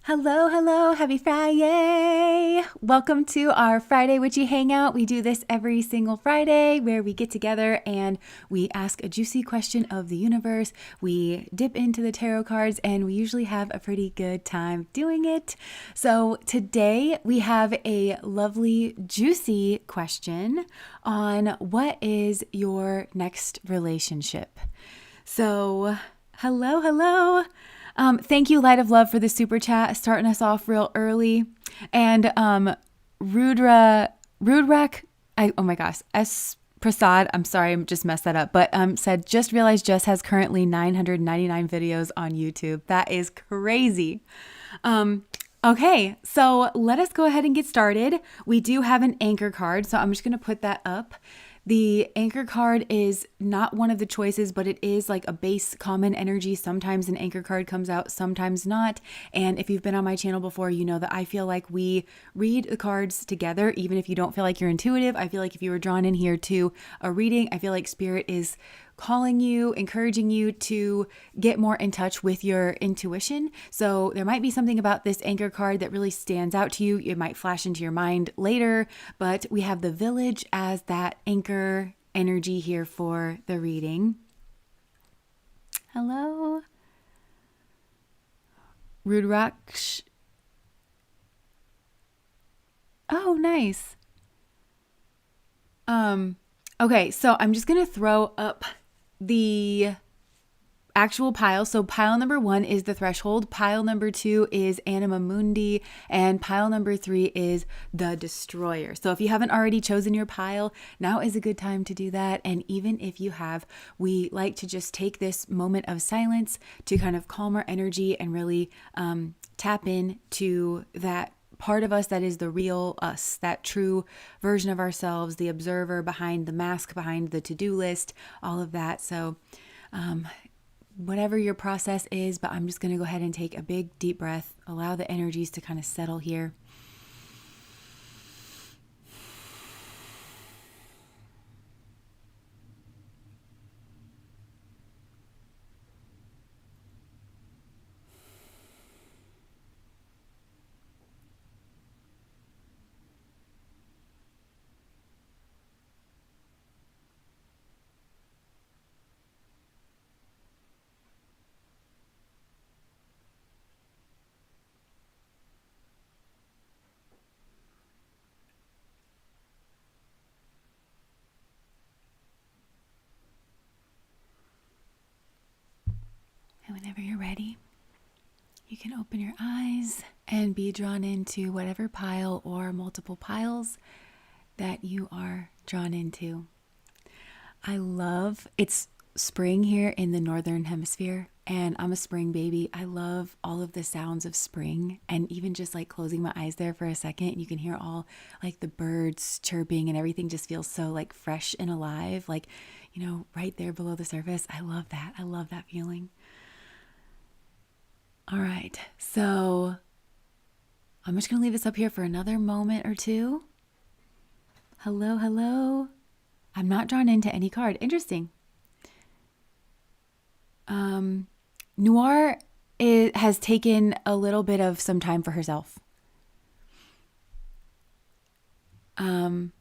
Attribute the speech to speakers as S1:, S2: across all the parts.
S1: Hello, hello, happy Friday. Welcome to our Friday Witchy Hangout. We do this every single Friday where we get together and we ask a juicy question of the universe. We dip into the tarot cards and we usually have a pretty good time doing it. So today we have a lovely, juicy question on what is your next relationship? So, hello, hello. Thank you, Light of Love, for the super chat, starting us off real early. And Rudrak, oh my gosh, S. Prasad, I'm sorry, I just messed that up, but said, just realized Jess has currently 999 videos on YouTube. That is crazy. Okay, so let us go ahead and get started. We do have an anchor card, so I'm just going to put that up. The anchor card is not one of the choices, but it is like a base common energy. Sometimes an anchor card comes out, sometimes not. And if you've been on my channel before, you know that I feel like we read the cards together, even if you don't feel like you're intuitive. I feel like if you were drawn in here to a reading, I feel like Spirit is calling you, encouraging you to get more in touch with your intuition. So there might be something about this anchor card that really stands out to you. It might flash into your mind later, but we have the Village as that anchor energy here for the reading. Hello. Rudraksh. Oh, nice. Okay, so I'm just going to throw up the actual pile. So pile number 1 is the Threshold, pile number 2 is Anima Mundi, and pile number 3 is the Destroyer. So if you haven't already chosen your pile, now is a good time to do that. And even if you have, we like to just take this moment of silence to kind of calm our energy and really tap in to that part of us that is the real us, that true version of ourselves, the observer behind the mask, behind the to-do list, all of that. So whatever your process is, but I'm just going to go ahead and take a big deep breath, allow the energies to kind of settle here. And whenever you're ready, you can open your eyes and be drawn into whatever pile or multiple piles that you are drawn into. I love, it's spring here in the Northern Hemisphere, and I'm a spring baby. I love all of the sounds of spring, and even just like closing my eyes there for a second, you can hear all like the birds chirping and everything just feels so like fresh and alive, like, you know, right there below the surface. I love that. I love that feeling. All right, so I'm just going to leave this up here for another moment or two. Hello, hello. I'm not drawn into any card. Interesting. Noir has taken a little bit of some time for herself. Somebody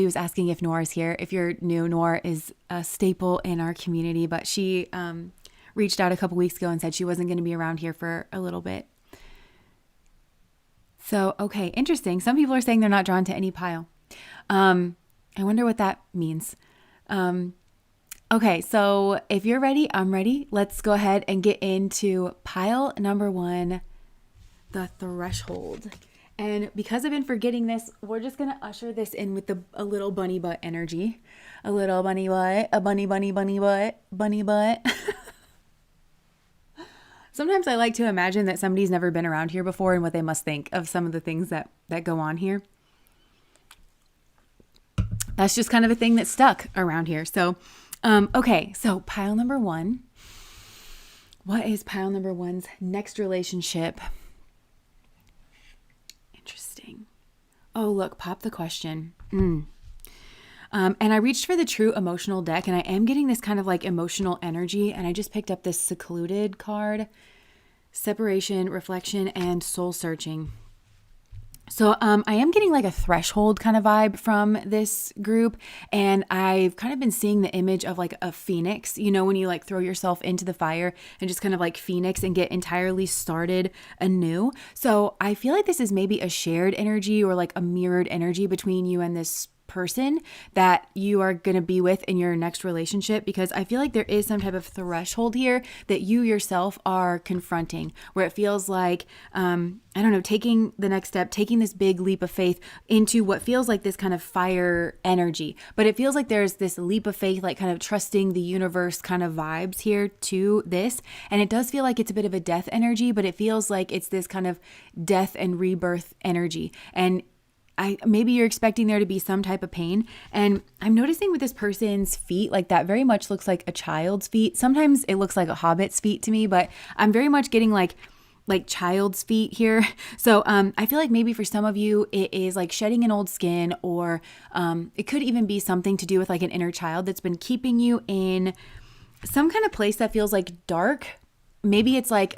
S1: was asking if Noir is here. If you're new, Noir is a staple in our community, but she reached out a couple weeks ago and said she wasn't going to be around here for a little bit. So, okay, interesting. Some people are saying they're not drawn to any pile. I wonder what that means. Okay, so if you're ready, I'm ready. Let's go ahead and get into pile number 1, the Threshold. And because I've been forgetting this, we're just going to usher this in with a little bunny butt energy. A little bunny butt, a bunny butt, bunny butt. Sometimes I like to imagine that somebody's never been around here before and what they must think of some of the things that go on here. That's just kind of a thing that stuck around here. So, okay, so pile number 1. What is pile number 1's next relationship? Interesting. Oh, look, pop the question. And I reached for the True Emotional deck, and I am getting this kind of like emotional energy, and I just picked up this Secluded card. separation, reflection, and soul searching. So I am getting like a threshold kind of vibe from this group, and I've kind of been seeing the image of like a phoenix, you know, when you like throw yourself into the fire and just kind of like phoenix and get entirely started anew. So I feel like this is maybe a shared energy or like a mirrored energy between you and this person that you are going to be with in your next relationship, because I feel like there is some type of threshold here that you yourself are confronting, where it feels like I don't know, taking the next step, taking this big leap of faith into what feels like this kind of fire energy. But it feels like there's this leap of faith, like kind of trusting the universe kind of vibes here to this. And it does feel like it's a bit of a death energy, but it feels like it's this kind of death and rebirth energy. And maybe you're expecting there to be some type of pain. And I'm noticing with this person's feet, like that very much looks like a child's feet. Sometimes it looks like a hobbit's feet to me, but I'm very much getting like child's feet here. So I feel like maybe for some of you, it is like shedding an old skin, or it could even be something to do with like an inner child that's been keeping you in some kind of place that feels like dark. Maybe it's like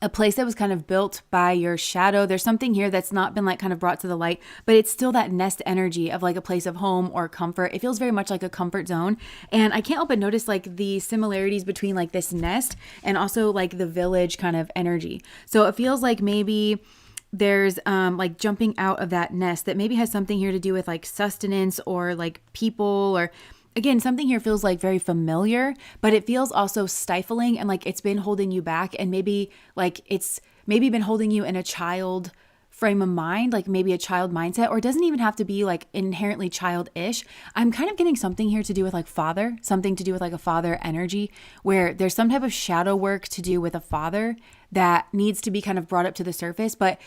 S1: a place that was kind of built by your shadow. There's something here that's not been like kind of brought to the light, but it's still that nest energy of like a place of home or comfort. It feels very much like a comfort zone. And I can't help but notice like the similarities between like this nest and also like the village kind of energy. So it feels like maybe there's like jumping out of that nest that maybe has something here to do with like sustenance or like people, or again, something here feels like very familiar, but it feels also stifling and like it's been holding you back, and maybe like it's maybe been holding you in a child frame of mind, like maybe a child mindset, or it doesn't even have to be like inherently childish. I'm kind of getting something here to do with like father, something to do with like a father energy, where there's some type of shadow work to do with a father that needs to be kind of brought up to the surface, but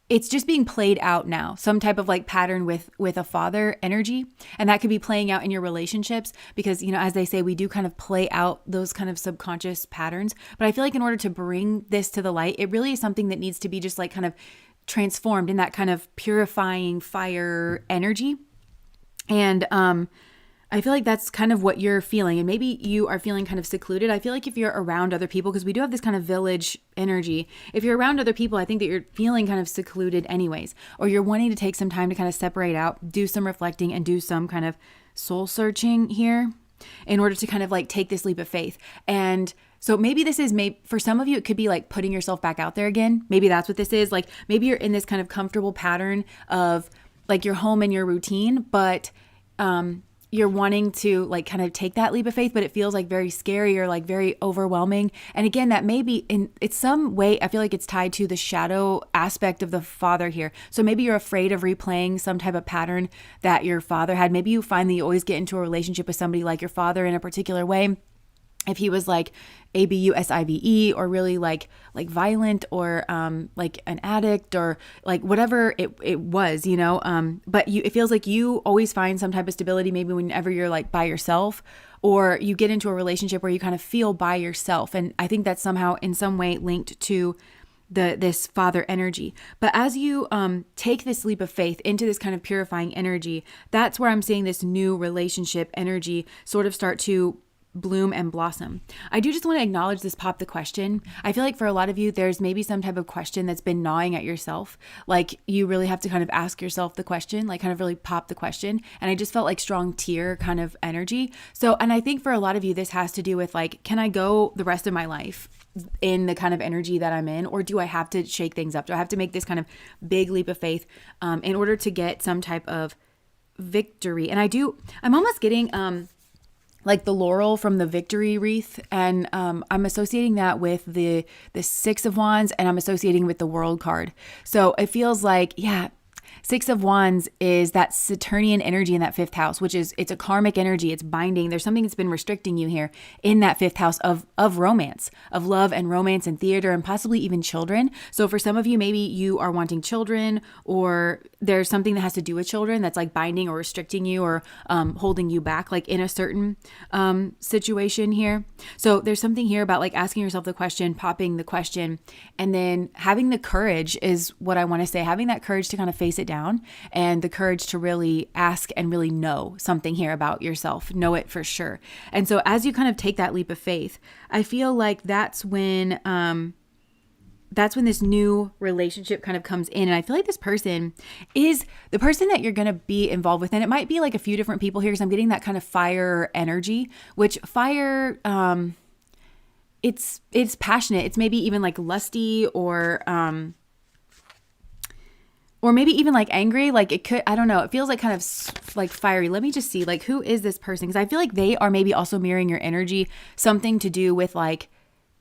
S1: it's just being played out now, some type of like pattern with a father energy. And that could be playing out in your relationships because, you know, as they say, we do kind of play out those kind of subconscious patterns. But I feel like in order to bring this to the light, it really is something that needs to be just like kind of transformed in that kind of purifying fire energy. And I feel like that's kind of what you're feeling. And maybe you are feeling kind of secluded. I feel like if you're around other people, because we do have this kind of village energy, if you're around other people, I think that you're feeling kind of secluded anyways, or you're wanting to take some time to kind of separate out, do some reflecting, and do some kind of soul searching here in order to kind of like take this leap of faith. And so maybe this is, for some of you, it could be like putting yourself back out there again. Maybe that's what this is. Like maybe you're in this kind of comfortable pattern of like your home and your routine, but you're wanting to like kind of take that leap of faith, but it feels like very scary or like very overwhelming. And again, that may be it's some way, I feel like it's tied to the shadow aspect of the father here. So maybe you're afraid of replaying some type of pattern that your father had. Maybe you find that you always get into a relationship with somebody like your father in a particular way. If he was like abusive or really like violent or like an addict or like whatever it was, you know, but it feels like you always find some type of stability maybe whenever you're like by yourself, or you get into a relationship where you kind of feel by yourself. And I think that's somehow in some way linked to this father energy. But as you take this leap of faith into this kind of purifying energy, that's where I'm seeing this new relationship energy sort of start to bloom and blossom. I do just want to acknowledge this pop the question. I feel like for a lot of you, there's maybe some type of question that's been gnawing at yourself. Like you really have to kind of ask yourself the question, like kind of really pop the question. And I just felt like strong tear kind of energy. So, and I think for a lot of you, this has to do with like, can I go the rest of my life in the kind of energy that I'm in, or do I have to shake things up? Do I have to make this kind of big leap of faith in order to get some type of victory? And I'm almost getting, like the laurel from the victory wreath. And I'm associating that with the Six of Wands, and I'm associating with the World card. So it feels like, yeah, Six of Wands is that Saturnian energy in that fifth house, which is, it's a karmic energy. It's binding. There's something that's been restricting you here in that fifth house of romance, of love and romance and theater and possibly even children. So for some of you, maybe you are wanting children, or there's something that has to do with children that's like binding or restricting you or holding you back, like in a certain situation here. So there's something here about like asking yourself the question, popping the question, and then having the courage is what I want to say, having that courage to kind of face it down down and the courage to really ask and really know something here about yourself, know it for sure. And so as you kind of take that leap of faith, I feel like that's when this new relationship kind of comes in. And I feel like this person is the person that you're going to be involved with. And it might be like a few different people here because I'm getting that kind of fire energy, which fire, it's passionate. It's maybe even like lusty or maybe even like angry. Like it could, I don't know. It feels like kind of like fiery. Let me just see, like, who is this person? Because I feel like they are maybe also mirroring your energy, something to do with like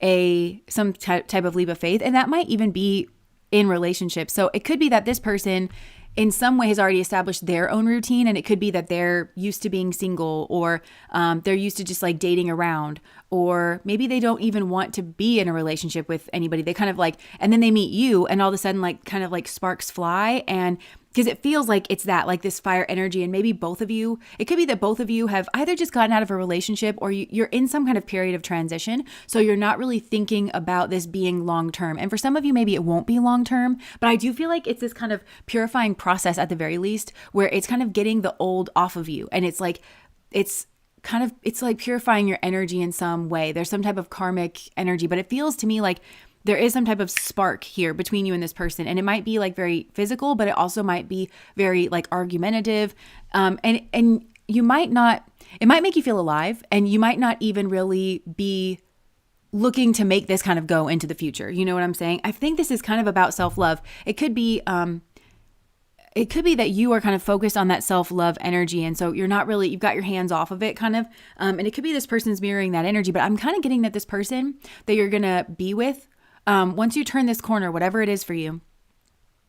S1: some type of leap of faith. And that might even be in relationships. So it could be that this person in some way has already established their own routine. And it could be that they're used to being single, or they're used to just like dating around, or maybe they don't even want to be in a relationship with anybody. They kind of like, and then they meet you and all of a sudden like kind of like sparks fly. And because it feels like it's that like this fire energy, and maybe both of you, it could be that both of you have either just gotten out of a relationship or you're in some kind of period of transition. So you're not really thinking about this being long-term. And for some of you, maybe it won't be long-term, but I do feel like it's this kind of purifying process at the very least, where it's kind of getting the old off of you. And it's like purifying your energy in some way. There's some type of karmic energy, but it feels to me like there is some type of spark here between you and this person. And it might be like very physical, but it also might be very like argumentative. And you might not, it might make you feel alive, and you might not even really be looking to make this kind of go into the future. You know what I'm saying? I think this is kind of about self-love. It could be that you are kind of focused on that self-love energy. And so you're not really, you've got your hands off of it kind of. And it could be this person's mirroring that energy, but I'm kind of getting that this person that you're going to be with, once you turn this corner, whatever it is for you,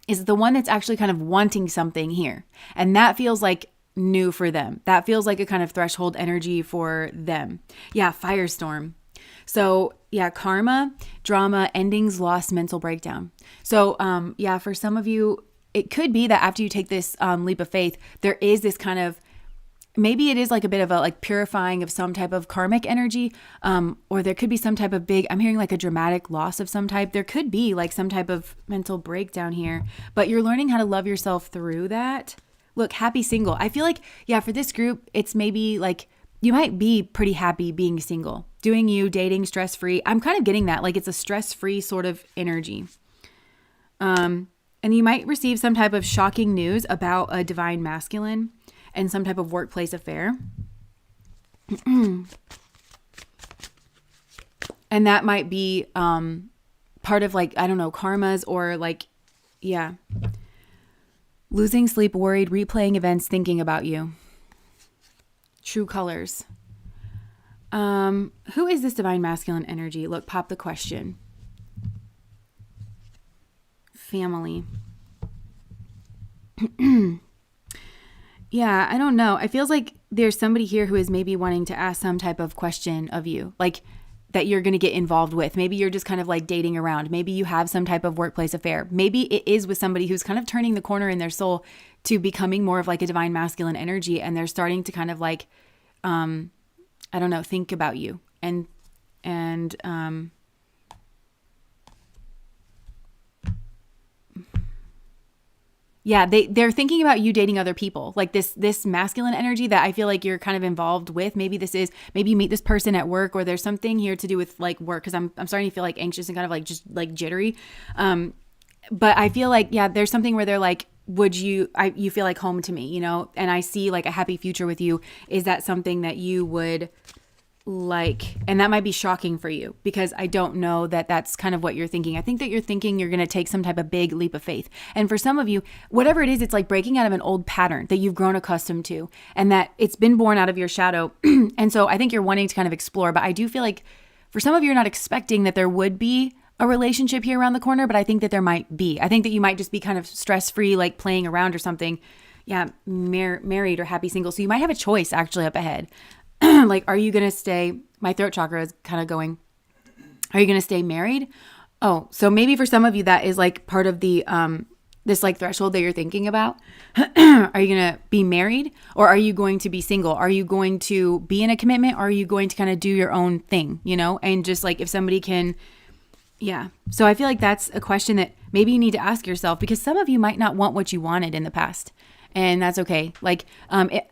S1: is the one that's actually kind of wanting something here. And that feels like new for them. That feels like a kind of threshold energy for them. Yeah, firestorm. So yeah, karma, drama, endings, loss, mental breakdown. So yeah, for some of you, it could be that after you take this leap of faith, there is this kind of, maybe it is like a bit of a like purifying of some type of karmic energy, or there could be some type of big, I'm hearing like a dramatic loss of some type. There could be like some type of mental breakdown here, but you're learning how to love yourself through that. Look, happy single. I feel like, yeah, for this group, it's maybe like you might be pretty happy being single, doing you, dating, stress-free. I'm kind of getting that, like it's a stress-free sort of energy. And you might receive some type of shocking news about a divine masculine and some type of workplace affair. And that might be part of like, I don't know, karmas, or like, yeah. Losing sleep, worried, replaying events, thinking about you. True colors. Who is this divine masculine energy? Look, pop the question. Family. Yeah, I don't know. It feels like there's somebody here who is maybe wanting to ask some type of question of you, like that you're going to get involved with. Maybe you're just kind of like dating around. Maybe you have some type of workplace affair. Maybe it is with somebody who's kind of turning the corner in their soul to becoming more of like a divine masculine energy. And they're starting to kind of like, I don't know, think about you. And yeah, they're thinking about you dating other people, like this masculine energy that I feel like you're kind of involved with. Maybe you meet this person at work, or there's something here to do with like work, because I'm starting to feel like anxious and kind of like just like jittery. But I feel like, yeah, there's something where they're like, you feel like home to me, you know, and I see like a happy future with you. Is that something that you would like? And that might be shocking for you, because I don't know that that's kind of what you're thinking. I think that you're thinking you're going to take some type of big leap of faith. And for some of you, whatever it is, it's like breaking out of an old pattern that you've grown accustomed to, and that it's been born out of your shadow. And so I think you're wanting to kind of explore, but I do feel like for some of you, you're not expecting that there would be a relationship here around the corner, but I think that there might be. I think that you might just be kind of stress-free, like playing around or something. Yeah, married or happy single. So you might have a choice actually up ahead. Like, are you going to stay? My throat chakra is kind of going. Are you going to stay married? Oh, so maybe for some of you that is like part of the this like threshold that you're thinking about. Are you going to be married, or are you going to be single? Are you going to be in a commitment, or are you going to kind of do your own thing, you know? And just like if somebody can Yeah. So I feel like that's a question that maybe you need to ask yourself, because some of you might not want what you wanted in the past. And that's okay. Like,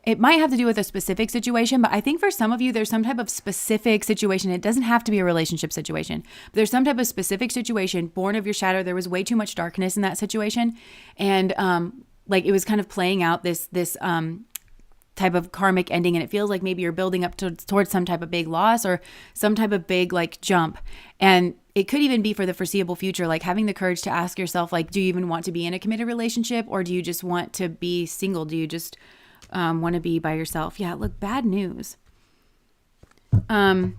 S1: it might have to do with a specific situation, but I think for some of you, there's some type of specific situation. It doesn't have to be a relationship situation, but there's some type of specific situation born of your shadow. There was way too much darkness in that situation. And, like it was kind of playing out this type of karmic ending, and it feels like maybe you're building up towards some type of big loss or some type of big like jump. And it could even be for the foreseeable future, like having the courage to ask yourself, like, do you even want to be in a committed relationship, or do you just want to be single? Do you just want to be by yourself? Yeah, look, bad news. I'm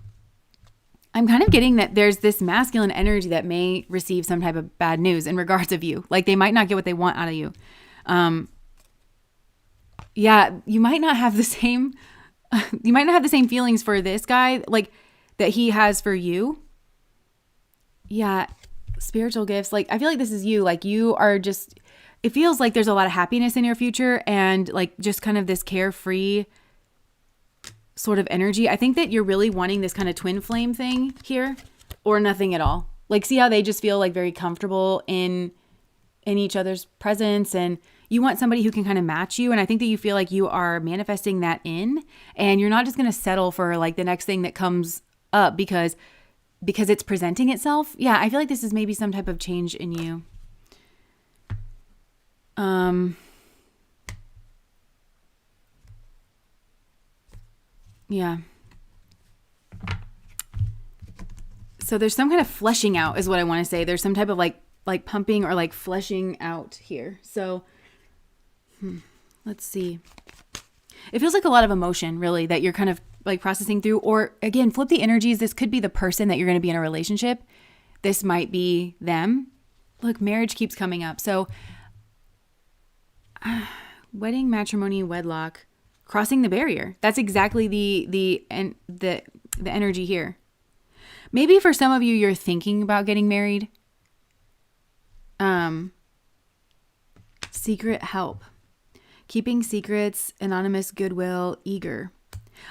S1: kind of getting that there's this masculine energy that may receive some type of bad news in regards of you. Like they might not get what they want out of you. Yeah, you might not have the same feelings for this guy like that he has for you. Yeah, spiritual gifts. Like I feel like this is you. Like you are just, it feels like there's a lot of happiness in your future and like just kind of this carefree sort of energy. I think that you're really wanting this kind of twin flame thing here, or nothing at all. Like see how they just feel like very comfortable in each other's presence, and you want somebody who can kind of match you. And I think that you feel like you are manifesting that in, and you're not just going to settle for like the next thing that comes up because it's presenting itself. Yeah, I feel like this is maybe some type of change in you. Yeah. So there's some kind of fleshing out is what I want to say. There's some type of like pumping or like fleshing out here. So let's see. It feels like a lot of emotion, really, that you're kind of like processing through. Or again, flip the energies. This could be the person that you're going to be in a relationship. This might be them. Look, marriage keeps coming up. So wedding, matrimony, wedlock, crossing the barrier. That's exactly the energy here. Maybe for some of you, you're thinking about getting married. Secret help. Keeping secrets, anonymous goodwill, eager.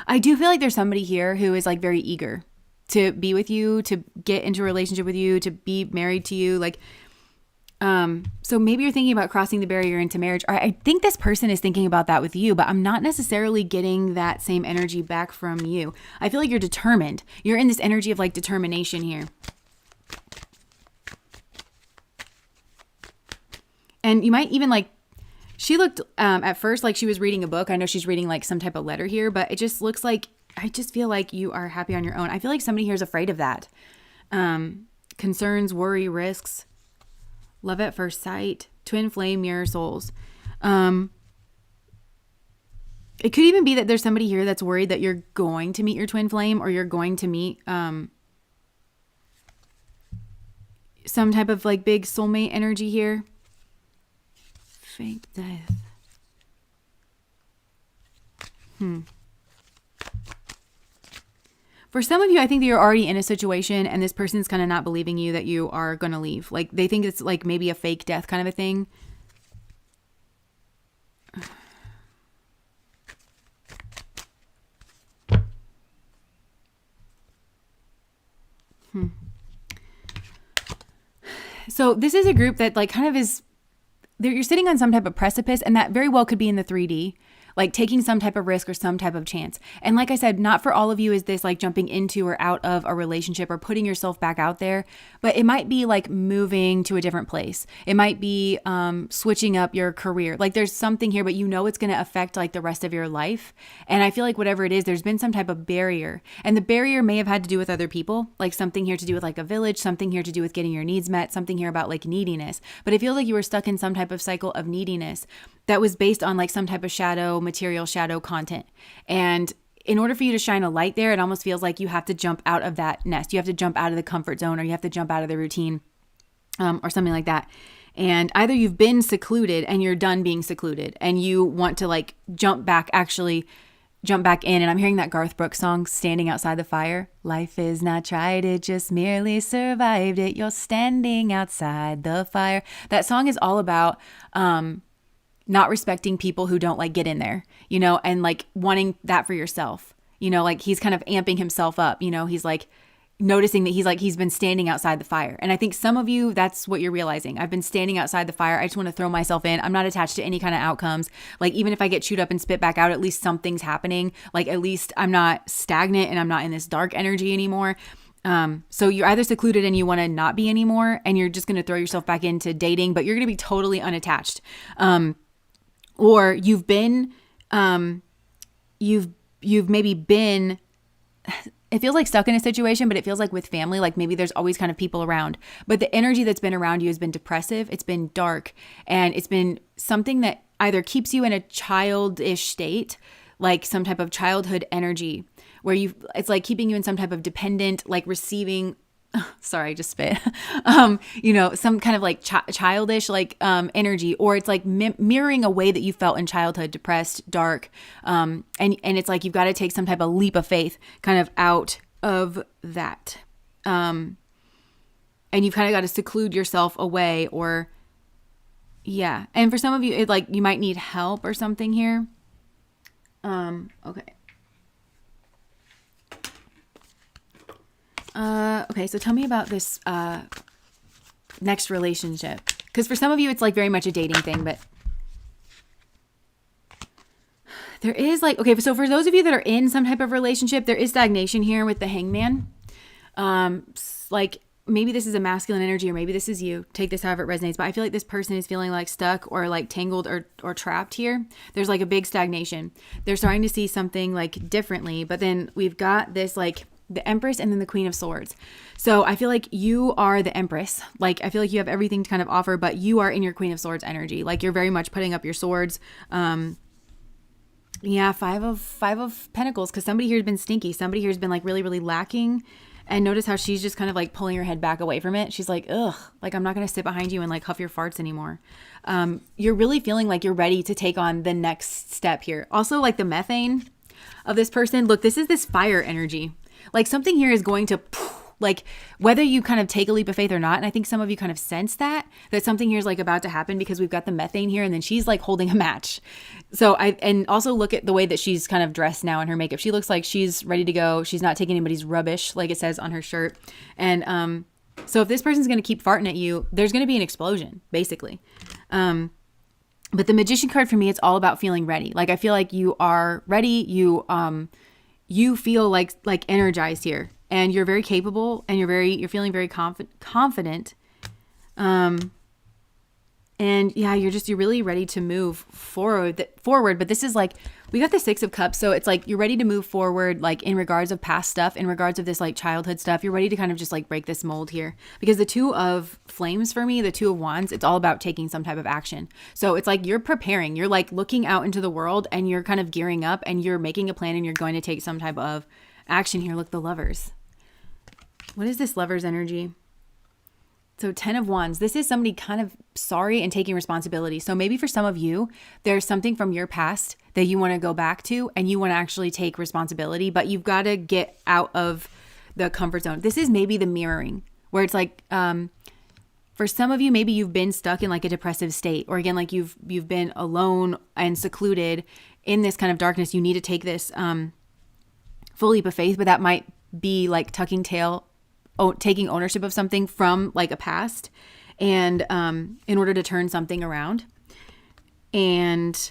S1: I do feel like there's somebody here who is like very eager to be with you, to get into a relationship with you, to be married to you. Like, so maybe you're thinking about crossing the barrier into marriage. I think this person is thinking about that with you, but I'm not necessarily getting that same energy back from you. I feel like you're determined. You're in this energy of like determination here. And you might even like, she looked at first like she was reading a book. I know she's reading like some type of letter here, but it just looks like, I just feel like you are happy on your own. I feel like somebody here is afraid of that. Concerns, worry, risks, love at first sight, twin flame, mirror souls. It could even be that there's somebody here that's worried that you're going to meet your twin flame, or you're going to meet some type of like big soulmate energy here. Fake death. For some of you, I think that you're already in a situation and this person's kind of not believing you that you are going to leave. Like they think it's like maybe a fake death kind of a thing. So this is a group that like kind of is, you're sitting on some type of precipice, and that very well could be in the 3D, like taking some type of risk or some type of chance. And like I said, not for all of you is this like jumping into or out of a relationship or putting yourself back out there, but it might be like moving to a different place. It might be switching up your career. Like there's something here, but you know it's going to affect like the rest of your life. And I feel like whatever it is, there's been some type of barrier. And the barrier may have had to do with other people, like something here to do with like a village, something here to do with getting your needs met, something here about like neediness. But it feels like you were stuck in some type of cycle of neediness that was based on like some type of shadow material, shadow content. And in order for you to shine a light there, it almost feels like you have to jump out of that nest. You have to jump out of the comfort zone, or you have to jump out of the routine, or something like that. And either you've been secluded and you're done being secluded and you want to like jump back in. And I'm hearing that Garth Brooks song, Standing Outside the Fire. Life is not tried, it just merely survived it. You're standing outside the fire. That song is all about not respecting people who don't like get in there, you know, and like wanting that for yourself, you know, like he's kind of amping himself up, you know, he's like, noticing that he's been standing outside the fire. And I think some of you, that's what you're realizing. I've been standing outside the fire. I just want to throw myself in. I'm not attached to any kind of outcomes. Like, even if I get chewed up and spit back out, at least something's happening. Like, at least I'm not stagnant and I'm not in this dark energy anymore. So you're either secluded and you want to not be anymore, and you're just going to throw yourself back into dating, but you're going to be totally unattached. Or you've been, you've maybe been, it feels like stuck in a situation, but it feels like with family, like maybe there's always kind of people around, but the energy that's been around you has been depressive. It's been dark, and it's been something that either keeps you in a childish state, like some type of childhood energy where it's like keeping you in some type of dependent, like receiving, sorry, I just spit, some kind of like childish, like, energy, or it's like mirroring a way that you felt in childhood, depressed, dark. And it's like, you've got to take some type of leap of faith kind of out of that. And you've kind of got to seclude yourself away, or yeah. And for some of you, it like, you might need help or something here. Okay. Okay, so tell me about this next relationship. Because for some of you, it's like very much a dating thing, but there is like, okay, so for those of you that are in some type of relationship, there is stagnation here with the hangman. Like maybe this is a masculine energy, or maybe this is you. Take this however it resonates. But I feel like this person is feeling like stuck or like tangled or trapped here. There's like a big stagnation. They're starting to see something like differently. But then we've got this like the Empress and then the Queen of Swords. So I feel like you are the Empress. Like I feel like you have everything to kind of offer, but you are in your Queen of Swords energy. Like you're very much putting up your swords. Yeah, five of Pentacles, because somebody here has been stinky. Somebody here has been like really, really lacking. And notice how she's just kind of like pulling her head back away from it. She's like, ugh, like I'm not going to sit behind you and like huff your farts anymore. You're really feeling like you're ready to take on the next step here. Also, like the methane of this person. Look, this is this fire energy. Like something here is going to, like, whether you kind of take a leap of faith or not. And I think some of you kind of sense that something here is like about to happen, because we've got the methane here, and then she's like holding a match. So and also look at the way that she's kind of dressed now in her makeup. She looks like she's ready to go. She's not taking anybody's rubbish, like it says on her shirt. And, so if this person's going to keep farting at you, there's going to be an explosion, basically. But the Magician card for me, it's all about feeling ready. Like I feel like you are ready. You feel like energized here, and you're very capable, and you're feeling very confident. And yeah, you're really ready to move forward. But this is like, we got the Six of Cups. So it's like, you're ready to move forward, like in regards of past stuff, in regards of this like childhood stuff. You're ready to kind of just like break this mold here, because the Two of Flames for me, the Two of Wands, it's all about taking some type of action. So it's like, you're preparing, you're like looking out into the world, and you're kind of gearing up, and you're making a plan, and you're going to take some type of action here. Look, the Lovers. What is this Lovers energy? So 10 of Wands, this is somebody kind of sorry and taking responsibility. So maybe for some of you, there's something from your past that you want to go back to, and you want to actually take responsibility, but you've got to get out of the comfort zone. This is maybe the mirroring, where it's like, for some of you, maybe you've been stuck in like a depressive state, or again, like you've been alone and secluded in this kind of darkness. You need to take this full leap of faith, but that might be like taking ownership of something from like a past, and in order to turn something around. And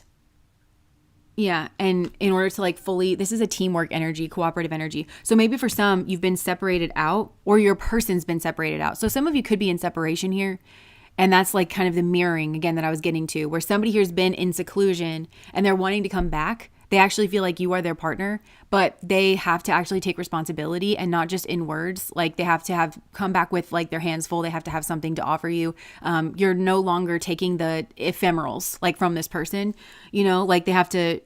S1: yeah, and in order to like fully, this is a teamwork energy, cooperative energy. So maybe for some, you've been separated out, or your person's been separated out. So some of you could be in separation here, and that's like kind of the mirroring again that I was getting to, where somebody here's been in seclusion and they're wanting to come back. They actually feel like you are their partner, but they have to actually take responsibility, and not just in words. Like they have to come back with like their hands full. They have to have something to offer you. You're no longer taking the ephemerals like from this person, like they have to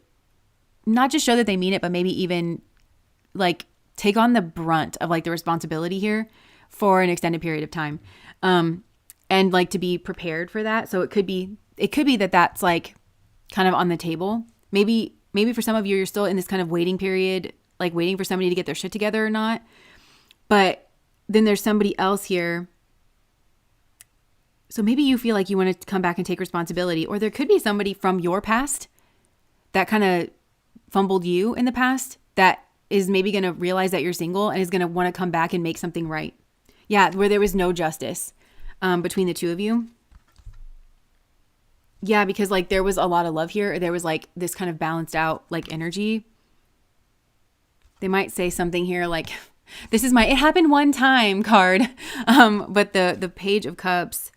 S1: not just show that they mean it, but maybe even like take on the brunt of like the responsibility here for an extended period of time. And like to be prepared for that. So it could be that that's like kind of on the table. Maybe for some of you, you're still in this kind of waiting period, like waiting for somebody to get their shit together or not. But then there's somebody else here. So maybe you feel like you want to come back and take responsibility, or there could be somebody from your past that kind of fumbled you in the past that is maybe going to realize that you're single and is going to want to come back and make something right. Yeah, where there was no justice between the two of you. Yeah, because like there was a lot of love here. There was like this kind of balanced out like energy. They might say something here like, this is my it happened one time card. But the Page of Cups,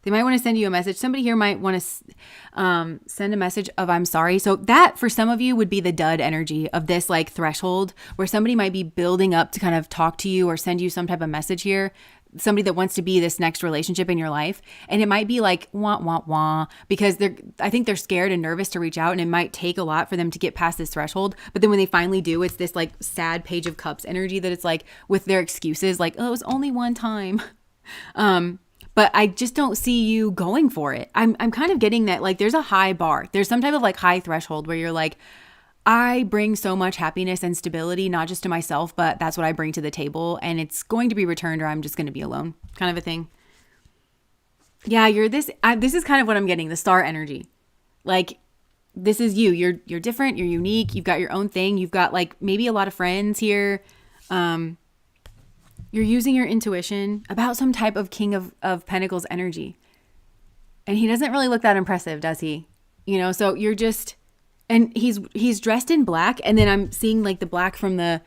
S1: they might want to send you a message. Somebody here might want to send a message of I'm sorry. So that for some of you would be the dud energy of this like threshold where somebody might be building up to kind of talk to you or send you some type of message here. Somebody that wants to be this next relationship in your life. And it might be like, wah, wah, wah, because I think they're scared and nervous to reach out, and it might take a lot for them to get past this threshold. But then when they finally do, it's this like sad Page of Cups energy that it's like with their excuses, like, oh, it was only one time. But I just don't see you going for it. I'm kind of getting that like there's a high bar. There's some type of like high threshold where you're like, I bring so much happiness and stability, not just to myself, but that's what I bring to the table. And it's going to be returned or I'm just going to be alone kind of a thing. Yeah, this is kind of what I'm getting, the star energy. Like, this is you. You're different. You're unique. You've got your own thing. You've got like maybe a lot of friends here. You're using your intuition about some type of King of Pentacles energy. And he doesn't really look that impressive, does he? You know, so you're just... And he's dressed in black, and then I'm seeing like the black from the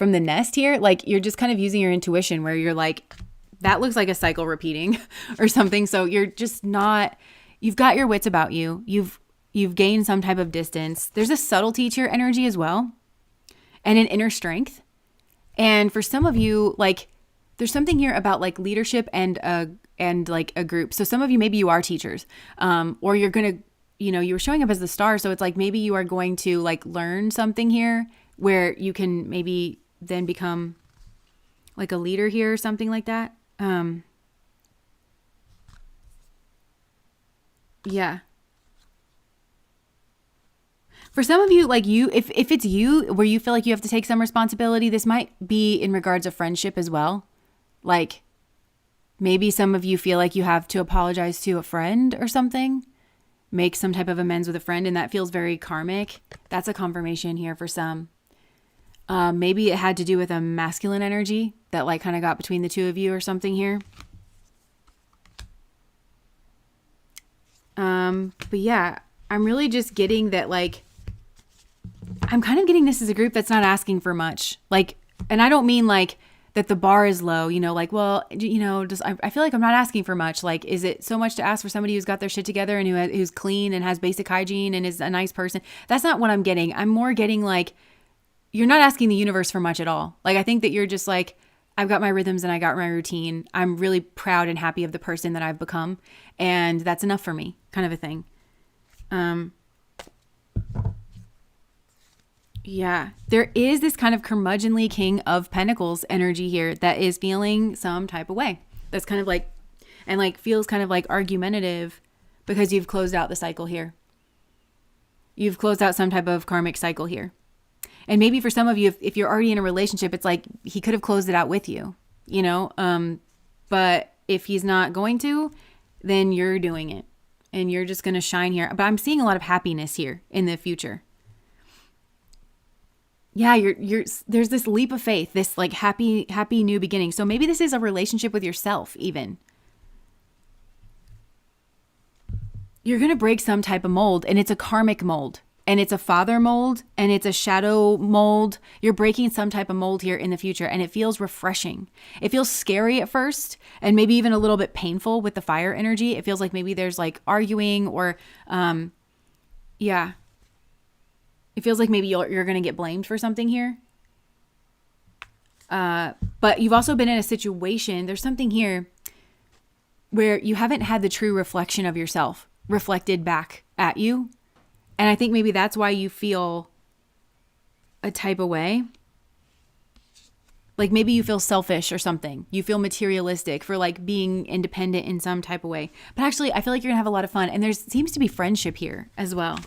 S1: nest here. Like you're just kind of using your intuition where you're like, that looks like a cycle repeating or something. So you're just not, you've got your wits about you. You've gained some type of distance. There's a subtlety to your energy as well, and an inner strength. And for some of you, like there's something here about like leadership and like a group. So some of you, maybe you are teachers, or you're going to, you know, you were showing up as the star. So it's like, maybe you are going to like learn something here where you can maybe then become like a leader here or something like that. Yeah. For some of you, like you, if it's you where you feel like you have to take some responsibility, this might be in regards of friendship as well. Like maybe some of you feel like you have to apologize to a friend or something. Make some type of amends with a friend, and that feels very karmic. That's a confirmation here for some. Maybe it had to do with a masculine energy that like kind of got between the two of you or something here. But yeah, I'm really just getting that like, I'm kind of getting this as a group that's not asking for much. Like, and I don't mean like that the bar is low, you know, like, well, you know, just, I feel like I'm not asking for much. Like, is it so much to ask for somebody who's got their shit together and who's clean and has basic hygiene and is a nice person? That's not what I'm getting. I'm more getting like, you're not asking the universe for much at all. Like, I think that you're just like, I've got my rhythms and I got my routine. I'm really proud and happy of the person that I've become. And that's enough for me, kind of a thing. Yeah, there is this kind of curmudgeonly King of Pentacles energy here that is feeling some type of way. That's kind of like, and like feels kind of like argumentative because you've closed out the cycle here. You've closed out some type of karmic cycle here. And maybe for some of you, if you're already in a relationship, it's like he could have closed it out with you, you know? But if he's not going to, then you're doing it and you're just going to shine here. But I'm seeing a lot of happiness here in the future. Yeah, there's this leap of faith, this like happy new beginning. So maybe this is a relationship with yourself even. You're going to break some type of mold, and it's a karmic mold, and it's a father mold, and it's a shadow mold. You're breaking some type of mold here in the future, and it feels refreshing. It feels scary at first, and maybe even a little bit painful with the fire energy. It feels like maybe there's like arguing or, yeah. It feels like maybe you're going to get blamed for something here. But you've also been in a situation, there's something here where you haven't had the true reflection of yourself reflected back at you. And I think maybe that's why you feel a type of way. Like maybe you feel selfish or something. You feel materialistic for like being independent in some type of way. But actually, I feel like you're going to have a lot of fun. And there seems to be friendship here as well.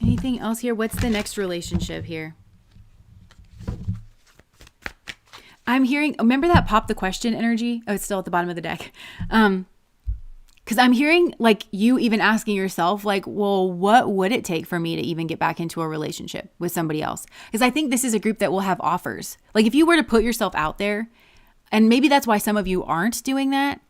S1: Anything else here? What's the next relationship here? I'm hearing, remember that pop the question energy? Oh, it's still at the bottom of the deck. Because I'm hearing like you even asking yourself, like, well, what would it take for me to even get back into a relationship with somebody else? Because I think this is a group that will have offers. Like if you were to put yourself out there, and maybe that's why some of you aren't doing that.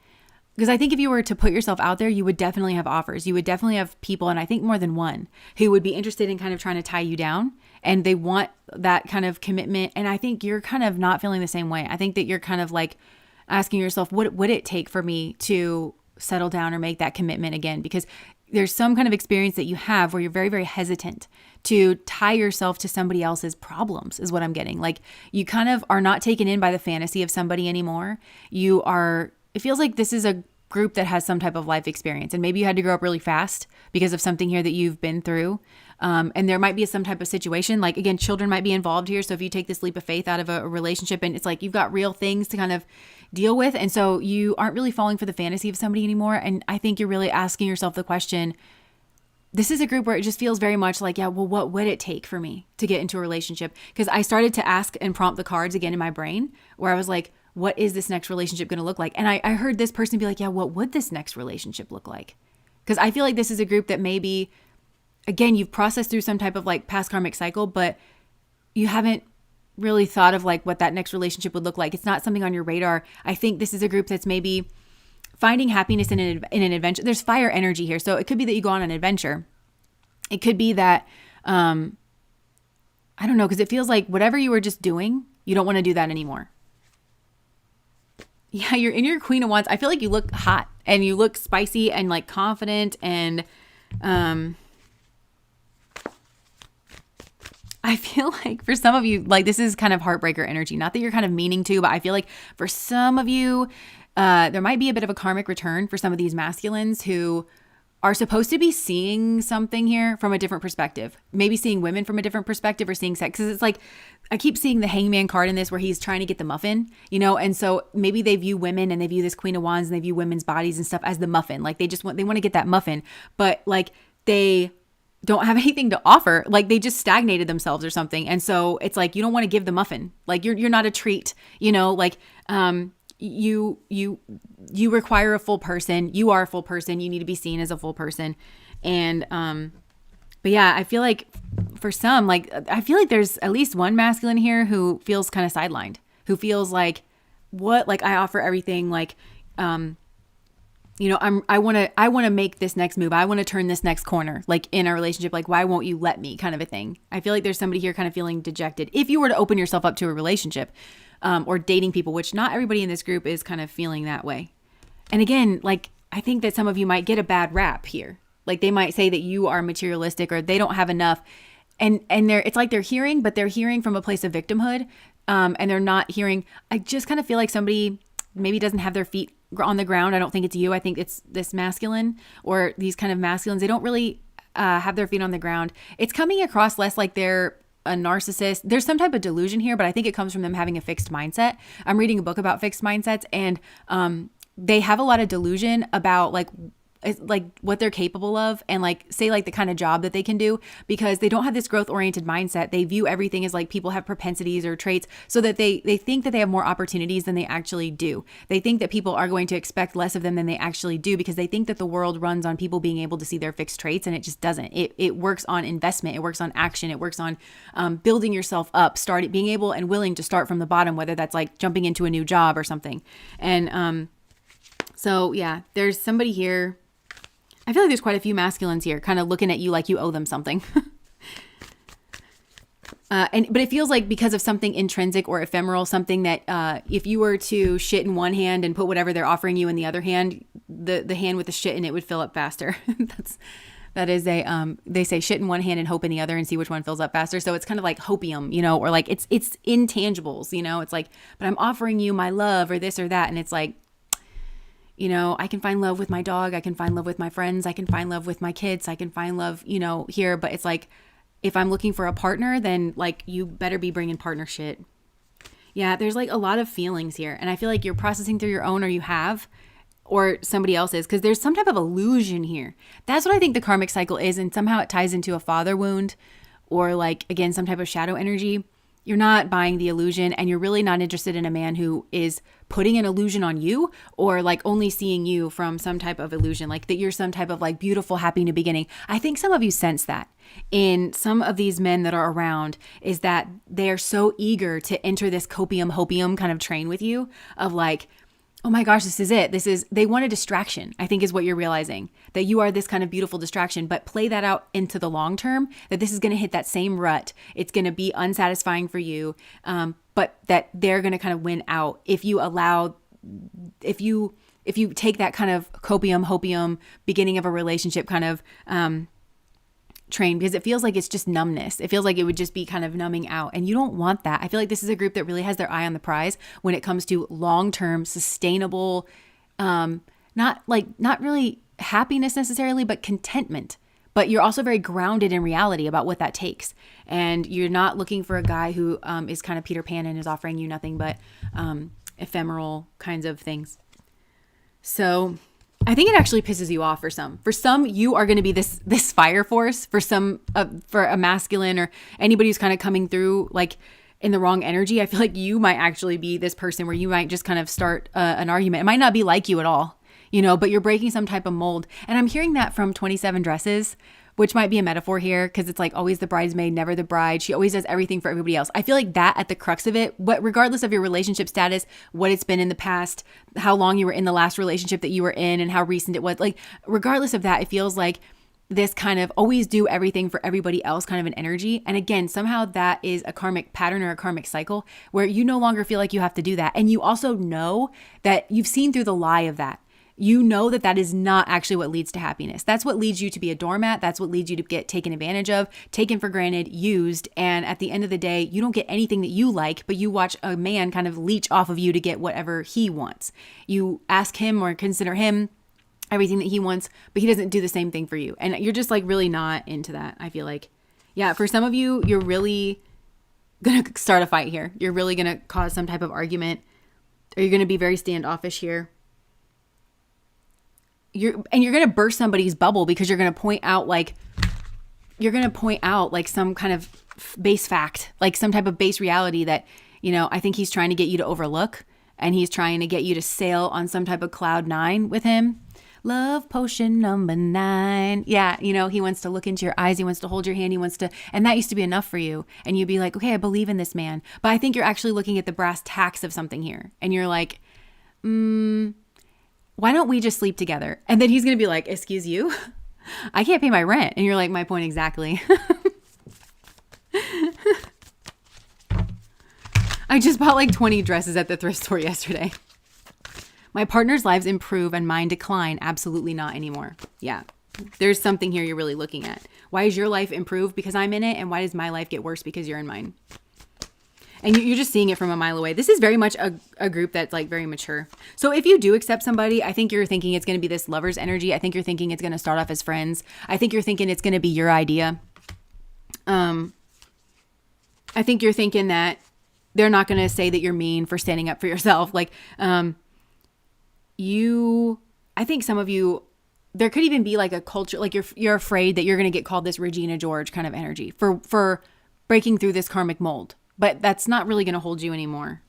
S1: Because I think if you were to put yourself out there, you would definitely have offers. You would definitely have people, and I think more than one, who would be interested in kind of trying to tie you down. And they want that kind of commitment. And I think you're kind of not feeling the same way. I think that you're kind of like asking yourself, what would it take for me to settle down or make that commitment again? Because there's some kind of experience that you have where you're very, very hesitant to tie yourself to somebody else's problems, is what I'm getting. Like you kind of are not taken in by the fantasy of somebody anymore. It feels like this is a group that has some type of life experience, and maybe you had to grow up really fast because of something here that you've been through. And there might be some type of situation, like again, children might be involved here. So if you take this leap of faith out of a relationship and it's like you've got real things to kind of deal with, and so you aren't really falling for the fantasy of somebody anymore. And I think you're really asking yourself the question, this is a group where it just feels very much like, yeah, well, what would it take for me to get into a relationship? Because I started to ask and prompt the cards again in my brain where I was like, what is this next relationship going to look like? And I heard this person be like, yeah, what would this next relationship look like? Because I feel like this is a group that maybe, again, you've processed through some type of like past karmic cycle, but you haven't really thought of like what that next relationship would look like. It's not something on your radar. I think this is a group that's maybe finding happiness in an adventure. There's fire energy here. So it could be that you go on an adventure. It could be that, I don't know, because it feels like whatever you were just doing, you don't want to do that anymore. Yeah, you're in your Queen of Wands. I feel like you look hot and you look spicy and like confident, and I feel like for some of you, like this is kind of heartbreaker energy. Not that you're kind of meaning to, but I feel like for some of you, there might be a bit of a karmic return for some of these masculines who are supposed to be seeing something here from a different perspective. Maybe seeing women from a different perspective, or seeing sex. Because it's like, I keep seeing the Hangman card in this where he's trying to get the muffin, you know? And so maybe they view women and they view this Queen of Wands and they view women's bodies and stuff as the muffin. Like they want to get that muffin, but like they don't have anything to offer. Like they just stagnated themselves or something. And so it's like, you don't want to give the muffin. Like you're not a treat, you know, like, you require a full person. You are a full person. You need to be seen as a full person. And, but yeah, I feel like for some, like, I feel like there's at least one masculine here who feels kind of sidelined, who feels like, what, like I offer everything. Like, you know, I want to make this next move. I want to turn this next corner, like in a relationship, like, why won't you let me, kind of a thing. I feel like there's somebody here kind of feeling dejected. If you were to open yourself up to a relationship, or dating people, which not everybody in this group is kind of feeling that way. And again, like, I think that some of you might get a bad rap here. Like they might say that you are materialistic or they don't have enough. And it's like they're hearing, but they're hearing from a place of victimhood. And they're not hearing, I just kind of feel like somebody maybe doesn't have their feet on the ground. I don't think it's you. I think it's this masculine or these kind of masculines. They don't really have their feet on the ground. It's coming across less like they're a narcissist. There's some type of delusion here, but I think it comes from them having a fixed mindset. I'm reading a book about fixed mindsets, and they have a lot of delusion about like what they're capable of, and like say like the kind of job that they can do, because they don't have this growth oriented mindset. They view everything as like people have propensities or traits, so that they think that they have more opportunities than they actually do. They think that people are going to expect less of them than they actually do, because they think that the world runs on people being able to see their fixed traits, and it just doesn't. It works on investment. It works on action. It works on building yourself up, being able and willing to start from the bottom, whether that's like jumping into a new job or something. And so yeah, there's somebody here. I feel like there's quite a few masculines here kind of looking at you like you owe them something. But it feels like because of something intrinsic or ephemeral, something that if you were to shit in one hand and put whatever they're offering you in the other hand, the hand with the shit in it would fill up faster. That is they say shit in one hand and hope in the other and see which one fills up faster. So it's kind of like hopium, you know, or like it's intangibles, you know, it's like, but I'm offering you my love or this or that. And it's like, you know, I can find love with my dog. I can find love with my friends. I can find love with my kids. I can find love, you know, here. But it's like, if I'm looking for a partner, then like you better be bringing partner shit. Yeah, there's like a lot of feelings here. And I feel like you're processing through your own, or you have, or somebody else's, because there's some type of illusion here. That's what I think the karmic cycle is. And somehow it ties into a father wound, or like, again, some type of shadow energy. You're not buying the illusion, and you're really not interested in a man who is putting an illusion on you, or like only seeing you from some type of illusion, like that you're some type of like beautiful, happy new beginning. I think some of you sense that in some of these men that are around, is that they are so eager to enter this copium hopium kind of train with you of like, oh my gosh, this is it. They want a distraction, I think is what you're realizing, that you are this kind of beautiful distraction, but play that out into the long term, that this is going to hit that same rut. It's going to be unsatisfying for you, but that they're going to kind of win out if you allow, if you take that kind of copium hopium beginning of a relationship kind of train, because it feels like it's just numbness. It feels like it would just be kind of numbing out, and you don't want that. I feel like this is a group that really has their eye on the prize when it comes to long-term sustainable, not really happiness necessarily, but contentment. But you're also very grounded in reality about what that takes, and you're not looking for a guy who is kind of Peter Pan and is offering you nothing but ephemeral kinds of things. So I think it actually pisses you off for some. For some, you are going to be this fire force. For some, for a masculine or anybody who's kind of coming through like in the wrong energy, I feel like you might actually be this person where you might just kind of start an argument. It might not be like you at all, but you're breaking some type of mold. And I'm hearing that from 27 Dresses, which might be a metaphor here, because it's like always the bridesmaid, never the bride. She always does everything for everybody else. I feel like that at the crux of it, regardless of your relationship status, what it's been in the past, how long you were in the last relationship that you were in and how recent it was, like regardless of that, it feels like this kind of always do everything for everybody else kind of an energy. And again, somehow that is a karmic pattern or a karmic cycle where you no longer feel like you have to do that. And you also know that you've seen through the lie of that. You know that is not actually what leads to happiness. That's what leads you to be a doormat. That's what leads you to get taken advantage of, taken for granted, used. And at the end of the day, you don't get anything that you like, but you watch a man kind of leech off of you to get whatever he wants. You ask him or consider him everything that he wants, but he doesn't do the same thing for you. And you're just like really not into that, I feel like. Yeah, for some of you, you're really going to start a fight here. You're really going to cause some type of argument, or you're going to be very standoffish here. You're going to burst somebody's bubble because you're going to point out like some kind of base fact, like some type of base reality that, I think he's trying to get you to overlook, and he's trying to get you to sail on some type of cloud 9 with him. Love potion number 9. Yeah. He wants to look into your eyes. He wants to hold your hand. And that used to be enough for you. And you'd be like, okay, I believe in this man. But I think you're actually looking at the brass tacks of something here. And you're like, why don't we just sleep together? And then he's going to be like, excuse you? I can't pay my rent. And you're like, my point exactly. I just bought like 20 dresses at the thrift store yesterday. My partner's lives improve and mine decline. Absolutely not anymore. Yeah. There's something here you're really looking at. Why does your life improve because I'm in it? And why does my life get worse because you're in mine? And you're just seeing it from a mile away. This is very much a group that's like very mature. So if you do accept somebody, I think you're thinking it's going to be this lover's energy. I think you're thinking it's going to start off as friends. I think you're thinking it's going to be your idea. I think you're thinking that they're not going to say that you're mean for standing up for yourself. Like, I think some of you, there could even be like a culture, like you're afraid that you're going to get called this Regina George kind of energy for breaking through this karmic mold. But that's not really going to hold you anymore.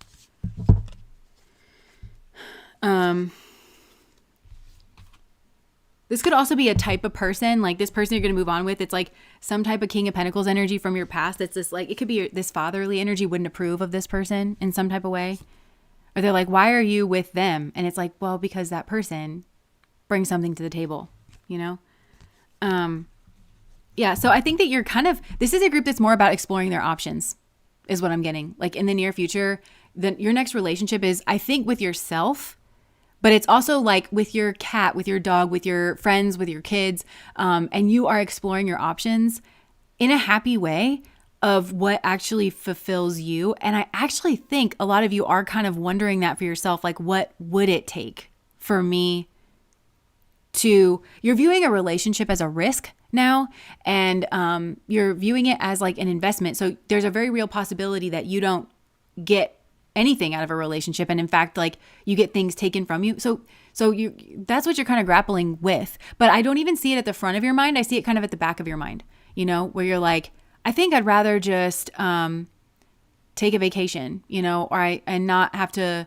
S1: This could also be a type of person, like this person you're going to move on with. It's like some type of King of Pentacles energy from your past. It's this like, it could be this fatherly energy wouldn't approve of this person in some type of way. Or they're like, why are you with them? And it's like, well, because that person brings something to the table, Yeah. So I think that you're this is a group that's more about exploring their options. Is what I'm getting. Like in the near future, your next relationship is, I think, with yourself, but it's also like with your cat, with your dog, with your friends, with your kids, and you are exploring your options in a happy way of what actually fulfills you. And I actually think a lot of you are kind of wondering that for yourself, like what would it take for me you're viewing a relationship as a risk now, and you're viewing it as like an investment. So there's a very real possibility that you don't get anything out of a relationship, and in fact, like you get things taken from you. So that's what you're kind of grappling with. But I don't even see it at the front of your mind. I see it kind of at the back of your mind, where you're like, I think I'd rather just take a vacation, and not have to,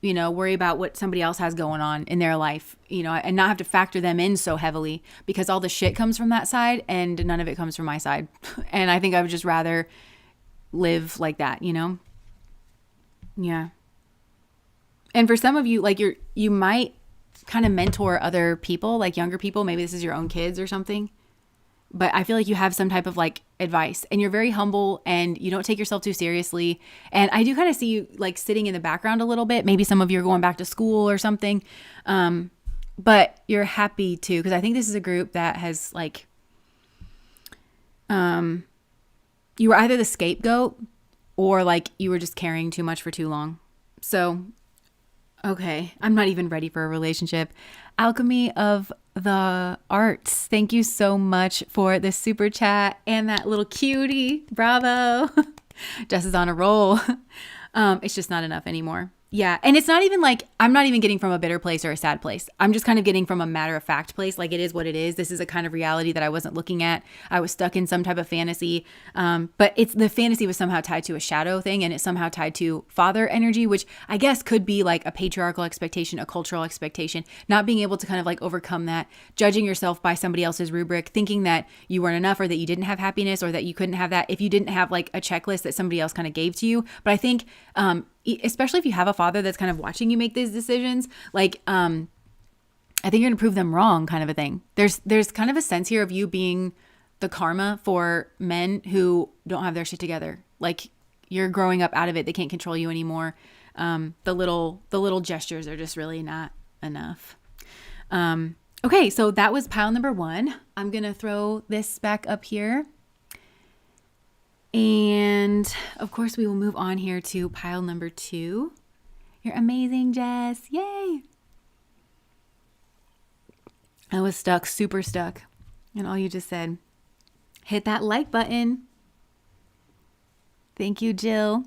S1: worry about what somebody else has going on in their life, and not have to factor them in so heavily, because all the shit comes from that side and none of it comes from my side. And I think I would just rather live like that, Yeah. And for some of you, like you might kind of mentor other people, like younger people. Maybe this is your own kids or something. But I feel like you have some type of like advice, and you're very humble and you don't take yourself too seriously. And I do kind of see you like sitting in the background a little bit. Maybe some of you are going back to school or something. But you're happy to, because I think this is a group that has like, you were either the scapegoat or like you were just carrying too much for too long. So, okay, I'm not even ready for a relationship. Alchemy of the Arts, thank you so much for this super chat and that little cutie. Bravo. Jess is on a roll. It's just not enough anymore. Yeah. And it's not even like, I'm not even getting from a bitter place or a sad place. I'm just kind of getting from a matter of fact place. Like, it is what it is. This is a kind of reality that I wasn't looking at. I was stuck in some type of fantasy. But the fantasy was somehow tied to a shadow thing, and it's somehow tied to father energy, which I guess could be like a patriarchal expectation, a cultural expectation, not being able to kind of like overcome that, judging yourself by somebody else's rubric, thinking that you weren't enough, or that you didn't have happiness, or that you couldn't have that if you didn't have like a checklist that somebody else kind of gave to you. But I think, especially if you have a father that's kind of watching you make these decisions, like, I think you're gonna prove them wrong, kind of a thing. There's kind of a sense here of you being the karma for men who don't have their shit together. Like, you're growing up out of it. They can't control you anymore. The little gestures are just really not enough. Okay, so that was pile number 1. I'm gonna throw this back up here. And of course, we will move on here to pile number 2. You're amazing, Jess. Yay. I was stuck, super stuck. And all you just said, hit that like button. Thank you, Jill.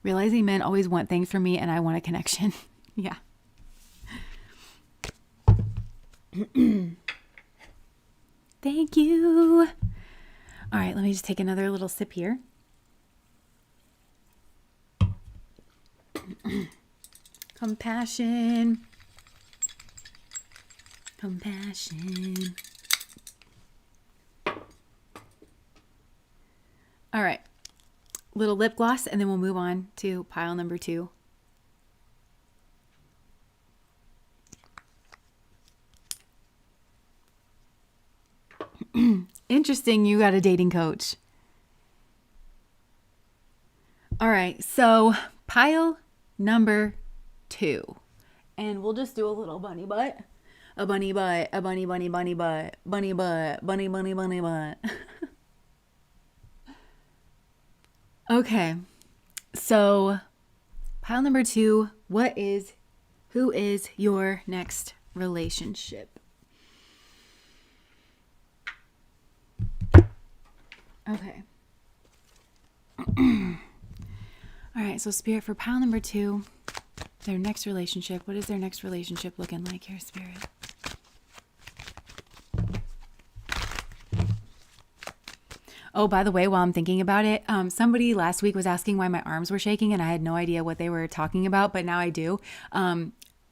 S1: Realizing men always want things from me and I want a connection. Yeah. Thank you. All right, let me just take another little sip here. Compassion. Compassion. All right, little lip gloss, and then we'll move on to pile number 2. Interesting, you got a dating coach. All right, so pile number 2. And we'll just do a little bunny butt. A bunny butt, a bunny butt, bunny butt, bunny butt. Okay, so pile number 2, who is your next relationship? Okay. All right, so Spirit, for pile number 2, their next relationship. What is their next relationship looking like here, Spirit? Oh, by the way, while I'm thinking about it, somebody last week was asking why my arms were shaking, and I had no idea what they were talking about, but now I do.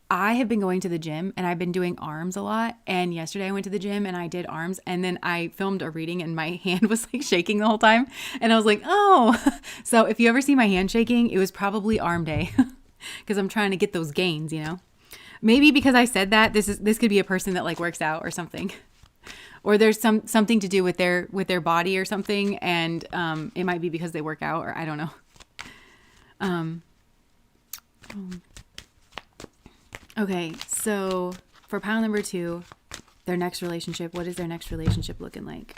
S1: I have been going to the gym and I've been doing arms a lot. And yesterday I went to the gym and I did arms, and then I filmed a reading and my hand was like shaking the whole time. And I was like, oh, so if you ever see my hand shaking, it was probably arm day because I'm trying to get those gains, maybe because I said that this could be a person that like works out or something, or there's something to do with their body or something. And, it might be because they work out, or I don't know. Okay, so for pile number 2, their next relationship, what is their next relationship looking like?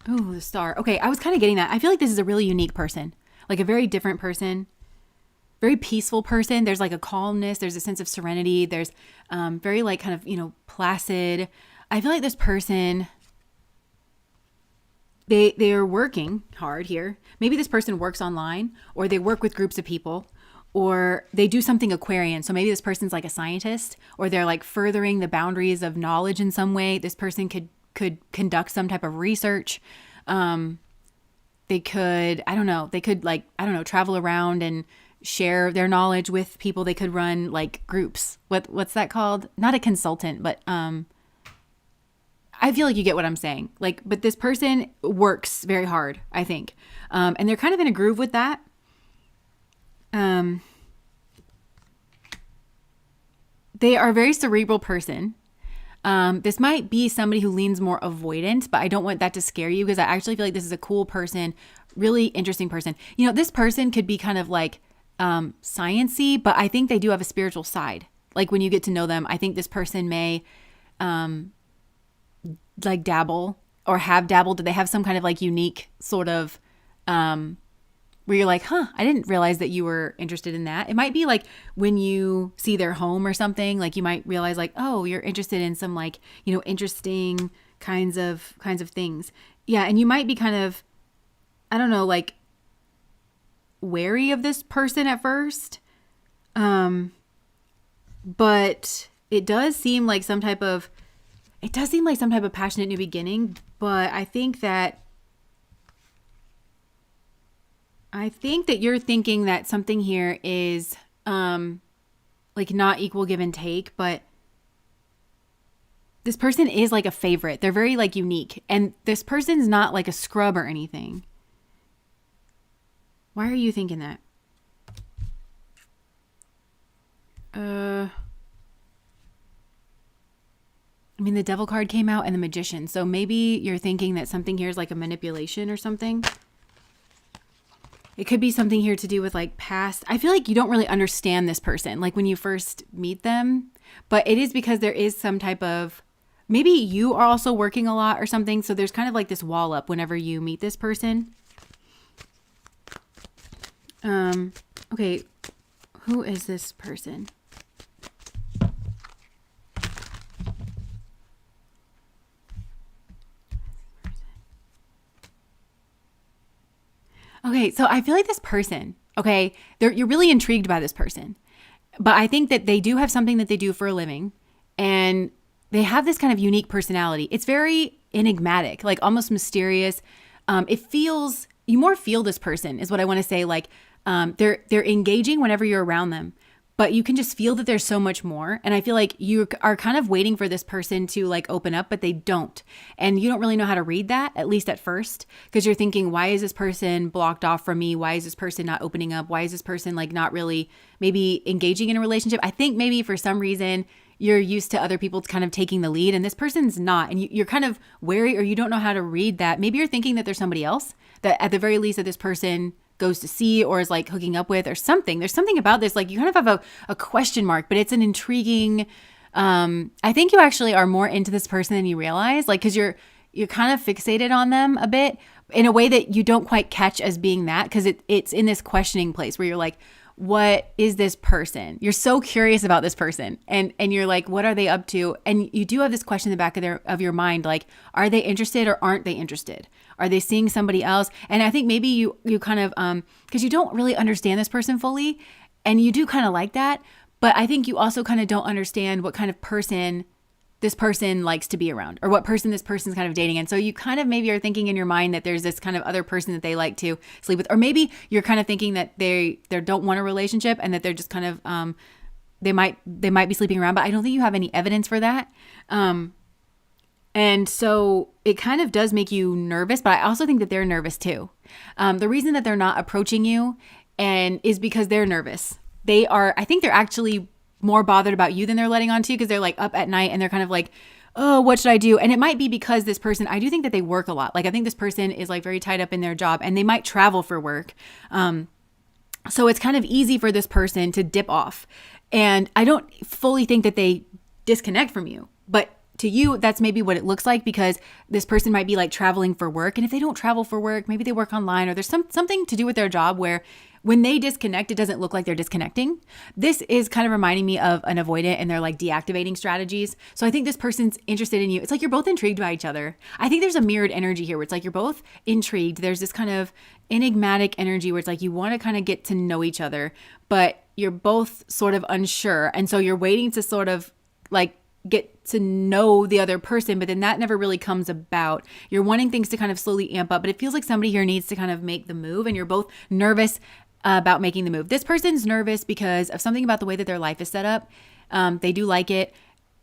S1: Oh, the star. Okay, I was kind of getting that. I feel like this is a really unique person, like a very different person, very peaceful person. There's like a calmness. There's a sense of serenity. There's very like kind of, placid. I feel like this person, they are working hard here. Maybe this person works online, or they work with groups of people, or they do something Aquarian. So maybe this person's like a scientist, or they're like furthering the boundaries of knowledge in some way. This person could conduct some type of research. They could, I don't know, travel around and share their knowledge with people. They could run like groups. What's that called? Not a consultant, but I feel like you get what I'm saying. Like, but this person works very hard, I think. And they're kind of in a groove with that. They are a very cerebral person. This might be somebody who leans more avoidant, but I don't want that to scare you, because I actually feel like this is a cool person, really interesting person. You know, this person could be kind of like science-y, but I think they do have a spiritual side. Like when you get to know them, I think this person may like dabble or have dabbled. Do they have some kind of like unique sort of where you're like, I didn't realize that you were interested in that. It might be like when you see their home or something, like you might realize like, oh, you're interested in some like, you know, interesting kinds of things. Yeah. And you might be kind of, I don't know, like wary of this person at first. But it does seem like some type of passionate new beginning. But I think that you're thinking that something here is like not equal give and take, but this person is like a favorite. They're very like unique, and this person's not like a scrub or anything. Why are you thinking that? I mean, the Devil card came out and the Magician. So maybe you're thinking that something here is like a manipulation or something. It could be something here to do with like past. I feel like you don't really understand this person like when you first meet them, but it is because there is some type of, maybe you are also working a lot or something. So there's kind of like this wall up whenever you meet this person. Okay. Who is this person? Okay, so I feel like this person, okay, you're really intrigued by this person. But I think that they do have something that they do for a living, and they have this kind of unique personality. It's very enigmatic, like almost mysterious. It feels, you more feel this person is what I want to say. Like they're engaging whenever you're around them, but you can just feel that there's so much more. And I feel like you are kind of waiting for this person to like open up, but they don't. And you don't really know how to read that, at least at first, because you're thinking, why is this person blocked off from me? Why is this person not opening up? Why is this person like not really maybe engaging in a relationship? I think maybe for some reason you're used to other people kind of taking the lead, and this person's not. And you're kind of wary, or you don't know how to read that. Maybe you're thinking that there's somebody else, that at the very least that this person goes to see or is like hooking up with or something. There's something about this, like you kind of have a question mark, but it's an intriguing, I think you actually are more into this person than you realize, like, cause you're kind of fixated on them a bit in a way that you don't quite catch as being that. Cause it's in this questioning place where you're like, what is this person? You're so curious about this person, and you're like, what are they up to? And you do have this question in the back of your mind, like, are they interested or aren't they interested? Are they seeing somebody else? And I think maybe you kind of, because you don't really understand this person fully, and you do kind of like that, but I think you also kind of don't understand what kind of person this person likes to be around, or what person this person's kind of dating. And so you kind of maybe are thinking in your mind that there's this kind of other person that they like to sleep with, or maybe you're kind of thinking that they don't want a relationship, and that they're just kind of, they might be sleeping around, but I don't think you have any evidence for that. And so it kind of does make you nervous, but I also think that they're nervous too. The reason that they're not approaching you is because they're nervous. I think they're actually more bothered about you than they're letting on to, because they're like up at night and they're kind of like, oh, what should I do? And it might be because this person, I do think that they work a lot. Like I think this person is like very tied up in their job, and they might travel for work. So it's kind of easy for this person to dip off. And I don't fully think that they disconnect from you, but to you, that's maybe what it looks like, because this person might be like traveling for work. And if they don't travel for work, maybe they work online, or there's something to do with their job where when they disconnect, it doesn't look like they're disconnecting. This is kind of reminding me of an avoidant and their like deactivating strategies. So I think this person's interested in you. It's like you're both intrigued by each other. I think there's a mirrored energy here where it's like you're both intrigued. There's this kind of enigmatic energy where it's like you want to kind of get to know each other, but you're both sort of unsure. And so you're waiting to sort of like get to know the other person, but then that never really comes about. You're wanting things to kind of slowly amp up, but it feels like somebody here needs to kind of make the move, and you're both nervous about making the move. This person's nervous because of something about the way that their life is set up. They do like it.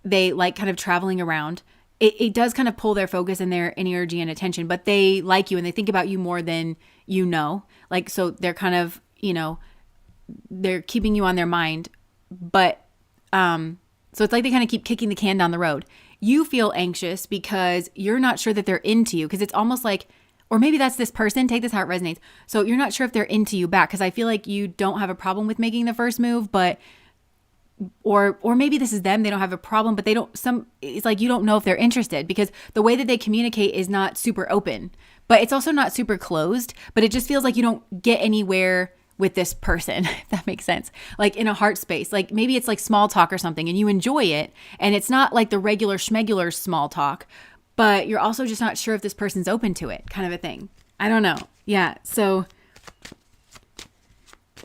S1: They like kind of traveling around. It does kind of pull their focus and their energy and attention, but they like you and they think about you more than you know. Like, so they're kind of, they're keeping you on their mind, but, so it's like they kind of keep kicking the can down the road. You feel anxious because you're not sure that they're into you, because it's almost like, or maybe that's this person, take this how it resonates. So you're not sure if they're into you back, because I feel like you don't have a problem with making the first move, but, or maybe this is them, they don't have a problem, but it's like you don't know if they're interested, because the way that they communicate is not super open, but it's also not super closed, but it just feels like you don't get anywhere with this person, if that makes sense. Like in a heart space, like maybe it's like small talk or something and you enjoy it, and it's not like the regular schmegular small talk, but you're also just not sure if this person's open to it, kind of a thing. I don't know. Yeah. So,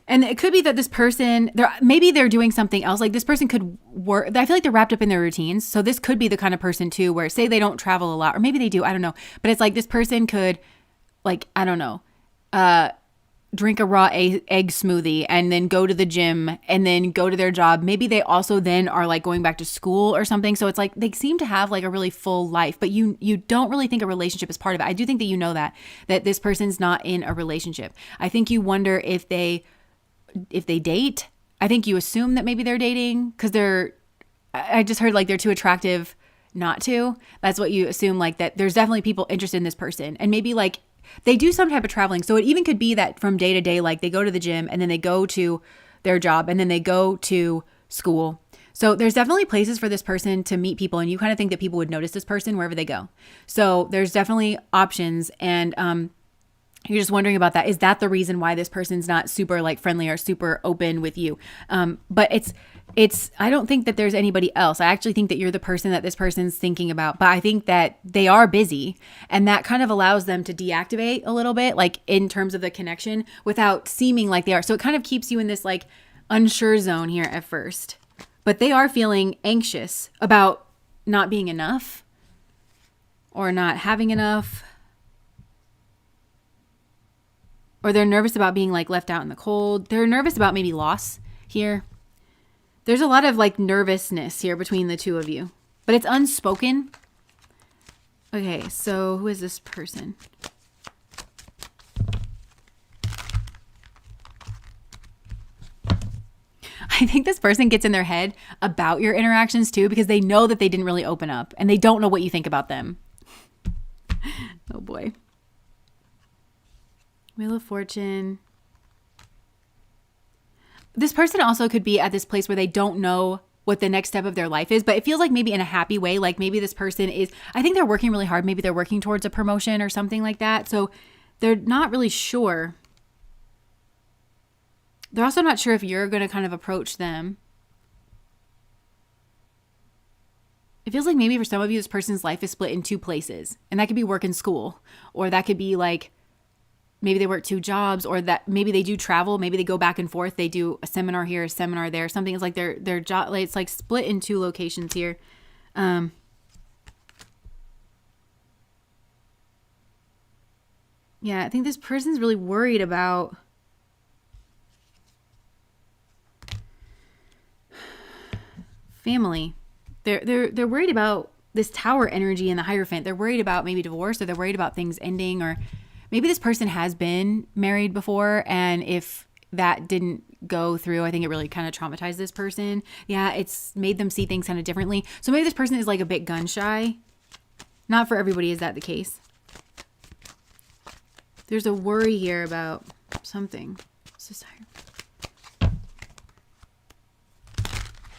S1: and it could be that this person, maybe they're doing something else. Like this person could work. I feel like they're wrapped up in their routines. So this could be the kind of person too, where say they don't travel a lot, or maybe they do, I don't know. But it's like this person could, like, I don't know, drink a raw egg smoothie and then go to the gym and then go to their job. Maybe they also then are like going back to school or something. So it's like they seem to have like a really full life, but you don't really think a relationship is part of it. I do think that you know that this person's not in a relationship. I think you wonder if they date. I think you assume that maybe they're dating because I just heard like they're too attractive not to. That's what you assume, like that there's definitely people interested in this person, and maybe like they do some type of traveling. So it even could be that from day to day, like they go to the gym and then they go to their job and then they go to school. So there's definitely places for this person to meet people, and you kind of think that people would notice this person wherever they go. So there's definitely options, and you're just wondering about that. Is that the reason why this person's not super like friendly or super open with you? But I don't think that there's anybody else. I actually think that you're the person that this person's thinking about, but I think that they are busy, and that kind of allows them to deactivate a little bit, like in terms of the connection, without seeming like they are. So it kind of keeps you in this like unsure zone here at first, but they are feeling anxious about not being enough or not having enough, or they're nervous about being like left out in the cold. They're nervous about maybe loss here. There's a lot of like nervousness here between the two of you, but it's unspoken. Okay, so who is this person? I think this person gets in their head about your interactions too, because they know that they didn't really open up and they don't know what you think about them. Oh boy. Wheel of Fortune. This person also could be at this place where they don't know what the next step of their life is, but it feels like maybe in a happy way. Like maybe this person I think they're working really hard. Maybe they're working towards a promotion or something like that. So they're not really sure. They're also not sure if you're going to kind of approach them. It feels like maybe for some of you, this person's life is split in two places, and that could be work and school, or that could be like, maybe they work two jobs, or that maybe they do travel. Maybe they go back and forth. They do a seminar here, a seminar there. Something is like their job. Like it's like split in two locations here. Yeah, I think this person's really worried about family. They're worried about this Tower energy and the Hierophant. They're worried about maybe divorce, or they're worried about things ending, or maybe this person has been married before, and if that didn't go through, I think it really kind of traumatized this person. Yeah, it's made them see things kind of differently. So maybe this person is like a bit gun shy. Not for everybody is that the case. There's a worry here about something. What's this here?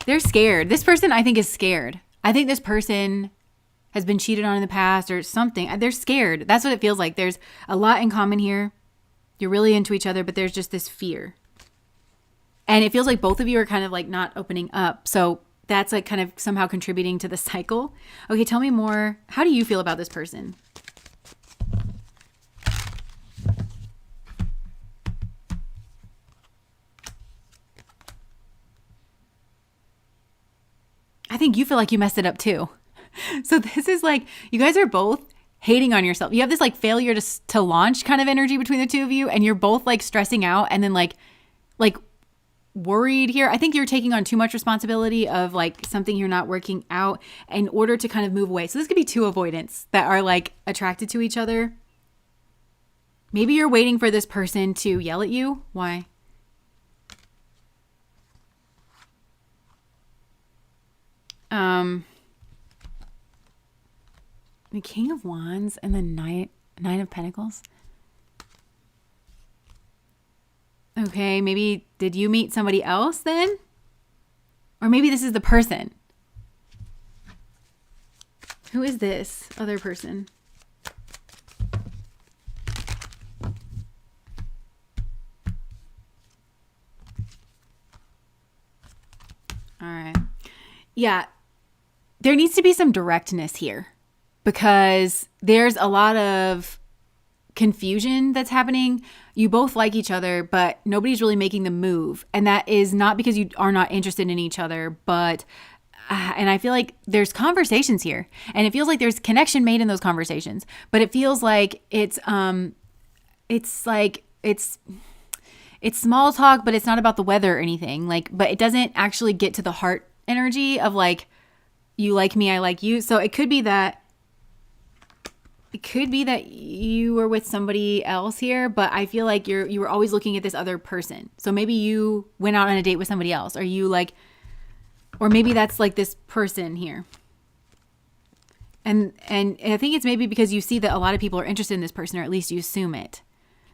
S1: They're scared. This person, I think, is scared. I think this person has been cheated on in the past or something. They're scared. That's what it feels like. There's a lot in common here. You're really into each other, but there's just this fear. And it feels like both of you are kind of like not opening up. So that's like kind of somehow contributing to the cycle. Okay, tell me more. How do you feel about this person? I think you feel like you messed it up too. So this is like, you guys are both hating on yourself. You have this like failure to launch kind of energy between the two of you. And you're both like stressing out and then like worried here. I think you're taking on too much responsibility of like something you're not working out in order to kind of move away. So this could be two avoidants that are like attracted to each other. Maybe you're waiting for this person to yell at you. Why? The King of Wands and the Nine of Pentacles. Okay, maybe did you meet somebody else then? Or maybe this is the person. Who is this other person? All right. Yeah, there needs to be some directness here because there's a lot of confusion that's happening. You both like each other, but nobody's really making the move. And that is not because you are not interested in each other, but and I feel like there's conversations here and it feels like there's connection made in those conversations, but it feels like it's small talk, but it's not about the weather or anything. Like, but it doesn't actually get to the heart energy of like, you like me, I like you. So it could be that you were with somebody else here, but I feel like you were always looking at this other person. So maybe you went out on a date with somebody else, or maybe that's like this person here. And I think it's maybe because you see that a lot of people are interested in this person, or at least you assume it.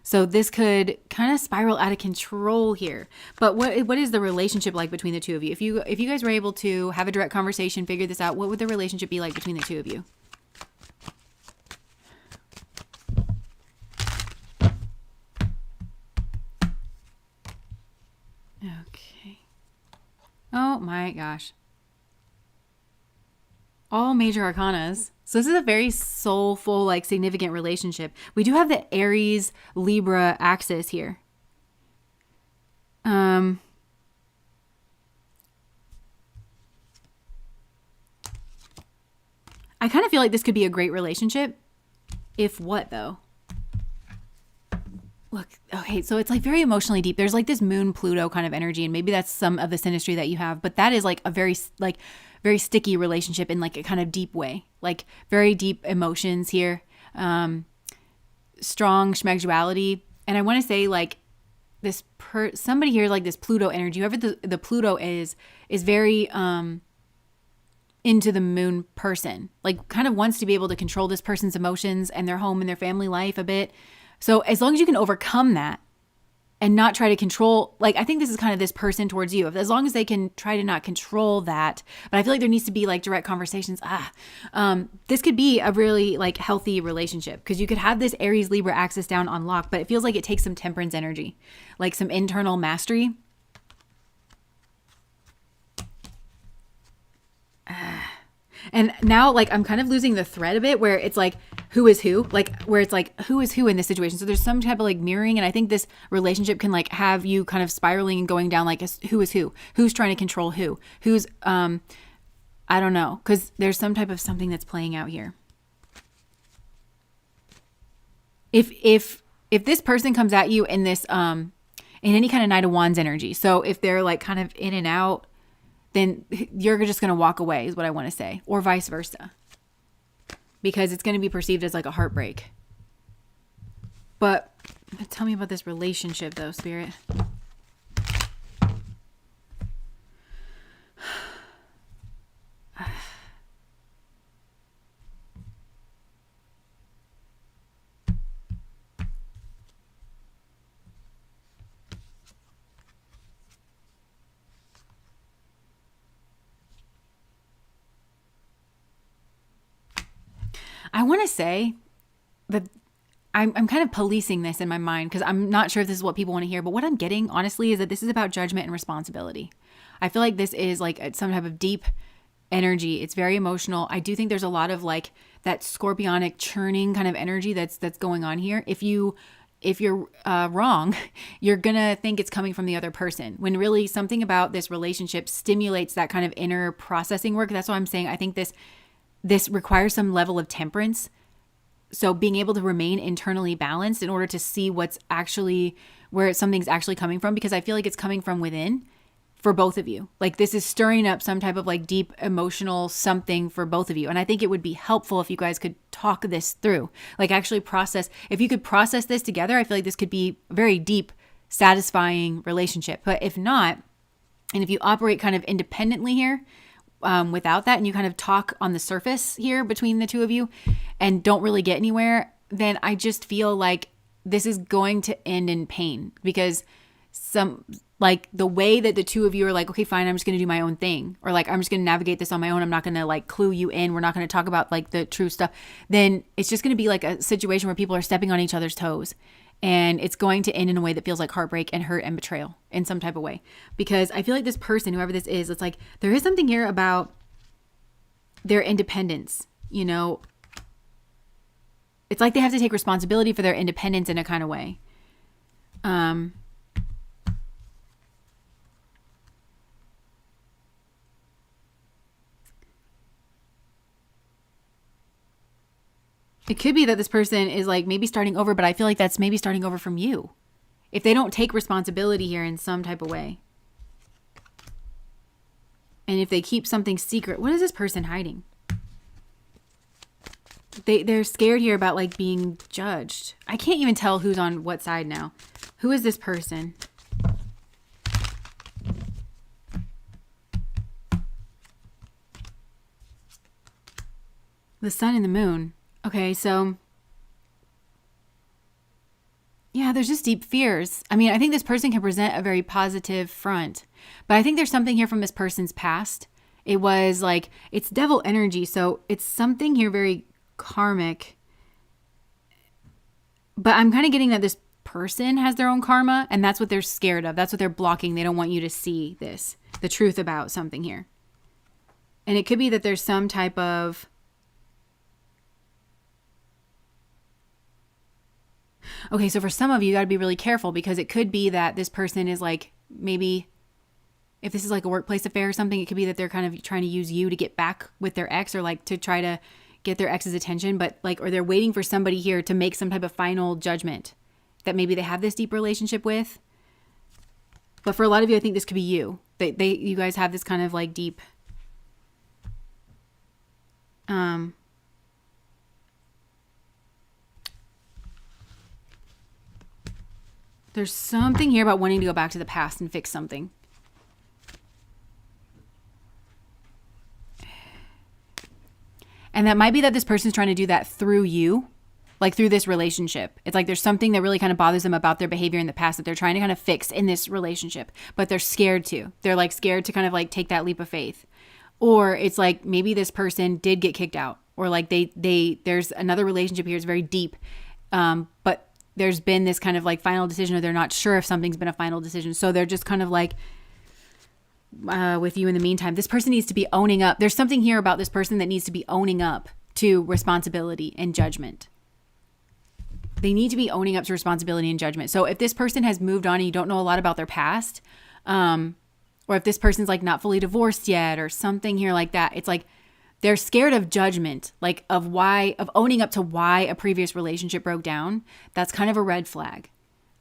S1: So this could kind of spiral out of control here. But what is the relationship like between the two of you? If you guys were able to have a direct conversation, figure this out, what would the relationship be like between the two of you? Okay. Oh my gosh. All major arcanas. So this is a very soulful, like significant relationship. We do have the Aries Libra axis here. I kind of feel like this could be a great relationship. If what though? Look, okay, so it's like very emotionally deep. There's like this moon Pluto kind of energy, and maybe that's some of the synastry that you have, but that is like a very sticky relationship in like a kind of deep way, like very deep emotions here, strong schmegduality. And I want to say like this somebody here, like this Pluto energy, whoever the Pluto is very into the moon person, like kind of wants to be able to control this person's emotions and their home and their family life a bit. So as long as you can overcome that and not try to control, like I think this is kind of this person towards you, as long as they can try to not control that. But I feel like there needs to be like direct conversations. This could be a really like healthy relationship because you could have this Aries Libra axis down on lock, but it feels like it takes some temperance energy, like some internal mastery. And now like I'm kind of losing the thread a bit where it's like who is who, like where it's like who is who in this situation. So there's some type of like mirroring, and I think this relationship can like have you kind of spiraling and going down like who is who's trying to control who's I don't know, because there's some type of something that's playing out here. If this person comes at you in this in any kind of Knight of Wands energy, so if they're like kind of in and out, then you're just going to walk away is what I want to say, or vice versa, because it's going to be perceived as like a heartbreak. But tell me about this relationship though, Spirit. I want to say that I'm kind of policing this in my mind because I'm not sure if this is what people want to hear, but what I'm getting, honestly, is that this is about judgment and responsibility. I feel like this is like some type of deep energy. It's very emotional. I do think there's a lot of like that scorpionic churning kind of energy that's going on here. If you're wrong, you're gonna think it's coming from the other person, when really something about this relationship stimulates that kind of inner processing work. That's why I'm saying I think this requires some level of temperance. So being able to remain internally balanced in order to see what's actually, where something's actually coming from, because I feel like it's coming from within for both of you. Like this is stirring up some type of like deep emotional something for both of you. And I think it would be helpful if you guys could talk this through, like actually process. If you could process this together, I feel like this could be a very deep, satisfying relationship. But if not, and if you operate kind of independently here, without that, and you kind of talk on the surface here between the two of you and don't really get anywhere, then I just feel like this is going to end in pain, because like the way that the two of you are like, okay, fine, I'm just going to do my own thing, or like, I'm just going to navigate this on my own. I'm not going to like clue you in. We're not going to talk about like the true stuff. Then it's just going to be like a situation where people are stepping on each other's toes. And it's going to end in a way that feels like heartbreak and hurt and betrayal in some type of way. Because I feel like this person, whoever this is, it's like there is something here about their independence. You know, it's like they have to take responsibility for their independence in a kind of way. It could be that this person is like maybe starting over, but I feel like that's maybe starting over from you, if they don't take responsibility here in some type of way. And if they keep something secret, what is this person hiding? They're scared here about like being judged. I can't even tell who's on what side now. Who is this person? The sun and the moon. Okay, so yeah, there's just deep fears. I mean, I think this person can present a very positive front, but I think there's something here from this person's past. It was like, it's devil energy, so it's something here very karmic. But I'm kind of getting that this person has their own karma, and that's what they're scared of. That's what they're blocking. They don't want you to see this, the truth about something here. And it could be that there's some type of... Okay, so for some of you, you got to be really careful, because it could be that this person is like, maybe if this is like a workplace affair or something, it could be that they're kind of trying to use you to get back with their ex, or like to try to get their ex's attention, but like, or they're waiting for somebody here to make some type of final judgment that maybe they have this deep relationship with. But for a lot of you, I think this could be you. You guys have this kind of like deep, there's something here about wanting to go back to the past and fix something. And that might be that this person's trying to do that through you, like through this relationship. It's like there's something that really kind of bothers them about their behavior in the past that they're trying to kind of fix in this relationship, but they're scared to. They're like scared to kind of like take that leap of faith. Or it's like maybe this person did get kicked out, or like there's another relationship here. It's very deep, but there's been this kind of like final decision, or they're not sure if something's been a final decision. So they're just kind of like with you in the meantime. This person needs to be owning up. There's something here about this person that needs to be owning up to responsibility and judgment. They need to be owning up to responsibility and judgment. So if this person has moved on and you don't know a lot about their past, or if this person's like not fully divorced yet or something here like that, it's like they're scared of judgment, like of owning up to why a previous relationship broke down. That's kind of a red flag.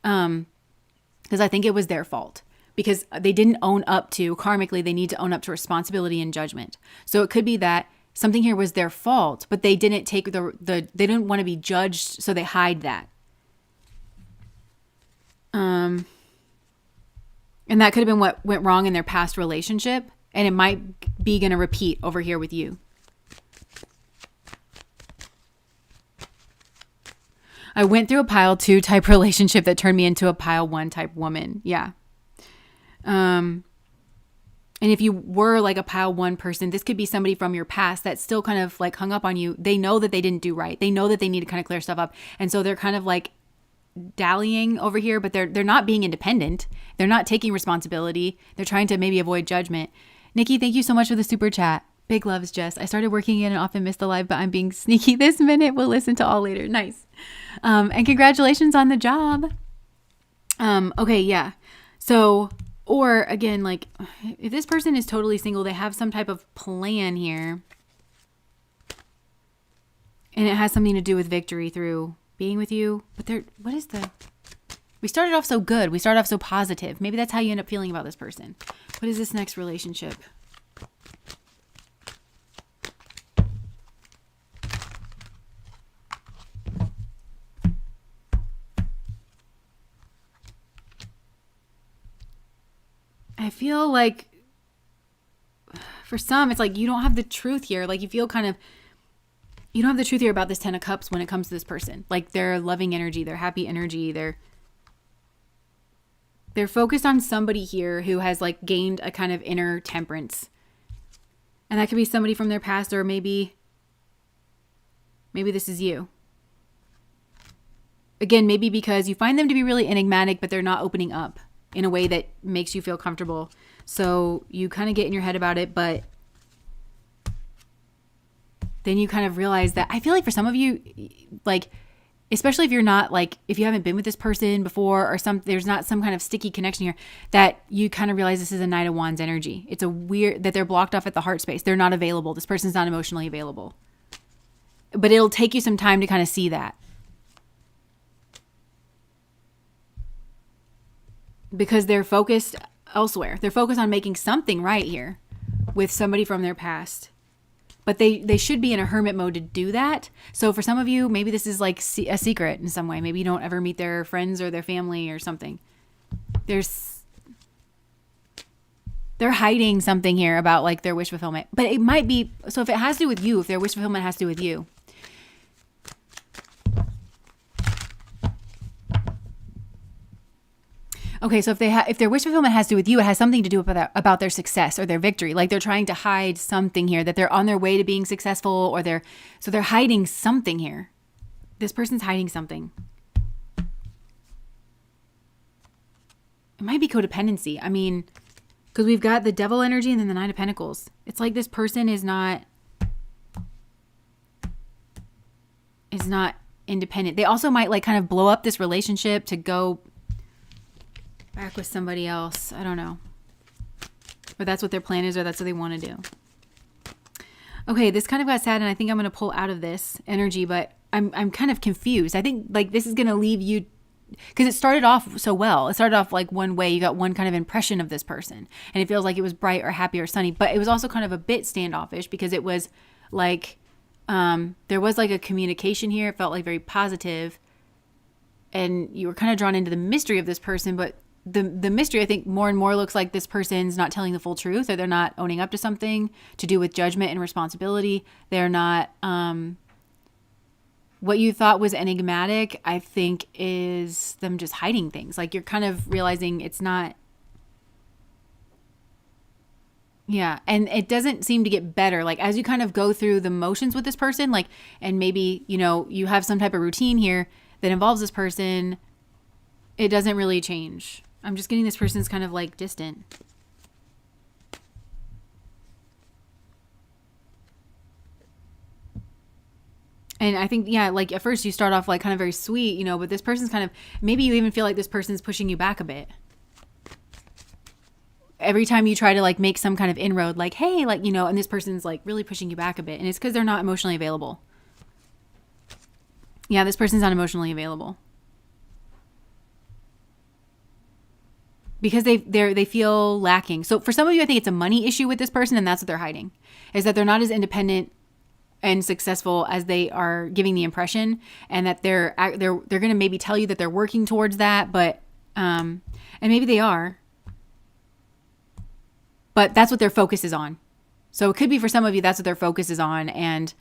S1: Because I think it was their fault, because they didn't own up to, karmically, they need to own up to responsibility and judgment. So it could be that something here was their fault, but they didn't take they didn't want to be judged, so they hide that. And that could have been what went wrong in their past relationship, and it might be going to repeat over here with you. I went through a pile 2 type relationship that turned me into a pile 1 type woman. Yeah. And if you were like a pile one person, this could be somebody from your past that's still kind of like hung up on you. They know that they didn't do right. They know that they need to kind of clear stuff up. And so they're kind of like dallying over here, but they're not being independent. They're not taking responsibility. They're trying to maybe avoid judgment. Nikki, thank you so much for the super chat. Big loves, Jess. I started working in and often miss the live, but I'm being sneaky this minute. We'll listen to all later. Nice. And congratulations on the job. Okay, yeah. So, or again, like if this person is totally single, they have some type of plan here. And it has something to do with victory through being with you. But we started off so good. We started off so positive. Maybe that's how you end up feeling about this person. What is this next relationship? I feel like for some, it's like you don't have the truth here. Like you feel kind of, you don't have the truth here about this 10 of Cups when it comes to this person. Like their loving energy, their happy energy, they're focused on somebody here who has like gained a kind of inner temperance. And that could be somebody from their past, or maybe this is you. Again, maybe because you find them to be really enigmatic, but they're not opening up in a way that makes you feel comfortable. So you kind of get in your head about it, but then you kind of realize that I feel like for some of you, like, especially if you're not like, if you haven't been with this person before or there's not some kind of sticky connection here, that you kind of realize this is a Knight of Wands energy. It's a weird, that they're blocked off at the heart space. They're not available. This person's not emotionally available. But it'll take you some time to kind of see that. Because they're focused elsewhere. They're focused on making something right here with somebody from their past. But they should be in a hermit mode to do that. So for some of you, maybe this is like a secret in some way. Maybe you don't ever meet their friends or their family or something. They're hiding something here about like their wish fulfillment. But it might be, so if it has to do with you, if their wish fulfillment has to do with you, okay, so if their wish fulfillment has to do with you, it has something to do about their success or their victory. Like they're trying to hide something here, that they're on their way to being successful, or they're hiding something here. This person's hiding something. It might be codependency. I mean, because we've got the Devil energy and then the Nine of Pentacles. It's like this person is not independent. They also might like kind of blow up this relationship to go back with somebody else. I don't know. Or that's what their plan is, or that's what they want to do. Okay, this kind of got sad, and I think I'm going to pull out of this energy, but I'm kind of confused. I think like this is going to leave you, because it started off so well. It started off like one way. You got one kind of impression of this person, and it feels like it was bright or happy or sunny, but it was also kind of a bit standoffish, because it was like there was like a communication here. It felt like very positive, and you were kind of drawn into the mystery of this person, but the mystery, I think, more and more looks like this person's not telling the full truth, or they're not owning up to something to do with judgment and responsibility. They're not, what you thought was enigmatic, I think, is them just hiding things. Like you're kind of realizing it's not, yeah. And it doesn't seem to get better. Like as you kind of go through the motions with this person, like, and maybe, you know, you have some type of routine here that involves this person, it doesn't really change. I'm just getting this person's kind of like distant. And I think, yeah, like at first you start off like kind of very sweet, you know, but this person's kind of, maybe you even feel like this person's pushing you back a bit. Every time you try to like make some kind of inroad, like, hey, like, you know, and this person's like really pushing you back a bit. And it's because they're not emotionally available. Yeah, this person's not emotionally available. Because they feel lacking. So for some of you, I think it's a money issue with this person, and that's what they're hiding, is that they're not as independent and successful as they are giving the impression, and that they're going to maybe tell you that they're working towards that, but and maybe they are, but that's what their focus is on. So it could be for some of you that's what their focus is on, and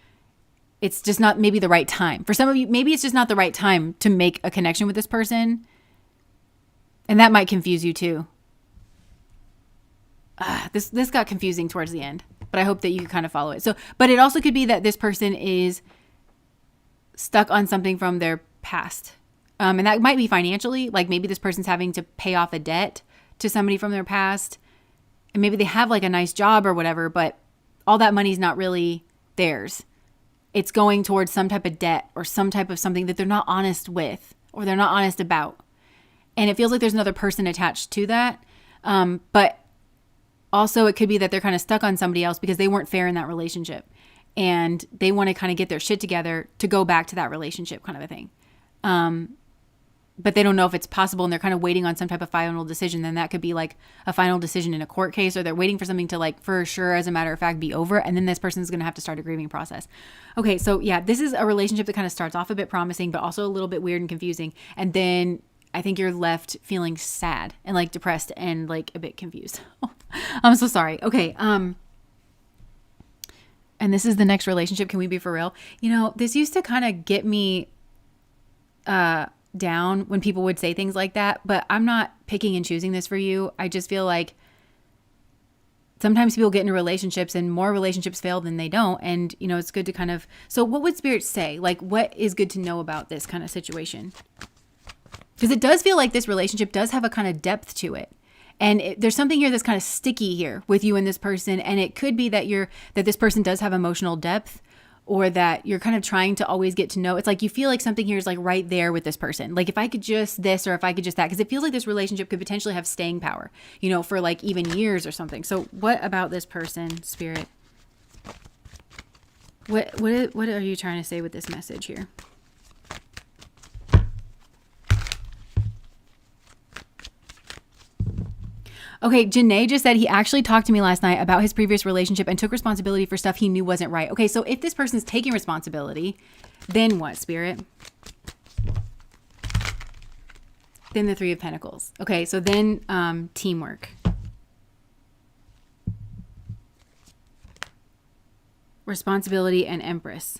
S1: it's just not maybe the right time. For some of you, maybe it's just not the right time to make a connection with this person. And that might confuse you too. this got confusing towards the end, but I hope that you can kind of follow it. So, but it also could be that this person is stuck on something from their past. And that might be financially, like maybe this person's having to pay off a debt to somebody from their past. And maybe they have like a nice job or whatever, but all that money's not really theirs. It's going towards some type of debt or some type of something that they're not honest with or they're not honest about. And it feels like there's another person attached to that. But also it could be that they're kind of stuck on somebody else because they weren't fair in that relationship. And they want to kind of get their shit together to go back to that relationship kind of a thing. But they don't know if it's possible and they're kind of waiting on some type of final decision. Then that could be like a final decision in a court case, or they're waiting for something to like for sure, as a matter of fact, be over. And then this person's going to have to start a grieving process. Okay. So yeah, this is a relationship that kind of starts off a bit promising, but also a little bit weird and confusing. And then I think you're left feeling sad and like depressed and like a bit confused. I'm so sorry. Okay. And this is the next relationship. Can we be for real? You know, this used to kind of get me, down when people would say things like that, but I'm not picking and choosing this for you. I just feel like sometimes people get into relationships and more relationships fail than they don't. And, you know, it's good to kind of, so what would spirit say? Like, what is good to know about this kind of situation? Because it does feel like this relationship does have a kind of depth to it. And there's something here that's kind of sticky here with you and this person. And it could be that that this person does have emotional depth, or that you're kind of trying to always get to know. It's like you feel like something here is like right there with this person. Like if I could just this, or if I could just that, because it feels like this relationship could potentially have staying power, you know, for like even years or something. So what about this person, spirit? What are you trying to say with this message here? Okay, Janae just said he actually talked to me last night about his previous relationship and took responsibility for stuff he knew wasn't right. Okay, so if this person's taking responsibility, then what, spirit? Then the Three of Pentacles. Okay, so then teamwork. Responsibility and Empress.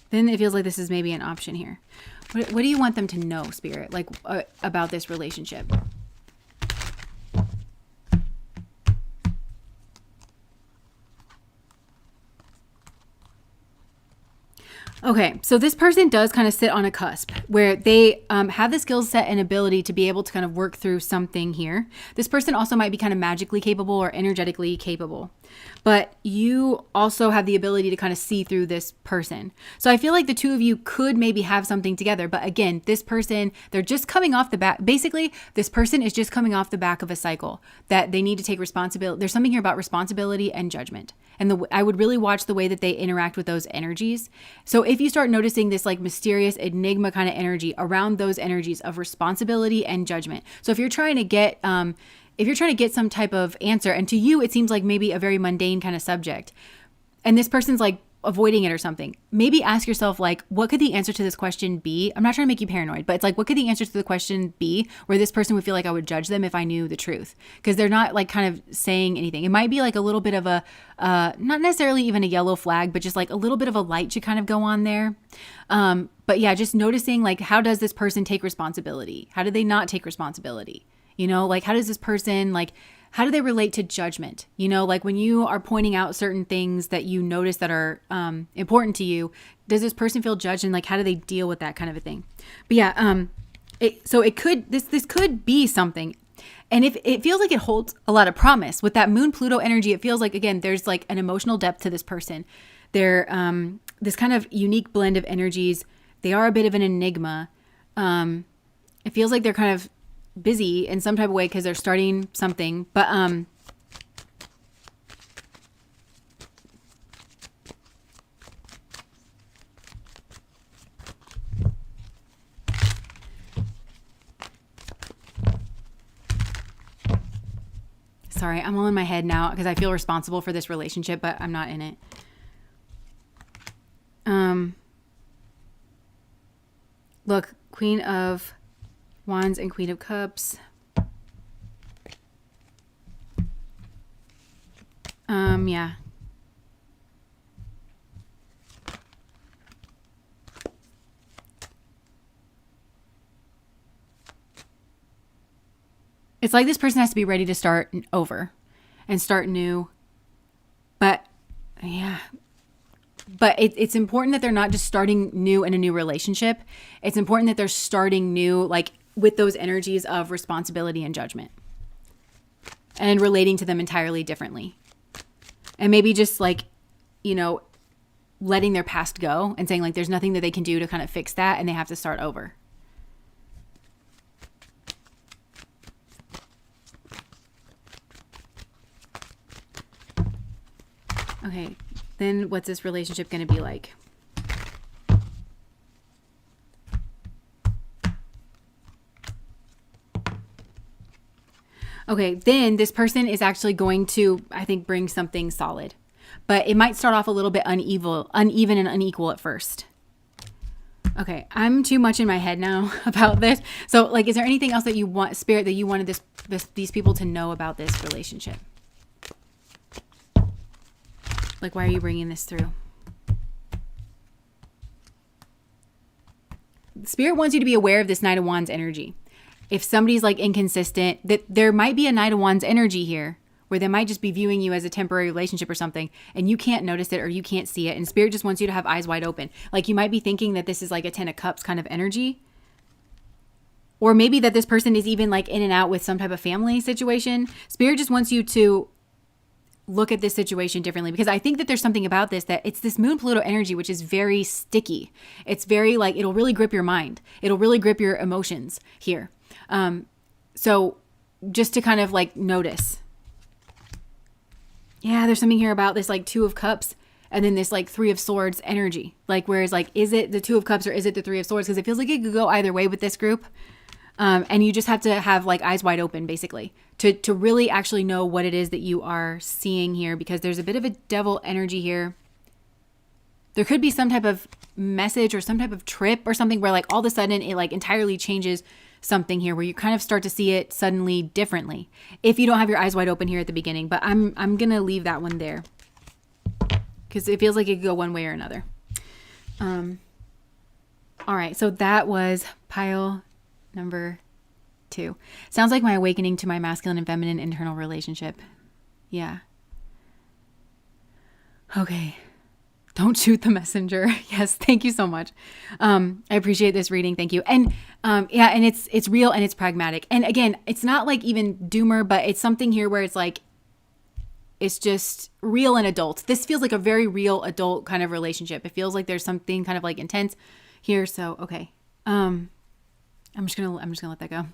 S1: Then it feels like this is maybe an option here. What do you want them to know, spirit, like about this relationship? Okay, so this person does kind of sit on a cusp where they have the skill set and ability to be able to kind of work through something here. This person also might be kind of magically capable or energetically capable, but you also have the ability to kind of see through this person. So I feel like the two of you could maybe have something together, but again, this person, they're just coming off the back. Basically, this person is just coming off the back of a cycle that they need to take responsibility. There's something here about responsibility and judgment. And I would really watch the way that they interact with those energies. So if you start noticing this like mysterious enigma kind of energy around those energies of responsibility and judgment. So if you're trying to get some type of answer, and to you it seems like maybe a very mundane kind of subject, and this person's like avoiding it or something, maybe ask yourself like, what could the answer to this question be? I'm not trying to make you paranoid, but it's like, what could the answer to the question be where this person would feel like I would judge them if I knew the truth? Because they're not like kind of saying anything. It might be like a little bit of a, not necessarily even a yellow flag, but just like a little bit of a light should kind of go on there. But yeah, just noticing like, how does this person take responsibility? How do they not take responsibility? You know, like how does this person like, how do they relate to judgment? You know, like when you are pointing out certain things that you notice that are important to you, does this person feel judged, and like how do they deal with that kind of a thing? But yeah, this could be something. And if it feels like it holds a lot of promise with that Moon Pluto energy, it feels like, again, there's like an emotional depth to this person. They're this kind of unique blend of energies. They are a bit of an enigma. It feels like they're kind of busy in some type of way because they're starting something, but sorry, I'm all in my head now because I feel responsible for this relationship, but I'm not in it. Look, Queen of Wands and Queen of Cups. Yeah. It's like this person has to be ready to start over and start new. But yeah, but it's important that they're not just starting new in a new relationship. It's important that they're starting new, like with those energies of responsibility and judgment and relating to them entirely differently. And maybe just like, you know, letting their past go and saying like there's nothing that they can do to kind of fix that and they have to start over. Okay, then what's this relationship going to be like? Okay, then this person is actually going to, I think, bring something solid. But it might start off a little bit uneven and unequal at first. Okay, I'm too much in my head now about this. So, like, is there anything else that you want, Spirit, that you wanted these people to know about this relationship? Like, why are you bringing this through? Spirit wants you to be aware of this Knight of Wands energy. If somebody's like inconsistent, that there might be a Knight of Wands energy here where they might just be viewing you as a temporary relationship or something and you can't notice it or you can't see it. And Spirit just wants you to have eyes wide open. Like you might be thinking that this is like a 10 of Cups kind of energy. Or maybe that this person is even like in and out with some type of family situation. Spirit just wants you to look at this situation differently, because I think that there's something about this, that it's this Moon Pluto energy, which is very sticky. It's very like, it'll really grip your mind. It'll really grip your emotions here. So just to kind of like notice. Yeah, there's something here about this like 2 of Cups and then this like 3 of Swords energy. Like, whereas like, is it the 2 of Cups or is it the 3 of Swords? Because it feels like it could go either way with this group. And you just have to have like eyes wide open basically to really actually know what it is that you are seeing here, because there's a bit of a devil energy here. There could be some type of message or some type of trip or something where like all of a sudden it like entirely changes something here, where you kind of start to see it suddenly differently if you don't have your eyes wide open here at the beginning. But I'm going to leave that one there because it feels like it could go one way or another. All right. So that was pile number 2. Sounds like my awakening to my masculine and feminine internal relationship. Yeah. Okay. Don't shoot the messenger. Yes. Thank you so much. I appreciate this reading. Thank you. And, yeah, and it's real and it's pragmatic. And again, it's not like even doomer, but it's something here where it's like, it's just real and adult. This feels like a very real adult kind of relationship. It feels like there's something kind of like intense here. So, okay. I'm just gonna let that go.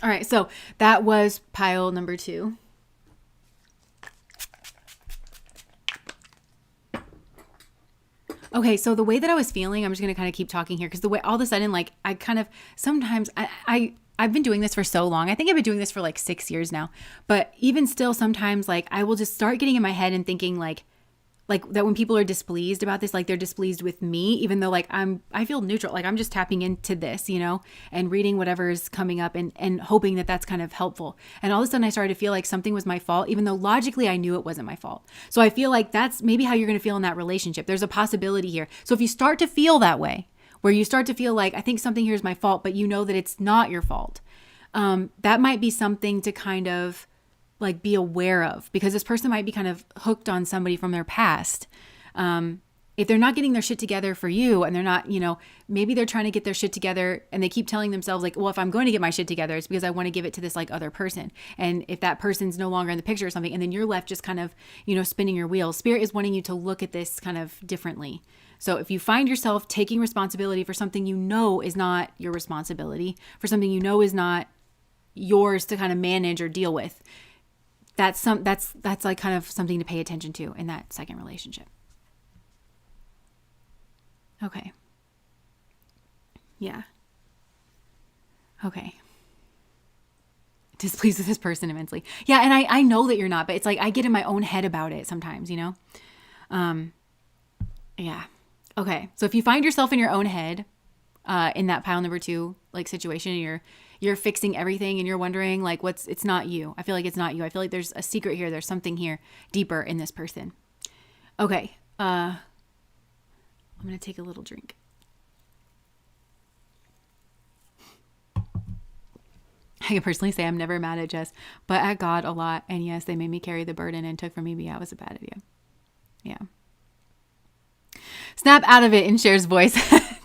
S1: All right, so that was pile number 2. Okay, so the way that I was feeling, I'm just gonna kind of keep talking here, because the way all of a sudden, like I kind of sometimes I've been doing this for so long. I think I've been doing this for like 6 years now. But even still, sometimes like I will just start getting in my head and thinking like that when people are displeased about this, like they're displeased with me, even though like I feel neutral, like I'm just tapping into this, you know, and reading whatever is coming up and hoping that that's kind of helpful. And all of a sudden I started to feel like something was my fault, even though logically I knew it wasn't my fault. So I feel like that's maybe how you're going to feel in that relationship. There's a possibility here. So if you start to feel that way, where you start to feel like, I think something here is my fault, but you know that it's not your fault, that might be something to kind of like be aware of, because this person might be kind of hooked on somebody from their past. If they're not getting their shit together for you, and they're not, you know, maybe they're trying to get their shit together and they keep telling themselves like, well, if I'm going to get my shit together, it's because I want to give it to this like other person. And if that person's no longer in the picture or something, and then you're left just kind of, you know, spinning your wheels, Spirit is wanting you to look at this kind of differently. So if you find yourself taking responsibility for something you know is not your responsibility, for something you know is not yours to kind of manage or deal with, that's like kind of something to pay attention to in that second relationship. Okay. Yeah. Okay. Displeased with this person immensely. Yeah, and I know that you're not, but it's like I get in my own head about it sometimes, you know? Yeah. Okay. So if you find yourself in your own head, in that pile number 2, like situation, and you're fixing everything and you're wondering like it's not you. I feel like it's not you. I feel like there's a secret here. There's something here deeper in this person. Okay. I'm going to take a little drink. I can personally say I'm never mad at Jess, but at God a lot. And yes, they made me carry the burden and took from me, but yeah, it was a bad idea. Yeah. Snap out of it in Cher's voice.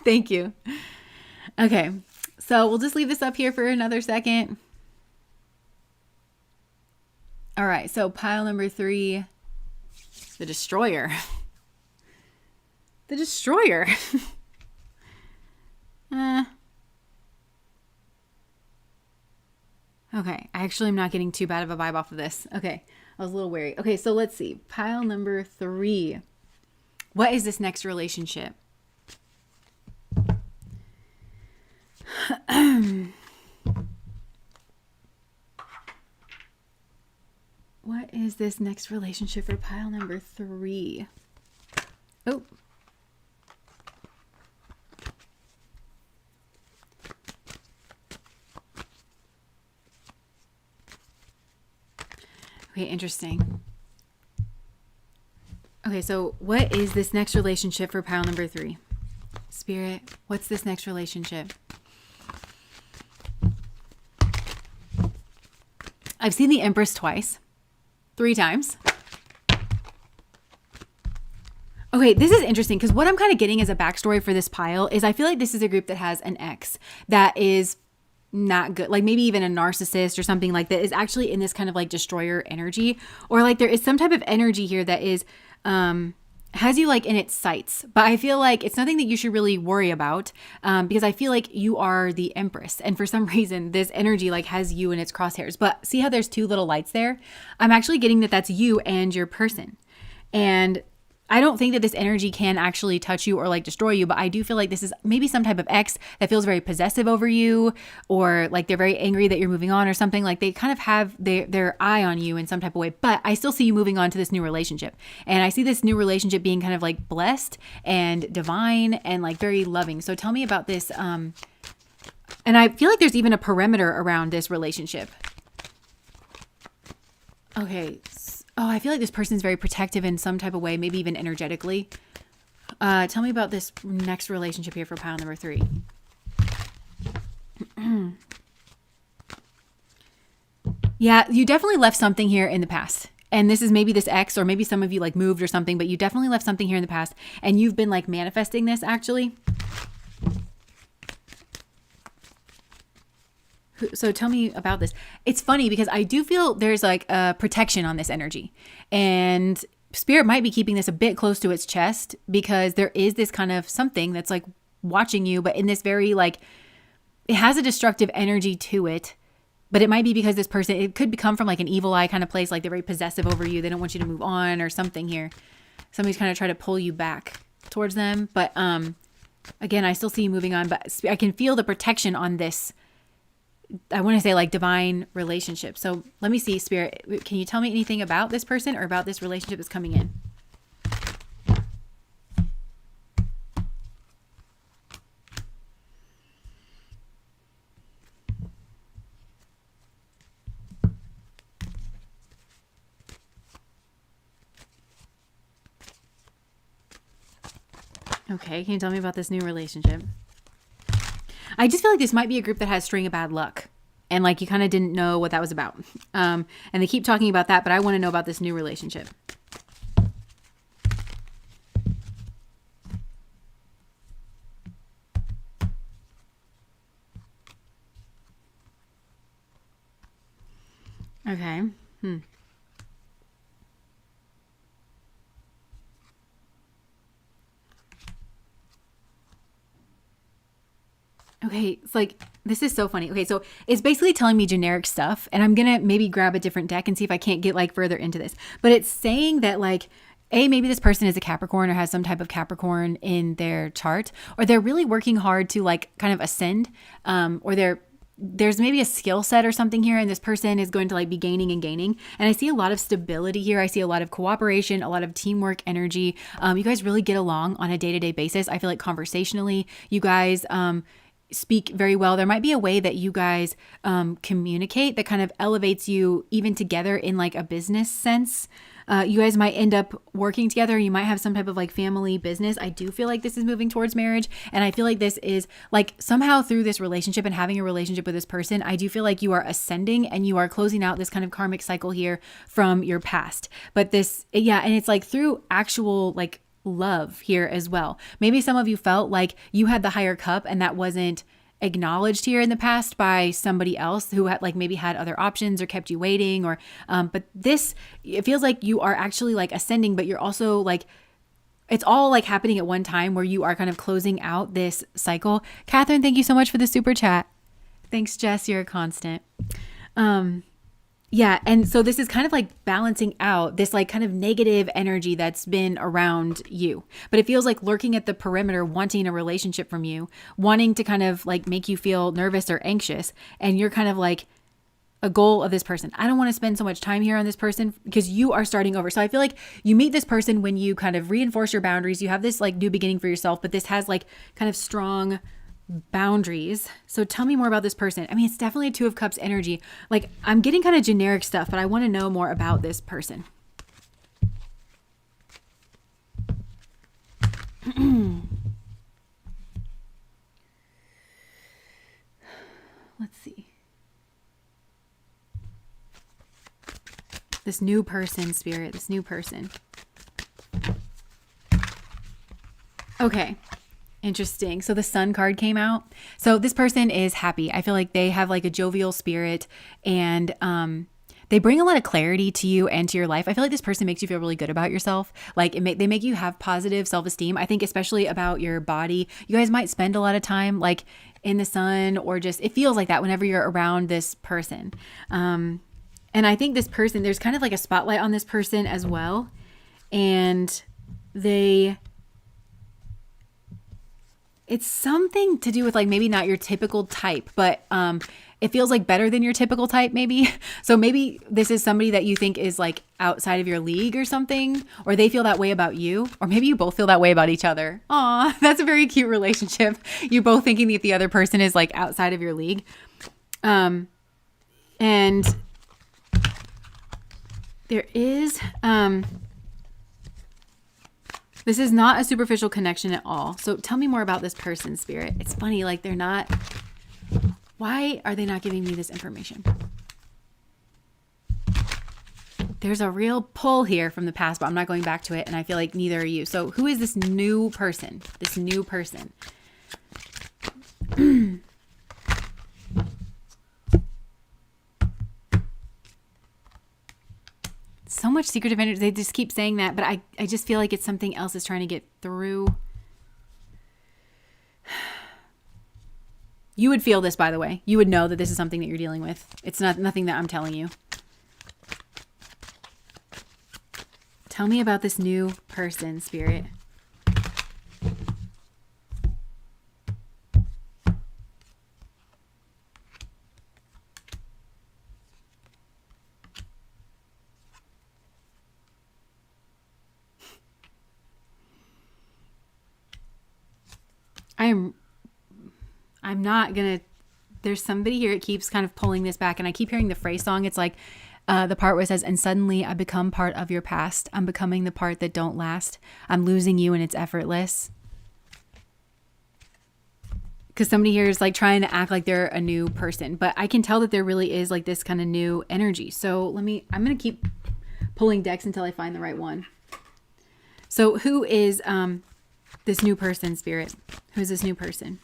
S1: Thank you. Okay. So we'll just leave this up here for another second. All right. So pile number 3, the destroyer. The destroyer. Okay. I actually am not getting too bad of a vibe off of this. Okay. I was a little wary. Okay. So let's see. Pile number 3. What is this next relationship? What is this next relationship for pile number 3? Oh. Okay, interesting. Okay, so what is this next relationship for pile number 3? Spirit, what's this next relationship? I've seen the Empress twice. 3 times. Okay, this is interesting because what I'm kind of getting as a backstory for this pile is I feel like this is a group that has an ex that is not good, like maybe even a narcissist or something like that is actually in this kind of like destroyer energy, or like there is some type of energy here that is has you like in its sights, but I feel like it's nothing that you should really worry about because I feel like you are the Empress, and for some reason this energy like has you in its crosshairs. But see how there's 2 little lights there? I'm actually getting that that's you and your person, and I don't think that this energy can actually touch you or like destroy you, but I do feel like this is maybe some type of ex that feels very possessive over you, or like they're very angry that you're moving on or something. Like they kind of have their eye on you in some type of way, but I still see you moving on to this new relationship. And I see this new relationship being kind of like blessed and divine and like very loving. So tell me about this. And I feel like there's even a perimeter around this relationship. Okay. Oh, I feel like this person's very protective in some type of way, maybe even energetically. Tell me about this next relationship here for pile number 3. Yeah, you definitely left something here in the past. And this is maybe this ex, or maybe some of you like moved or something, but you definitely left something here in the past. And you've been like manifesting this actually. So tell me about this. It's funny because I do feel there's like a protection on this energy, and Spirit might be keeping this a bit close to its chest because there is this kind of something that's like watching you, but in this very like, it has a destructive energy to it, but it might be because this person, it could come from like an evil eye kind of place. Like they're very possessive over you. They don't want you to move on or something here. Somebody's kind of trying to pull you back towards them. But again, I still see you moving on, but I can feel the protection on this. I want to say like divine relationship. So let me see, Spirit, can you tell me anything about this person or about this relationship that's coming in? Okay, can you tell me about this new relationship? I just feel like this might be a group that has string of bad luck. And like you kind of didn't know what that was about. And they keep talking about that, but I want to know about this new relationship. Okay. Okay, it's like, this is so funny. Okay, so it's basically telling me generic stuff, and I'm gonna maybe grab a different deck and see if I can't get like further into this. But it's saying that like, maybe this person is a Capricorn or has some type of Capricorn in their chart, or they're really working hard to like kind of ascend, or there's maybe a skill set or something here, and this person is going to like be gaining and gaining. And I see a lot of stability here. I see a lot of cooperation, a lot of teamwork energy. You guys really get along on a day-to-day basis. I feel like conversationally, you guys, speak very well. There might be a way that you guys communicate that kind of elevates you even together in like a business sense. You guys might end up working together. You might have some type of like family business. I do feel like this is moving towards marriage. And I feel like this is like somehow through this relationship and having a relationship with this person, I do feel like you are ascending and you are closing out this kind of karmic cycle here from your past. But this, yeah, and it's like through actual like love here as well. Maybe some of you felt like you had the higher cup and that wasn't acknowledged here in the past by somebody else who had like maybe had other options or kept you waiting or but this, it feels like you are actually like ascending, but you're also like, it's all like happening at one time where you are kind of closing out this cycle. Catherine, thank you so much for the super chat. Thanks, Jess, you're a constant. Yeah. And so this is kind of like balancing out this like kind of negative energy that's been around you. But it feels like lurking at the perimeter, wanting a relationship from you, wanting to kind of like make you feel nervous or anxious. And you're kind of like a goal of this person. I don't want to spend so much time here on this person because you are starting over. So I feel like you meet this person when you kind of reinforce your boundaries. You have this like new beginning for yourself, but this has like kind of strong boundaries. So tell me more about this person. I mean, it's definitely a Two of Cups energy. Like I'm getting kind of generic stuff, but I want to know more about this person. Let's see. This new person, Spirit, this new person. Okay. Interesting. So the Sun card came out. So this person is happy. I feel like they have like a jovial spirit and they bring a lot of clarity to you and to your life. I feel like this person makes you feel really good about yourself. Like they make you have positive self-esteem. I think especially about your body. You guys might spend a lot of time like in the sun or just, it feels like that whenever you're around this person. And I think this person, there's kind of like a spotlight on this person as well. And it's something to do with like maybe not your typical type, but it feels like better than your typical type maybe. So maybe this is somebody that you think is like outside of your league or something, or they feel that way about you, or maybe you both feel that way about each other. Aw, that's a very cute relationship. You both thinking that the other person is like outside of your league. And there is... This is not a superficial connection at all. So tell me more about this person, Spirit. It's funny, like they're not... Why are they not giving me this information? There's a real pull here from the past, but I'm not going back to it, and I feel like neither are you. So who is this new person? This new person. So much secretive energy. They just keep saying that, but I just feel like it's something else is trying to get through. You would feel this, by the way. You would know that this is something that you're dealing with. It's nothing that I'm telling you. Tell me about this new person, Spirit. I'm not gonna, there's somebody here, it keeps kind of pulling this back, and I keep hearing the phrase song. It's like the part where it says, and suddenly I become part of your past. I'm becoming the part that don't last. I'm losing you and it's effortless. Because somebody here is like trying to act like they're a new person, but I can tell that there really is like this kind of new energy. So I'm going to keep pulling decks until I find the right one. So who is this new person, Spirit? Who's this new person?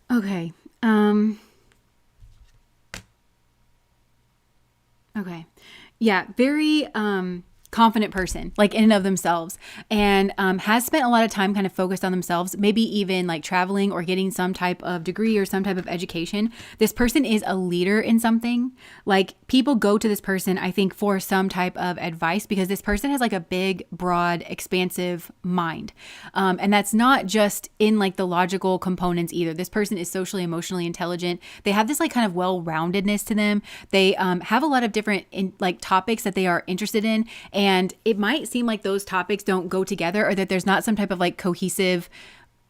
S1: Okay. Okay. Yeah, very confident person, like in and of themselves, and has spent a lot of time kind of focused on themselves, maybe even like traveling or getting some type of degree or some type of education. This person is a leader in something. Like people go to this person, I think, for some type of advice because this person has like a big, broad, expansive mind. And that's not just in like the logical components either. This person is socially, emotionally intelligent. They have this like kind of well-roundedness to them. They have a lot of different like topics that they are interested in. And it might seem like those topics don't go together or that there's not some type of like cohesive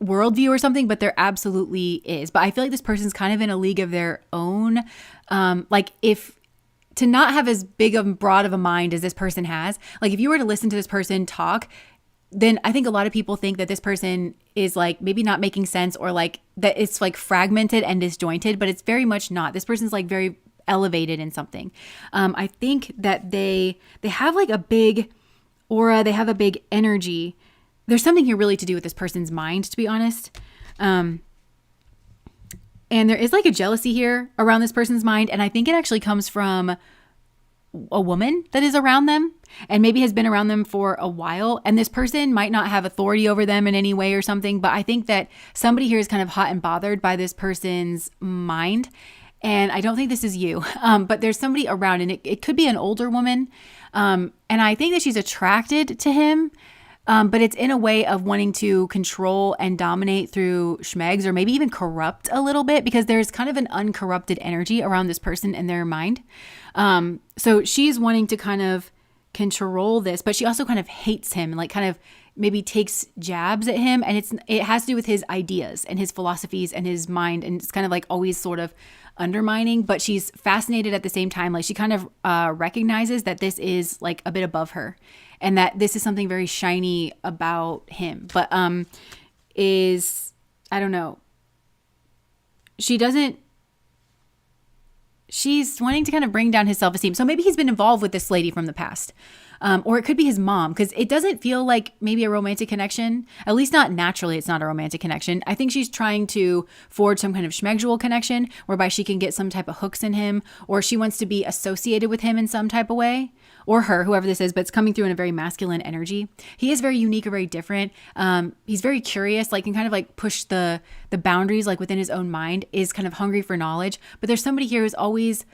S1: worldview or something, but there absolutely is. But I feel like this person's kind of in a league of their own. Like if to not have as big of broad of a mind as this person has, like if you were to listen to this person talk, then I think a lot of people think that this person is like maybe not making sense or like that it's like fragmented and disjointed, but it's very much not. This person's like very elevated in something. I think that they have like a big aura, they have a big energy. There's something here really to do with this person's mind, to be honest. And there is like a jealousy here around this person's mind. And I think it actually comes from a woman that is around them and maybe has been around them for a while. And this person might not have authority over them in any way or something. But I think that somebody here is kind of hot and bothered by this person's mind. And I don't think this is you, but there's somebody around and it could be an older woman. And I think that she's attracted to him, but it's in a way of wanting to control and dominate through schmegs or maybe even corrupt a little bit because there's kind of an uncorrupted energy around this person in their mind. So she's wanting to kind of control this, but she also kind of hates him and like kind of maybe takes jabs at him. And it has to do with his ideas and his philosophies and his mind. And it's kind of like always sort of undermining, but she's fascinated at the same time. Like she kind of recognizes that this is like a bit above her and that this is something very shiny about him. But I don't know. She's wanting to kind of bring down his self-esteem. So maybe he's been involved with this lady from the past. Or it could be his mom, because it doesn't feel like maybe a romantic connection. At least not naturally, it's not a romantic connection. I think she's trying to forge some kind of schmegdual connection whereby she can get some type of hooks in him, or she wants to be associated with him in some type of way, or her, whoever this is, but it's coming through in a very masculine energy. He is very unique or very different. He's very curious, like can kind of like push the boundaries like within his own mind, is kind of hungry for knowledge. But there's somebody here who's always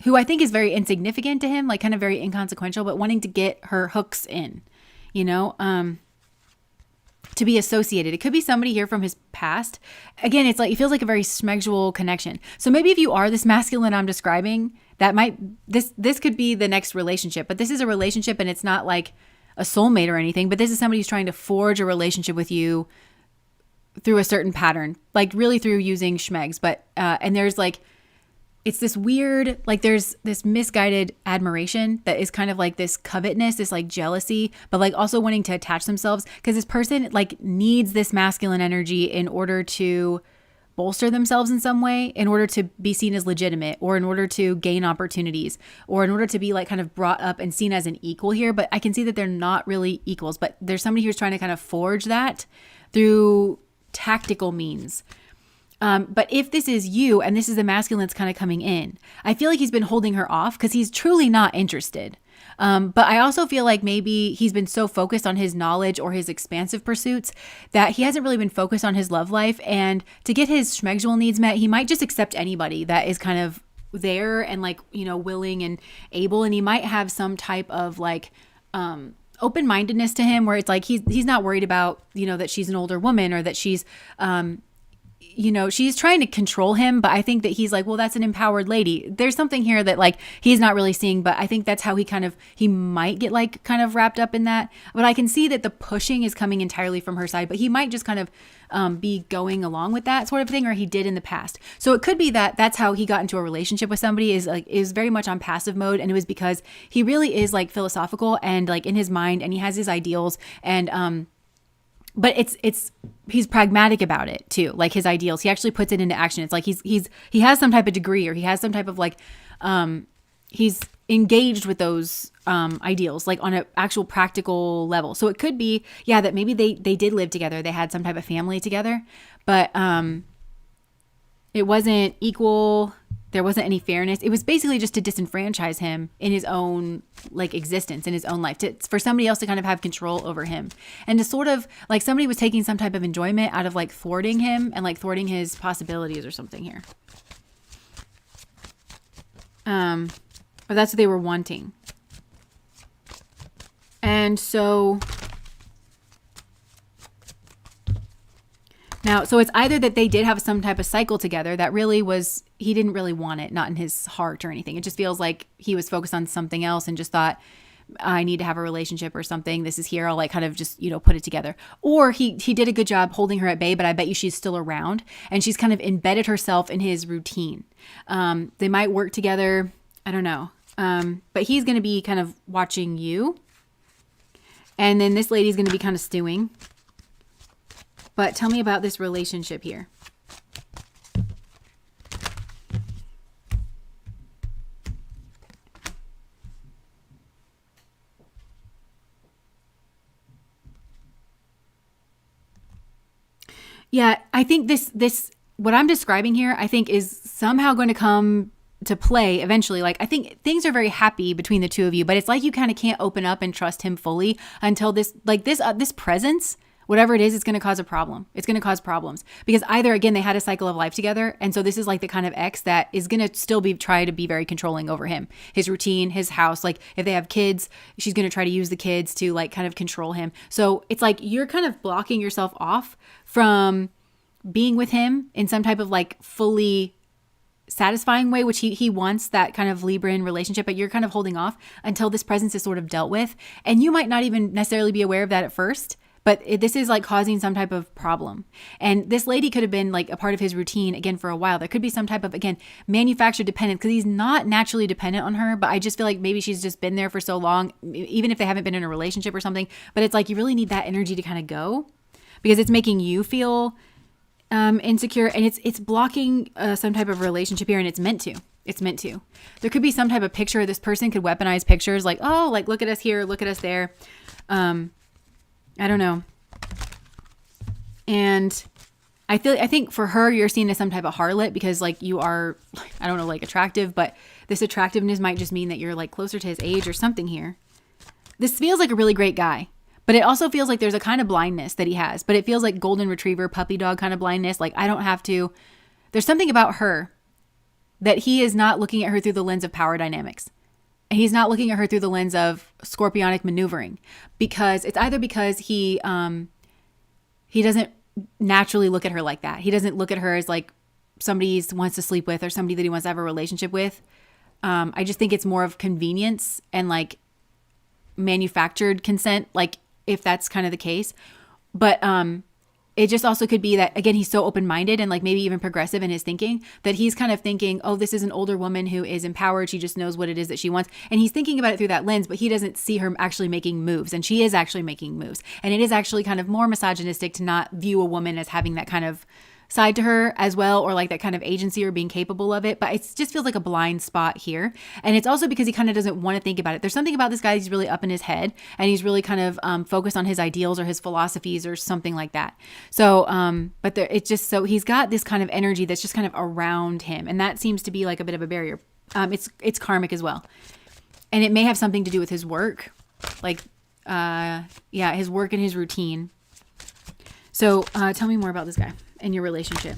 S1: who I think is very insignificant to him, like kind of very inconsequential, but wanting to get her hooks in, to be associated. It could be somebody here from his past. Again, it's like, it feels like a very smegdual connection. So maybe if you are this masculine I'm describing, this could be the next relationship, but this is a relationship and it's not like a soulmate or anything, but this is somebody who's trying to forge a relationship with you through a certain pattern, like really through using schmegs. But, and there's like, it's this weird, like there's this misguided admiration that is kind of like this covetousness, this like jealousy, but like also wanting to attach themselves, because this person like needs this masculine energy in order to bolster themselves in some way, in order to be seen as legitimate, or in order to gain opportunities, or in order to be like kind of brought up and seen as an equal here. But I can see that they're not really equals, but there's somebody who's trying to kind of forge that through tactical means. But if this is you and this is the masculine that's kind of coming in, I feel like he's been holding her off because he's truly not interested. But I also feel like maybe he's been so focused on his knowledge or his expansive pursuits that he hasn't really been focused on his love life. And to get his schmegdual needs met, he might just accept anybody that is kind of there and like, willing and able. And he might have some type of like, open-mindedness to him where it's like, he's not worried about, that she's an older woman or that she's, she's trying to control him, but I think that he's like, well, that's an empowered lady. There's something here that like he's not really seeing, but I think that's how he might get like kind of wrapped up in that. But I can see that the pushing is coming entirely from her side, but he might just kind of be going along with that sort of thing, or he did in the past. So it could be that that's how he got into a relationship with somebody, is very much on passive mode, and it was because he really is like philosophical and like in his mind, and he has his ideals, and but he's pragmatic about it too, like his ideals. He actually puts it into action. It's like he has some type of degree, or he has some type of like he's engaged with those ideals like on an actual practical level. So it could be that maybe they did live together, they had some type of family together, but it wasn't equal there wasn't any fairness. It was basically just to disenfranchise him in his own like existence, in his own life, for somebody else to kind of have control over him, and to sort of like somebody was taking some type of enjoyment out of like thwarting him and like thwarting his possibilities or something here. Or that's what they were wanting. And so now, so it's either that they did have some type of cycle together that really was, he didn't really want it, not in his heart or anything. It just feels like he was focused on something else and just thought, I need to have a relationship or something. This is here. I'll like kind of just, put it together. Or he did a good job holding her at bay, but I bet you she's still around and she's kind of embedded herself in his routine. They might work together. I don't know. But he's going to be kind of watching you. And then this lady's going to be kind of stewing. But tell me about this relationship here. Yeah, I think this what I'm describing here, I think is somehow going to come to play eventually. Like, I think things are very happy between the two of you, but it's like you kind of can't open up and trust him fully until this presence, whatever it is going to cause a problem. It's going to cause problems because either, again, they had a cycle of life together. And so this is like the kind of ex that is going to still try to be very controlling over him, his routine, his house. Like if they have kids, she's going to try to use the kids to like kind of control him. So it's like you're kind of blocking yourself off from being with him in some type of like fully satisfying way, which he wants that kind of Libran relationship, but you're kind of holding off until this presence is sort of dealt with. And you might not even necessarily be aware of that at first. But this is like causing some type of problem. And this lady could have been like a part of his routine again for a while. There could be some type of, again, manufactured dependence because he's not naturally dependent on her. But I just feel like maybe she's just been there for so long, even if they haven't been in a relationship or something. But it's like you really need that energy to kind of go because it's making you feel insecure and it's blocking some type of relationship here. And it's meant to. It's meant to. There could be some type of picture. This person could weaponize pictures like, oh, like look at us here, look at us there. I don't know. And I think for her, you're seen as some type of harlot because like you are, I don't know, like attractive, but this attractiveness might just mean that you're like closer to his age or something here. This feels like a really great guy, but it also feels like there's a kind of blindness that he has, but it feels like golden retriever, puppy dog kind of blindness. Like I don't have to, there's something about her that he is not looking at her through the lens of power dynamics. He's not looking at her through the lens of scorpionic maneuvering because it's either because he doesn't naturally look at her like that. He doesn't look at her as like somebody he wants to sleep with or somebody that he wants to have a relationship with. I just think it's more of convenience and like manufactured consent, like if that's kind of the case. But it just also could be that, again, he's so open-minded and like maybe even progressive in his thinking that he's kind of thinking, oh, this is an older woman who is empowered. She just knows what it is that she wants. And he's thinking about it through that lens, but he doesn't see her actually making moves. And she is actually making moves. And it is actually kind of more misogynistic to not view a woman as having that kind of side to her as well, or like that kind of agency or being capable of it. But it just feels like a blind spot here. And it's also because he kind of doesn't want to think about it. There's something about this guy, he's really up in his head and he's really kind of focused on his ideals or his philosophies or something like that. So, but it's just, so he's got this kind of energy that's just kind of around him. And that seems to be like a bit of a barrier. It's karmic as well. And it may have something to do with his work, like, his work and his routine. So tell me more about this guy and your relationship.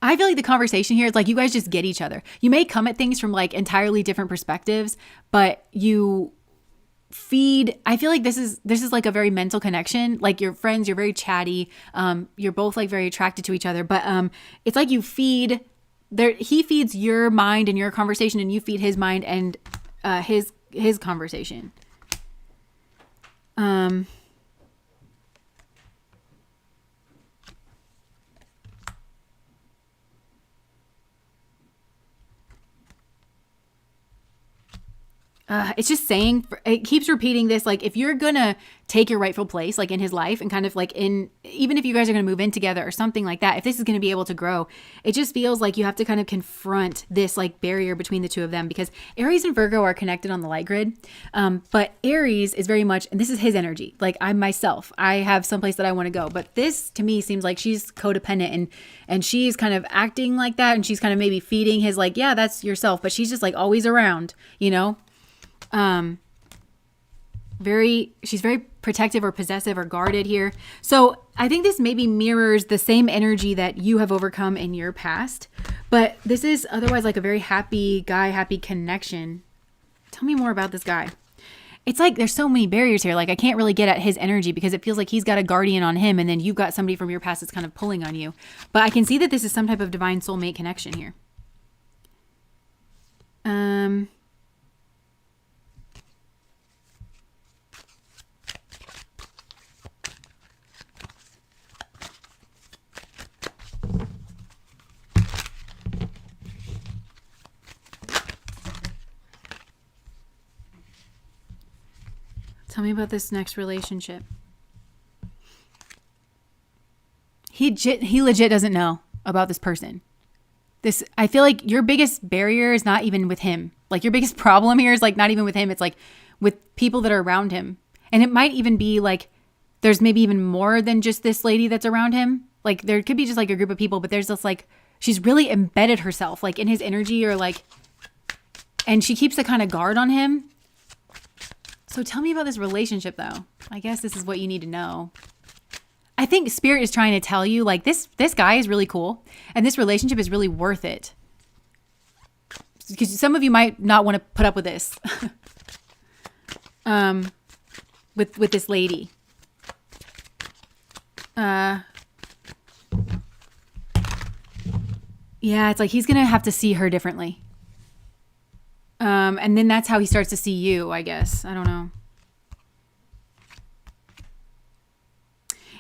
S1: I feel like the conversation here is like you guys just get each other. You may come at things from like entirely different perspectives, but you feed. I feel like this is like a very mental connection. Like you're friends, you're very chatty. You're both like very attracted to each other, but it's like you feed. He feeds your mind and your conversation, and you feed his mind and his conversation. it's just saying, it keeps repeating this, like, if you're gonna take your rightful place, like in his life, and kind of like even if you guys are gonna move in together or something like that, if this is gonna be able to grow, it just feels like you have to kind of confront this like barrier between the two of them, because Aries and Virgo are connected on the light grid. But Aries is very much, and this is his energy, like I'm myself, I have someplace that I want to go, but this to me seems like she's codependent, and she's kind of acting like that, and she's kind of maybe feeding his like, yeah, that's yourself, but she's just like always around, you know. She's very protective or possessive or guarded here. So I think this maybe mirrors the same energy that you have overcome in your past, but this is otherwise like a very happy guy, happy connection. Tell me more about this guy. It's like there's so many barriers here. Like I can't really get at his energy because it feels like he's got a guardian on him, and then you've got somebody from your past that's kind of pulling on you. But I can see that this is some type of divine soulmate connection here. Tell me about this next relationship. He legit doesn't know about this person. I feel like your biggest barrier is not even with him. Like your biggest problem here is like not even with him. It's like with people that are around him. And it might even be like there's maybe even more than just this lady that's around him. Like there could be just like a group of people, but there's this like, she's really embedded herself like in his energy, or like, and she keeps a kind of guard on him. So tell me about this relationship though. I guess this is what you need to know. I think Spirit is trying to tell you like this guy is really cool and this relationship is really worth it. Because some of you might not want to put up with this. With this lady. Yeah, it's like he's going to have to see her differently. And then that's how he starts to see you, I guess. I don't know.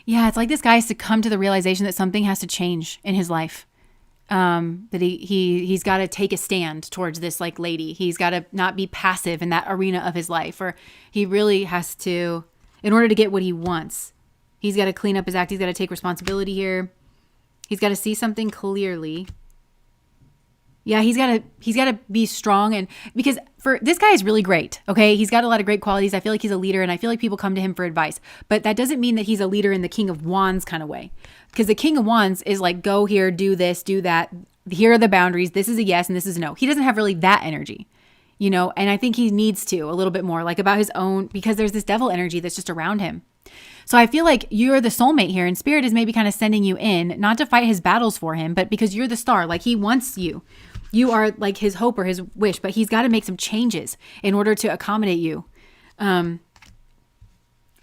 S1: Yeah, it's like this guy has to come to the realization that something has to change in his life. That he's got to take a stand towards this like lady. He's got to not be passive in that arena of his life, or he really has to, in order to get what he wants, he's got to clean up his act. He's got to take responsibility here. He's got to see something clearly. Yeah, he's got to be strong, and because for this guy is really great. Okay, he's got a lot of great qualities. I feel like he's a leader, and I feel like people come to him for advice. But that doesn't mean that he's a leader in the King of Wands kind of way, because the King of Wands is like, go here, do this, do that. Here are the boundaries. This is a yes, and this is a no. He doesn't have really that energy, you know. And I think he needs to a little bit more, like about his own, because there's this devil energy that's just around him. So I feel like you're the soulmate here, and Spirit is maybe kind of sending you in, not to fight his battles for him, but because you're the star. Like he wants you. You are like his hope or his wish, but he's got to make some changes in order to accommodate you. Or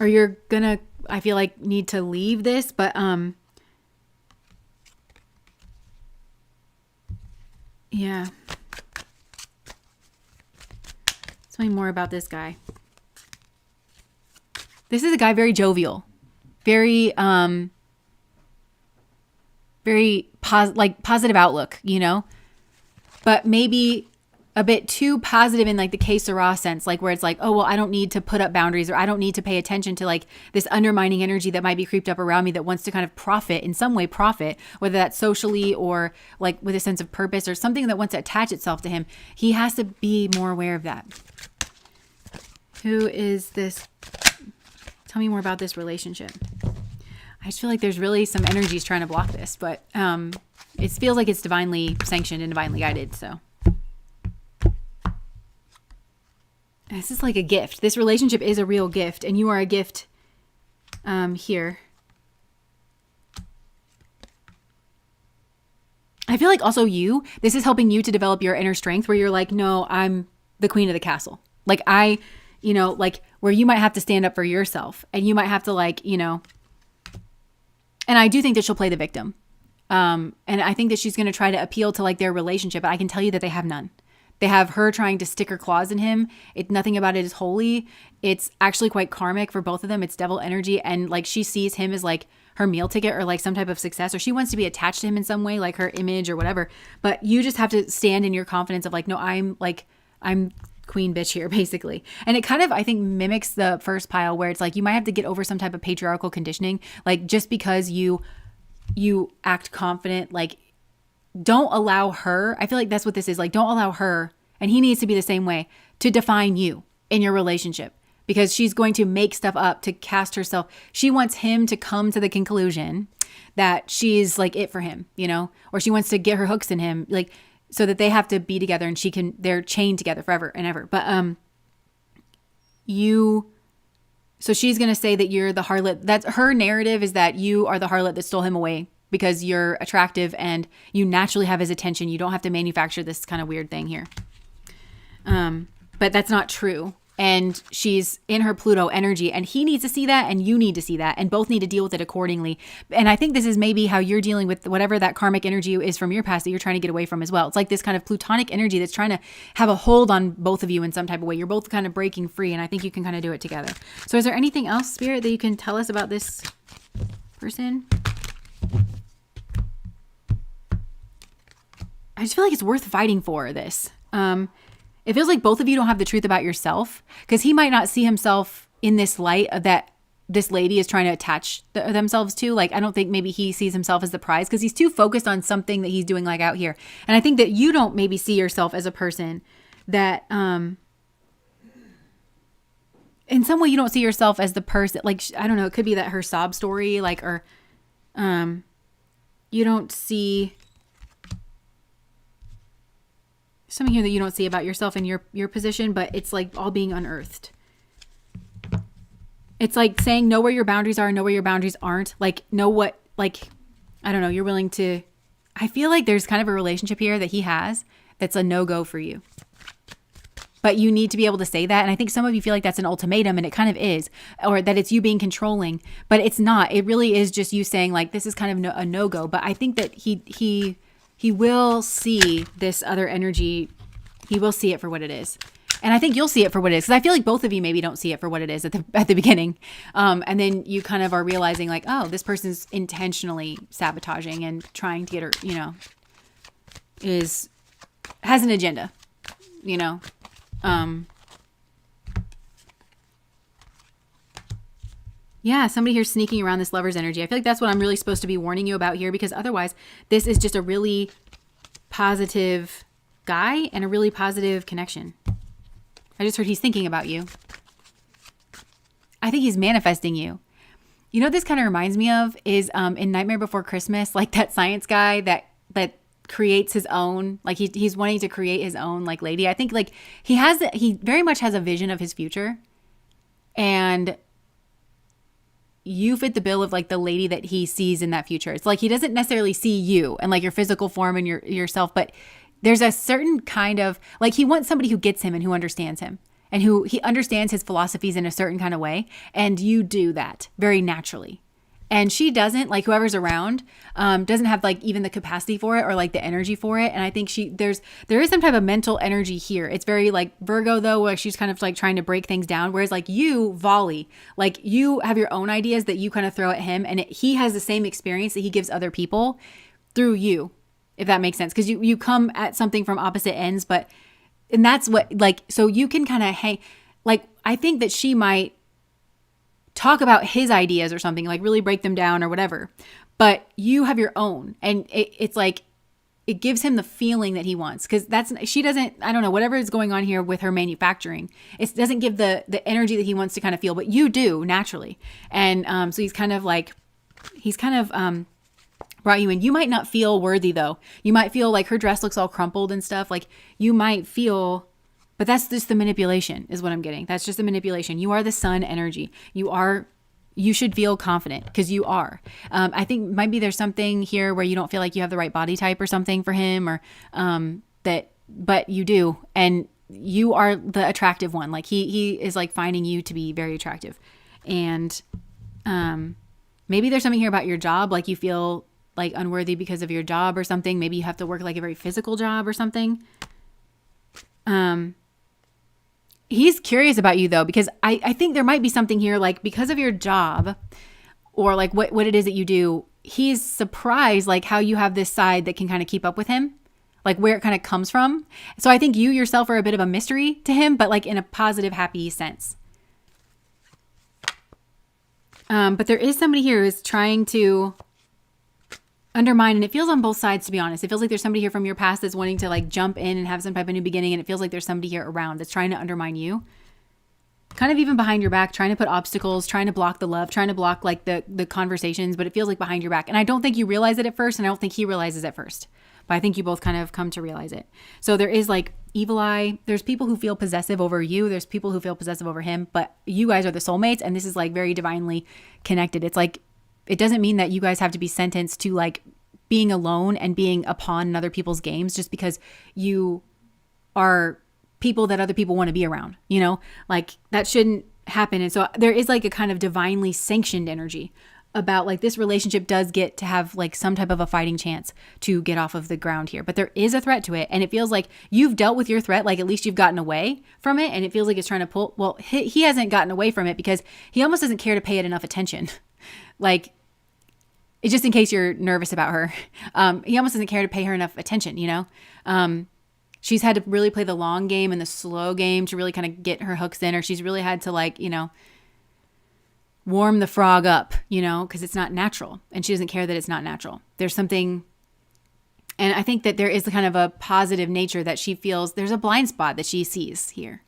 S1: you're gonna, I feel like, need to leave this, but yeah. Tell me more about this guy. This is a guy very jovial, very positive outlook, you know. But maybe a bit too positive in like the que sera sense, like where it's like, oh, well, I don't need to put up boundaries, or I don't need to pay attention to like this undermining energy that might be creeped up around me that wants to kind of profit in some way, whether that's socially or like with a sense of purpose or something that wants to attach itself to him. He has to be more aware of that. Who is this? Tell me more about this relationship. I just feel like there's really some energies trying to block this, but it feels like it's divinely sanctioned and divinely guided. So this is like a gift. This relationship is a real gift, and you are a gift here. I feel like also this is helping you to develop your inner strength, where you're like, no, I'm the queen of the castle. Like like where you might have to stand up for yourself, and you might have to like, and I do think that she'll play the victim. And I think that she's going to try to appeal to like their relationship. But I can tell you that they have none. They have her trying to stick her claws in him. Nothing about it is holy. It's actually quite karmic for both of them. It's devil energy. And like she sees him as like her meal ticket or like some type of success, or she wants to be attached to him in some way, like her image or whatever. But you just have to stand in your confidence of like, no, I'm queen bitch here, basically. And it kind of, I think, mimics the first pile where it's like you might have to get over some type of patriarchal conditioning. Like just because you act confident, like don't allow her. I feel like that's what this is. Like don't allow her, and he needs to be the same way, to define you in your relationship, because she's going to make stuff up to cast herself. She wants him to come to the conclusion that she's like it for him, you know, or she wants to get her hooks in him, like, so that they have to be together and they're chained together forever and ever. But, so she's going to say that you're the harlot. That's her narrative, is that you are the harlot that stole him away because you're attractive and you naturally have his attention. You don't have to manufacture this kind of weird thing here. But that's not true. And she's in her Pluto energy, and he needs to see that, and you need to see that, and both need to deal with it accordingly. And I think this is maybe how you're dealing with whatever that karmic energy is from your past that you're trying to get away from as well. It's like this kind of plutonic energy that's trying to have a hold on both of you in some type of way. You're both kind of breaking free, and I think you can kind of do it together. So is there anything else, Spirit, that you can tell us about this person? I just feel like it's worth fighting for this. It feels like both of you don't have the truth about yourself, because he might not see himself in this light that this lady is trying to attach themselves to. Like, I don't think maybe he sees himself as the prize, because he's too focused on something that he's doing like out here. And I think that you don't maybe see yourself as a person that, in some way you don't see yourself as the person, like, I don't know, it could be that her sob story, like, or, you don't see something here that you don't see about yourself in your position, but it's like all being unearthed. It's like saying, know where your boundaries are, know where your boundaries aren't. Like, know what, like, I don't know, you're willing to, I feel like there's kind of a relationship here that he has that's a no-go for you. But you need to be able to say that. And I think some of you feel like that's an ultimatum, and it kind of is, or that it's you being controlling, but it's not. It really is just you saying like, this is kind of a no-go. But I think that he will see this other energy. He will see it for what it is. And I think you'll see it for what it is. Because I feel like both of you maybe don't see it for what it is at the beginning. And then you kind of are realizing like, oh, this person's intentionally sabotaging and trying to get her, you know, has an agenda, you know. Yeah, somebody here sneaking around this lover's energy. I feel like that's what I'm really supposed to be warning you about here, because otherwise this is just a really positive guy and a really positive connection. I just heard he's thinking about you. I think he's manifesting you. You know what this kind of reminds me of is in Nightmare Before Christmas, like that science guy that creates his own, like he's wanting to create his own like lady. I think like he very much has a vision of his future, and you fit the bill of like the lady that he sees in that future. It's like he doesn't necessarily see you and like your physical form and yourself, but there's a certain kind of like he wants somebody who gets him and who understands him and who he understands his philosophies in a certain kind of way. And you do that very naturally. And she doesn't, like whoever's around, doesn't have like even the capacity for it or like the energy for it. And I think there is some type of mental energy here. It's very like Virgo though, where she's kind of like trying to break things down. Whereas like you volley, like you have your own ideas that you kind of throw at him, and he has the same experience that he gives other people through you, if that makes sense. Cause you come at something from opposite ends, and that's what like, so you can kind of hang, like, I think that she might talk about his ideas or something, like really break them down or whatever, but you have your own, and it's like it gives him the feeling that he wants, because she doesn't, I don't know, whatever is going on here with her manufacturing, it doesn't give the energy that he wants to kind of feel, but you do naturally. And so he's kind of brought you in. You might not feel worthy though. You might feel like her dress looks all crumpled and stuff, like you might feel. But that's just the manipulation is what I'm getting. That's just the manipulation. You are the sun energy. You should feel confident because you are. I think maybe there's something here where you don't feel like you have the right body type or something for him, or but you do. And you are the attractive one. Like he is like finding you to be very attractive. And maybe there's something here about your job. Like you feel like unworthy because of your job or something. Maybe you have to work like a very physical job or something. He's curious about you though, because I think there might be something here, like because of your job or like what it is that you do, he's surprised like how you have this side that can kind of keep up with him. like where it kind of comes from. So I think you yourself are a bit of a mystery to him, but like in a positive, happy sense. But there is somebody here who's trying to undermine, and it feels on both sides, to be honest. It feels like there's somebody here from your past that's wanting to like jump in and have some type of new beginning, and it feels like there's somebody here around that's trying to undermine you, kind of even behind your back, trying to put obstacles, trying to block the love, trying to block like the conversations, but it feels like behind your back. And I don't think you realize it at first, and I don't think he realizes it first, but I think you both kind of come to realize it. So there is like evil eye. There's people who feel possessive over you. There's people who feel possessive over him, but you guys are the soulmates, and this is like very divinely connected. It's like, it doesn't mean that you guys have to be sentenced to like being alone and being a pawn in other people's games just because you are people that other people want to be around, you know, like that shouldn't happen. And so there is like a kind of divinely sanctioned energy about like this relationship does get to have like some type of a fighting chance to get off of the ground here, but there is a threat to it. And it feels like you've dealt with your threat. Like at least you've gotten away from it. And it feels like it's trying to pull, well, he hasn't gotten away from it because he almost doesn't care to pay it enough attention. Like, it's just in case you're nervous about her. He almost doesn't care to pay her enough attention, you know? She's had to really play the long game and the slow game to really kind of get her hooks in, or she's really had to like, you know, warm the frog up, you know, because it's not natural, and she doesn't care that it's not natural. There's something, and I think that there is kind of a positive nature that she feels there's a blind spot that she sees here.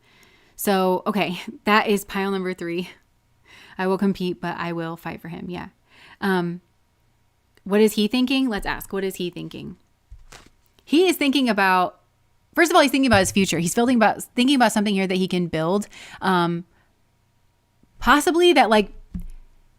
S1: So, okay, that is pile number 3. I will compete, but I will fight for him. Yeah. What is he thinking? Let's ask. What is he thinking? He is thinking about, first of all, he's thinking about his future. He's thinking about something here that he can build, possibly that like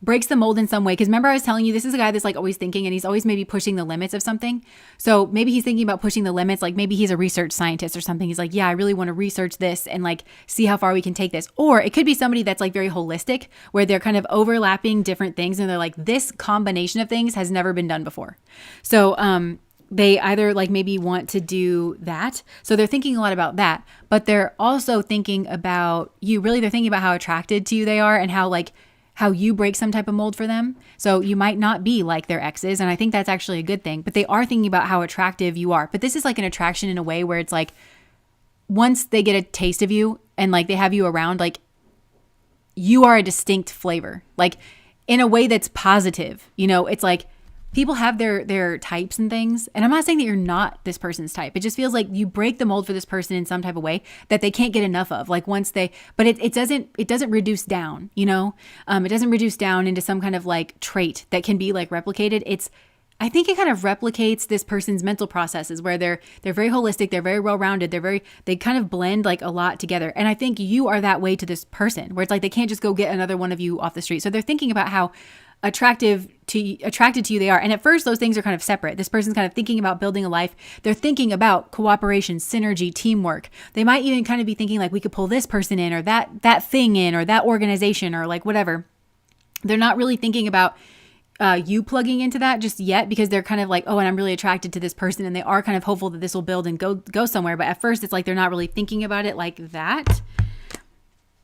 S1: breaks the mold in some way. Because remember I was telling you, this is a guy that's like always thinking, and he's always maybe pushing the limits of something. So maybe he's thinking about pushing the limits. Like maybe he's a research scientist or something. He's like, yeah, I really want to research this and like see how far we can take this. Or it could be somebody that's like very holistic, where they're kind of overlapping different things. And they're like, this combination of things has never been done before. So, they either like maybe want to do that. So they're thinking a lot about that, but they're also thinking about you. Really, they're thinking about how attracted to you they are and how you break some type of mold for them. So you might not be like their exes. And I think that's actually a good thing, but they are thinking about how attractive you are. But this is like an attraction in a way where it's like, once they get a taste of you and like they have you around, like you are a distinct flavor, like in a way that's positive. You know, it's like, people have their types and things. And I'm not saying that you're not this person's type. It just feels like you break the mold for this person in some type of way that they can't get enough of. Like once they, but it doesn't reduce down, you know? It doesn't reduce down into some kind of like trait that can be like replicated. I think it kind of replicates this person's mental processes where they're very holistic. They're very well-rounded. They kind of blend like a lot together. And I think you are that way to this person where it's like, they can't just go get another one of you off the street. So they're thinking about how attracted to you they are. And at first those things are kind of separate. This person's kind of thinking about building a life. They're thinking about cooperation, synergy, teamwork. They might even kind of be thinking like, we could pull this person in, or that thing in, or that organization, or like whatever. They're not really thinking about you plugging into that just yet, because they're kind of like, oh, and I'm really attracted to this person, and they are kind of hopeful that this will build and go somewhere. But at first it's like they're not really thinking about it like that.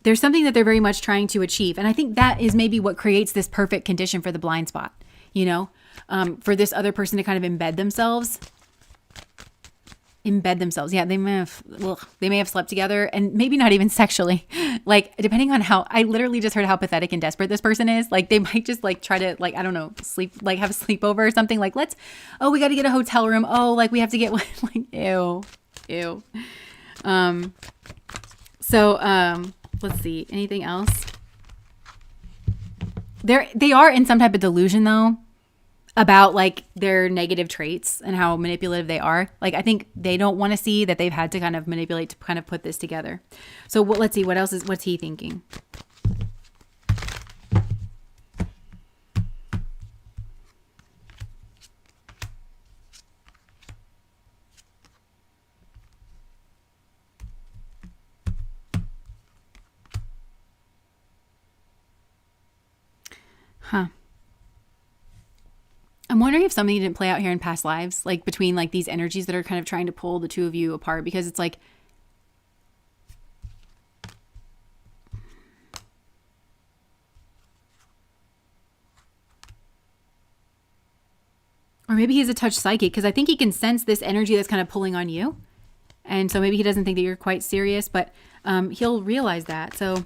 S1: There's something that they're very much trying to achieve. And I think that is maybe what creates this perfect condition for the blind spot, you know, for this other person to kind of embed themselves. Yeah, they may have slept together, and maybe not even sexually, like depending on how, I literally just heard how pathetic and desperate this person is. Like they might just like try to like, I don't know, sleep, like have a sleepover or something, like we got to get a hotel room. Oh, like we have to get like, ew. Let's see. Anything else? They are in some type of delusion though about like their negative traits and how manipulative they are. Like I think they don't want to see that they've had to kind of manipulate to kind of put this together. So let's see, what's he thinking? Huh. I'm wondering if something didn't play out here in past lives, like between like these energies that are kind of trying to pull the two of you apart, because it's like, or Or maybe he's a touch psychic, because I think he can sense this energy that's kind of pulling on you. And so maybe he doesn't think that you're quite serious, but he'll realize that. So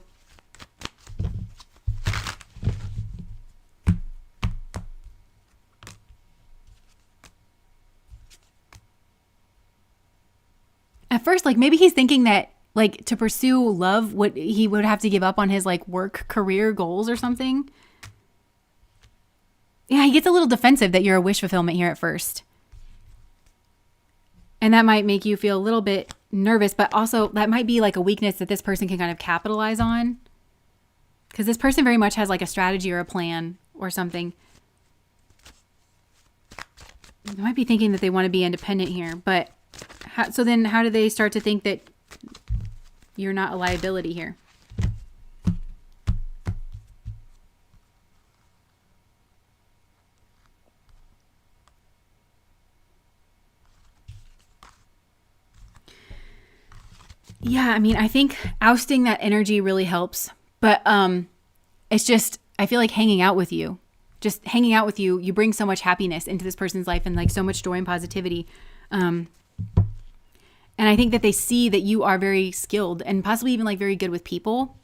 S1: at first, like maybe he's thinking that like to pursue love, he would have to give up on his like work career goals or something. Yeah, he gets a little defensive that you're a wish fulfillment here at first. And that might make you feel a little bit nervous, but also that might be like a weakness that this person can kind of capitalize on. Because this person very much has like a strategy or a plan or something. They might be thinking that they want to be independent here, but so then how do they start to think that you're not a liability here? Yeah, I mean, I think ousting that energy really helps, but it's just, I feel like hanging out with you, you bring so much happiness into this person's life and like so much joy and positivity. And I think that they see that you are very skilled and possibly even like very good with people.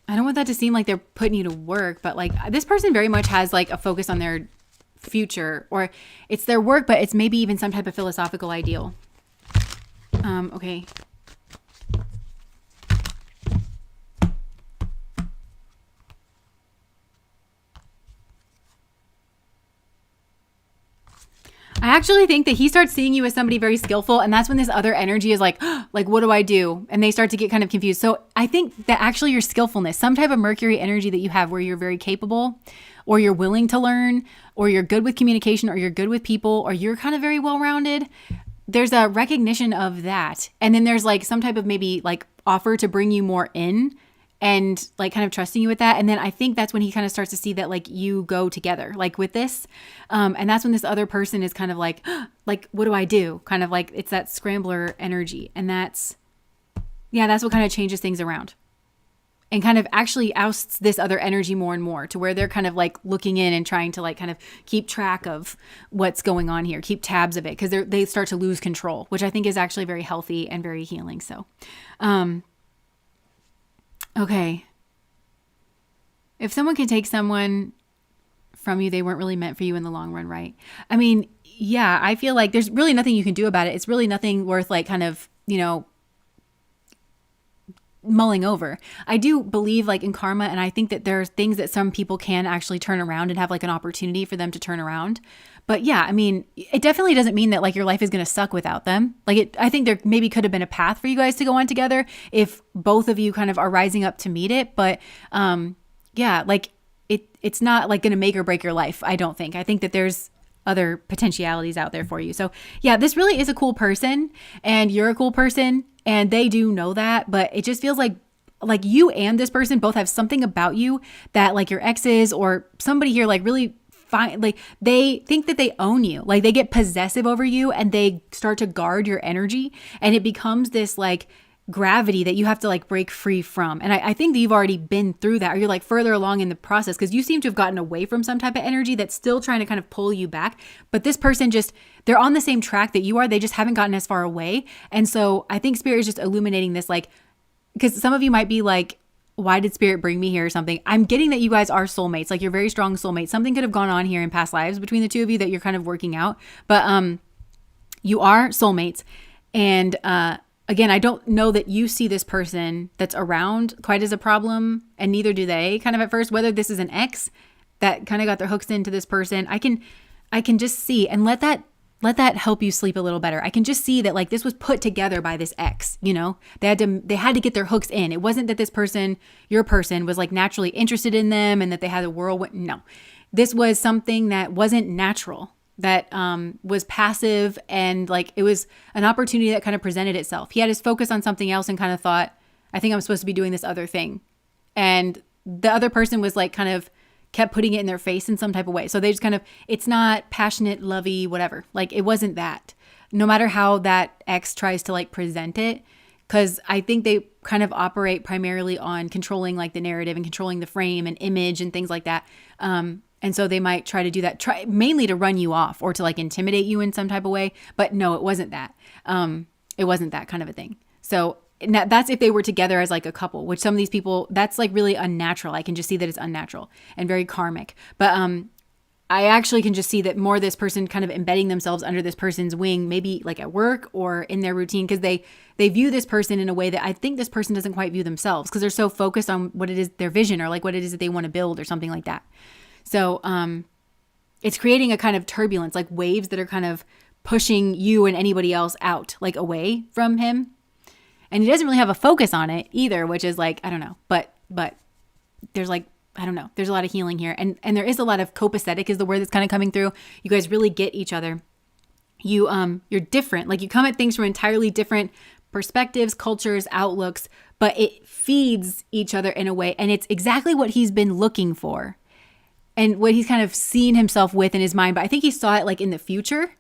S1: I don't want that to seem like they're putting you to work, but like this person very much has like a focus on their future, or it's their work, but it's maybe even some type of philosophical ideal. Okay. I actually think that he starts seeing you as somebody very skillful, and that's when this other energy is like, like, what do I do? And they start to get kind of confused. So I think that actually your skillfulness, some type of Mercury energy that you have where you're very capable, or you're willing to learn, or you're good with communication, or you're good with people, or you're kind of very well-rounded, there's a recognition of that. And then there's like some type of maybe like offer to bring you more in and like kind of trusting you with that. And then I think that's when he kind of starts to see that like you go together, like with this. And that's when this other person is kind of like, what do I do? Kind of like it's that scrambler energy. And that's what kind of changes things around and kind of actually ousts this other energy more and more to where they're kind of like looking in and trying to like kind of keep track of what's going on here, keep tabs of it, because they start to lose control, which I think is actually very healthy and very healing. So, okay. If someone can take someone from you, they weren't really meant for you in the long run, right? I mean, yeah, I feel like there's really nothing you can do about it. It's really nothing worth like kind of, mulling over. I do believe like in karma, and I think that there's things that some people can actually turn around and have like an opportunity for them to turn around. But yeah, I mean, it definitely doesn't mean that like your life is going to suck without them. I think there maybe could have been a path for you guys to go on together if both of you kind of are rising up to meet it. But yeah, like it's not like going to make or break your life. I don't think. I think that there's other potentialities out there for you. So yeah, this really is a cool person, and you're a cool person, and they do know that, but it just feels like you and this person both have something about you that like your exes or somebody here like really fine, like they think that they own you, like they get possessive over you and they start to guard your energy, and it becomes this like gravity that you have to like break free from. And I think that you've already been through that, or you're like further along in the process, because you seem to have gotten away from some type of energy that's still trying to kind of pull you back. But this person they're on the same track that you are. They just haven't gotten as far away. And so I think Spirit is just illuminating this, like, because some of you might be like, why did Spirit bring me here or something? I'm getting that you guys are soulmates. Like you're very strong soulmates. Something could have gone on here in past lives between the two of you that you're kind of working out. But you are soulmates. And again, I don't know that you see this person that's around quite as a problem, and neither do they kind of at first, whether this is an ex that kind of got their hooks into this person. I can just see, and let that help you sleep a little better. I can just see that like this was put together by this ex, they had to get their hooks in. It wasn't that this person, your person, was like naturally interested in them and that they had a whirlwind. No, this was something that wasn't natural, that was passive, and like it was an opportunity that kind of presented itself. He had his focus on something else and kind of thought, I think I'm supposed to be doing this other thing. And the other person was like kind of kept putting it in their face in some type of way. So they just kind of, it's not passionate, lovey, whatever. Like it wasn't that. No matter how that ex tries to like present it, because I think they kind of operate primarily on controlling like the narrative and controlling the frame and image and things like that. And so they might try to do that, try mainly to run you off or to like intimidate you in some type of way. But no, it wasn't that. It wasn't that kind of a thing. So that's if they were together as like a couple, which some of these people, that's like really unnatural. I can just see that it's unnatural and very karmic. But I actually can just see that more this person kind of embedding themselves under this person's wing, maybe like at work or in their routine, because they view this person in a way that I think this person doesn't quite view themselves, because they're so focused on what it is, their vision, or like what it is that they want to build or something like that. So it's creating a kind of turbulence, like waves that are kind of pushing you and anybody else out, like away from him. And he doesn't really have a focus on it either, which is like, I don't know, but there's like, I don't know, there's a lot of healing here. And there is a lot of copacetic is the word that's kind of coming through. You guys really get each other. You're different. Like you come at things from entirely different perspectives, cultures, outlooks, but it feeds each other in a way. And it's exactly what he's been looking for and what he's kind of seen himself with in his mind. But I think he saw it like in the future.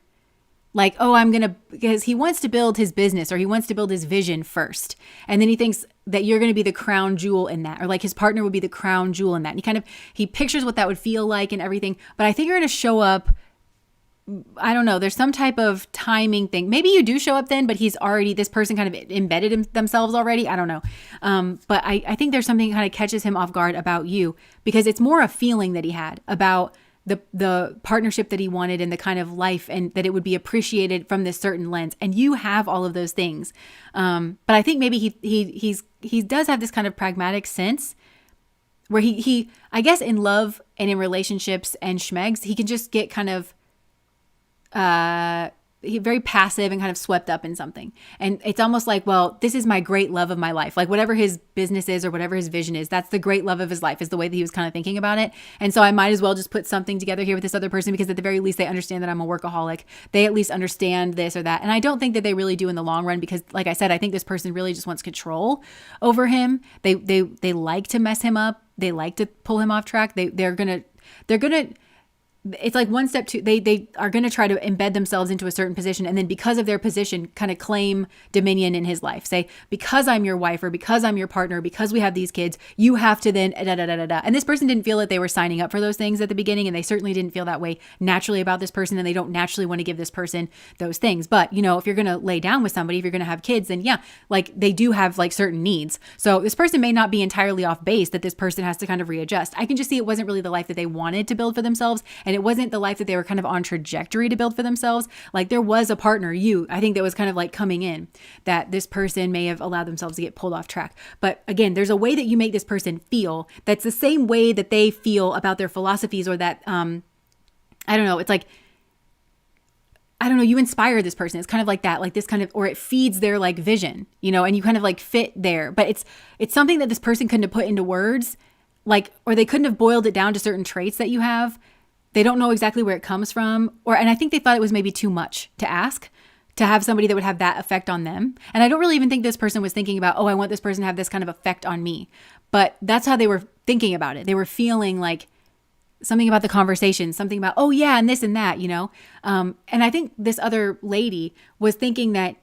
S1: Like, oh, because he wants to build his business or he wants to build his vision first. And then he thinks that you're going to be the crown jewel in that, or like his partner would be the crown jewel in that. And he pictures what that would feel like and everything. But I think you're going to show up. I don't know. There's some type of timing thing. Maybe you do show up then, but this person kind of embedded themselves already. I don't know. But I think there's something that kind of catches him off guard about you, because it's more a feeling that he had about the partnership that he wanted and the kind of life, and that it would be appreciated from this certain lens. And you have all of those things. But I think maybe he does have this kind of pragmatic sense where he I guess in love and in relationships and schmegs, he can just get kind of very passive and kind of swept up in something. And it's almost like, well, this is my great love of my life. Like whatever his business is or whatever his vision is, that's the great love of his life, is the way that he was kind of thinking about it. And so I might as well just put something together here with this other person, because at the very least they understand that I'm a workaholic. They at least understand this or that. And I don't think that they really do in the long run, because like I said, I think this person really just wants control over him. They like to mess him up. They like to pull him off track. They're gonna it's like one step two. They are going to try to embed themselves into a certain position. And then because of their position, kind of claim dominion in his life. Say, because I'm your wife, or because I'm your partner, because we have these kids, you have to then da da da da da. And this person didn't feel that they were signing up for those things at the beginning. And they certainly didn't feel that way naturally about this person. And they don't naturally want to give this person those things. But, if you're going to lay down with somebody, if you're going to have kids, then yeah, like they do have like certain needs. So this person may not be entirely off base, that this person has to kind of readjust. I can just see it wasn't really the life that they wanted to build for themselves. And it wasn't the life that they were kind of on trajectory to build for themselves. Like there was a partner, I think that was kind of like coming in, that this person may have allowed themselves to get pulled off track. But again, there's a way that you make this person feel that's the same way that they feel about their philosophies, or that, I don't know, it's like, I don't know, you inspire this person. It's kind of like that, like this kind of, or it feeds their like vision, and you kind of like fit there. But it's something that this person couldn't have put into words, like, or they couldn't have boiled it down to certain traits that you have. They don't know exactly where it comes from. And I think they thought it was maybe too much to ask, to have somebody that would have that effect on them. And I don't really even think this person was thinking about, oh, I want this person to have this kind of effect on me. But that's how they were thinking about it. They were feeling like something about the conversation, something about, oh yeah, and this and that, And I think this other lady was thinking that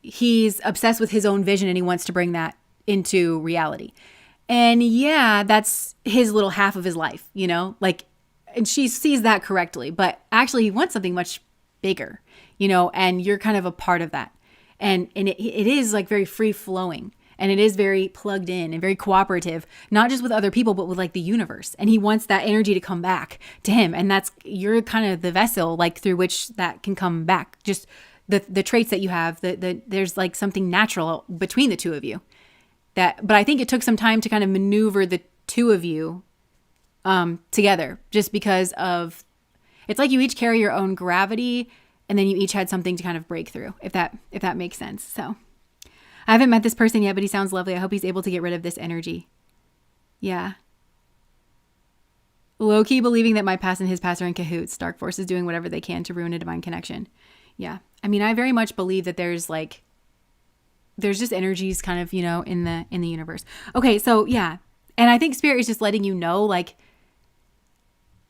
S1: he's obsessed with his own vision and he wants to bring that into reality. And yeah, that's his little half of his life, and she sees that correctly, but actually he wants something much bigger, and you're kind of a part of that. And it is like very free flowing, and it is very plugged in and very cooperative, not just with other people, but with like the universe. And he wants that energy to come back to him. And you're kind of the vessel, like through which that can come back. Just the traits that you have, there's like something natural between the two of you but I think it took some time to kind of maneuver the two of you together, just because of, it's like you each carry your own gravity, and then you each had something to kind of break through, if that makes sense. So I haven't met this person yet, but he sounds lovely. I hope he's able to get rid of this energy. Yeah. Low-key believing that my past and his past are in cahoots. Dark forces doing whatever they can to ruin a divine connection. Yeah. I mean, I very much believe that there's just energies kind of, in the universe. Okay. So yeah. And I think spirit is just letting you know, like,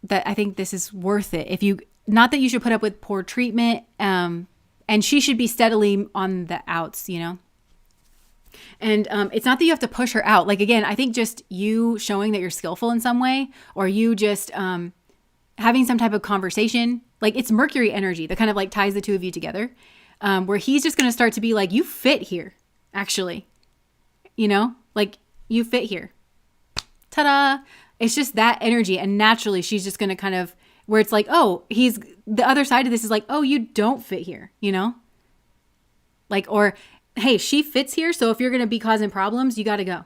S1: that I think this is worth it. Not that you should put up with poor treatment, and she should be steadily on the outs, And it's not that you have to push her out. Like, again, I think just you showing that you're skillful in some way, or you just having some type of conversation, like it's Mercury energy that kind of like ties the two of you together, where he's just going to start to be like, you fit here, actually, you know, like you fit here. Ta-da. It's just that energy. And naturally, she's just going to kind of, where it's like, oh, he's, the other side of this is like, oh, you don't fit here, you know? Like, or, hey, she fits here. So if you're going to be causing problems, you got to go.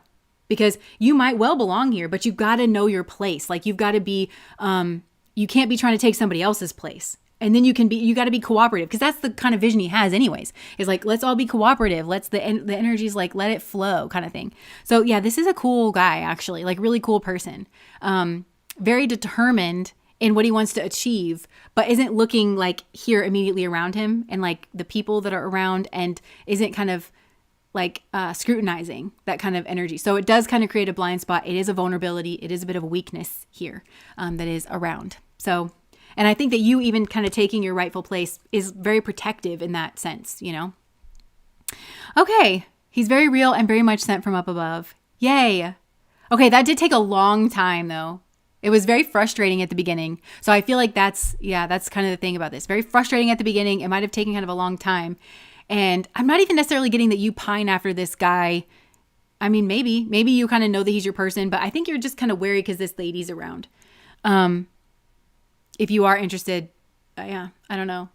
S1: Because you might well belong here, but you got to know your place. Like, you've got to be, you can't be trying to take somebody else's place. And then you got to be cooperative, because that's the kind of vision he has anyways. Is like, let's all be cooperative. Let's, the energy's like, let it flow kind of thing. So yeah, this is a cool guy, actually, like really cool person. Very determined in what he wants to achieve, but isn't looking like here immediately around him and like the people that are around, and isn't kind of like scrutinizing that kind of energy. So it does kind of create a blind spot. It is a vulnerability. It is a bit of a weakness here that is around. So, and I think that you even kind of taking your rightful place is very protective in that sense, you know? Okay. He's very real and very much sent from up above. Yay. Okay. That did take a long time though. It was very frustrating at the beginning. So I feel like that's kind of the thing about this. Very frustrating at the beginning. It might have taken kind of a long time. And I'm not even necessarily getting that you pine after this guy. I mean, maybe you kind of know that he's your person, but I think you're just kind of wary because this lady's around. If you are interested, I don't know.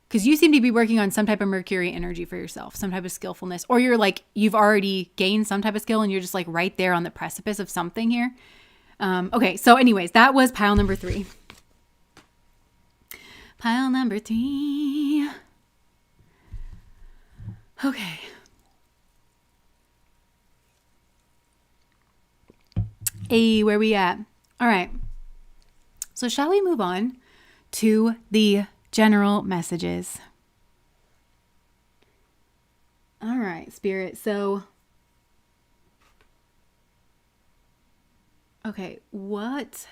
S1: Because you seem to be working on some type of Mercury energy for yourself, some type of skillfulness, or you're like, you've already gained some type of skill and you're just like right there on the precipice of something here. Okay. So anyways, that was pile number 3. Pile number 3. Okay. Hey, where we at? All right. So shall we move on to the general messages? All right, Spirit. So, okay, what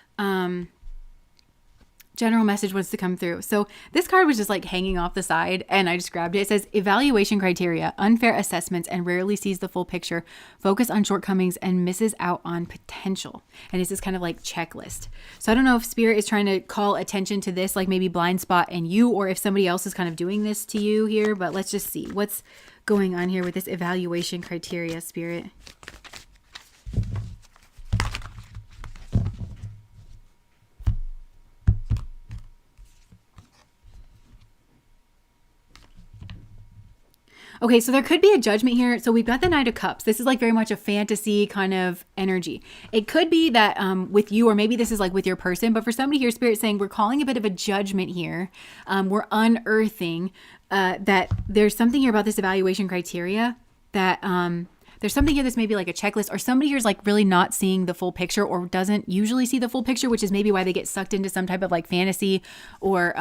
S1: general message wants to come through? So this card was just like hanging off the side and I just grabbed it. It says evaluation criteria, unfair assessments, and rarely sees the full picture, focus on shortcomings and misses out on potential. And it's this kind of like checklist. So I don't know if Spirit is trying to call attention to this, like maybe blind spot in you, or if somebody else is kind of doing this to you here, but let's just see what's going on here with this evaluation criteria, Spirit. Okay, so there could be a judgment here. So we've got the Knight of Cups. This is like very much a fantasy kind of energy. It could be that with you, or maybe this is like with your person, but for somebody here, Spirit saying we're calling a bit of a judgment here. We're unearthing that there's something here about this evaluation criteria that there's something here that's maybe like a checklist, or somebody here is like really not seeing the full picture, or doesn't usually see the full picture, which is maybe why they get sucked into some type of like fantasy, or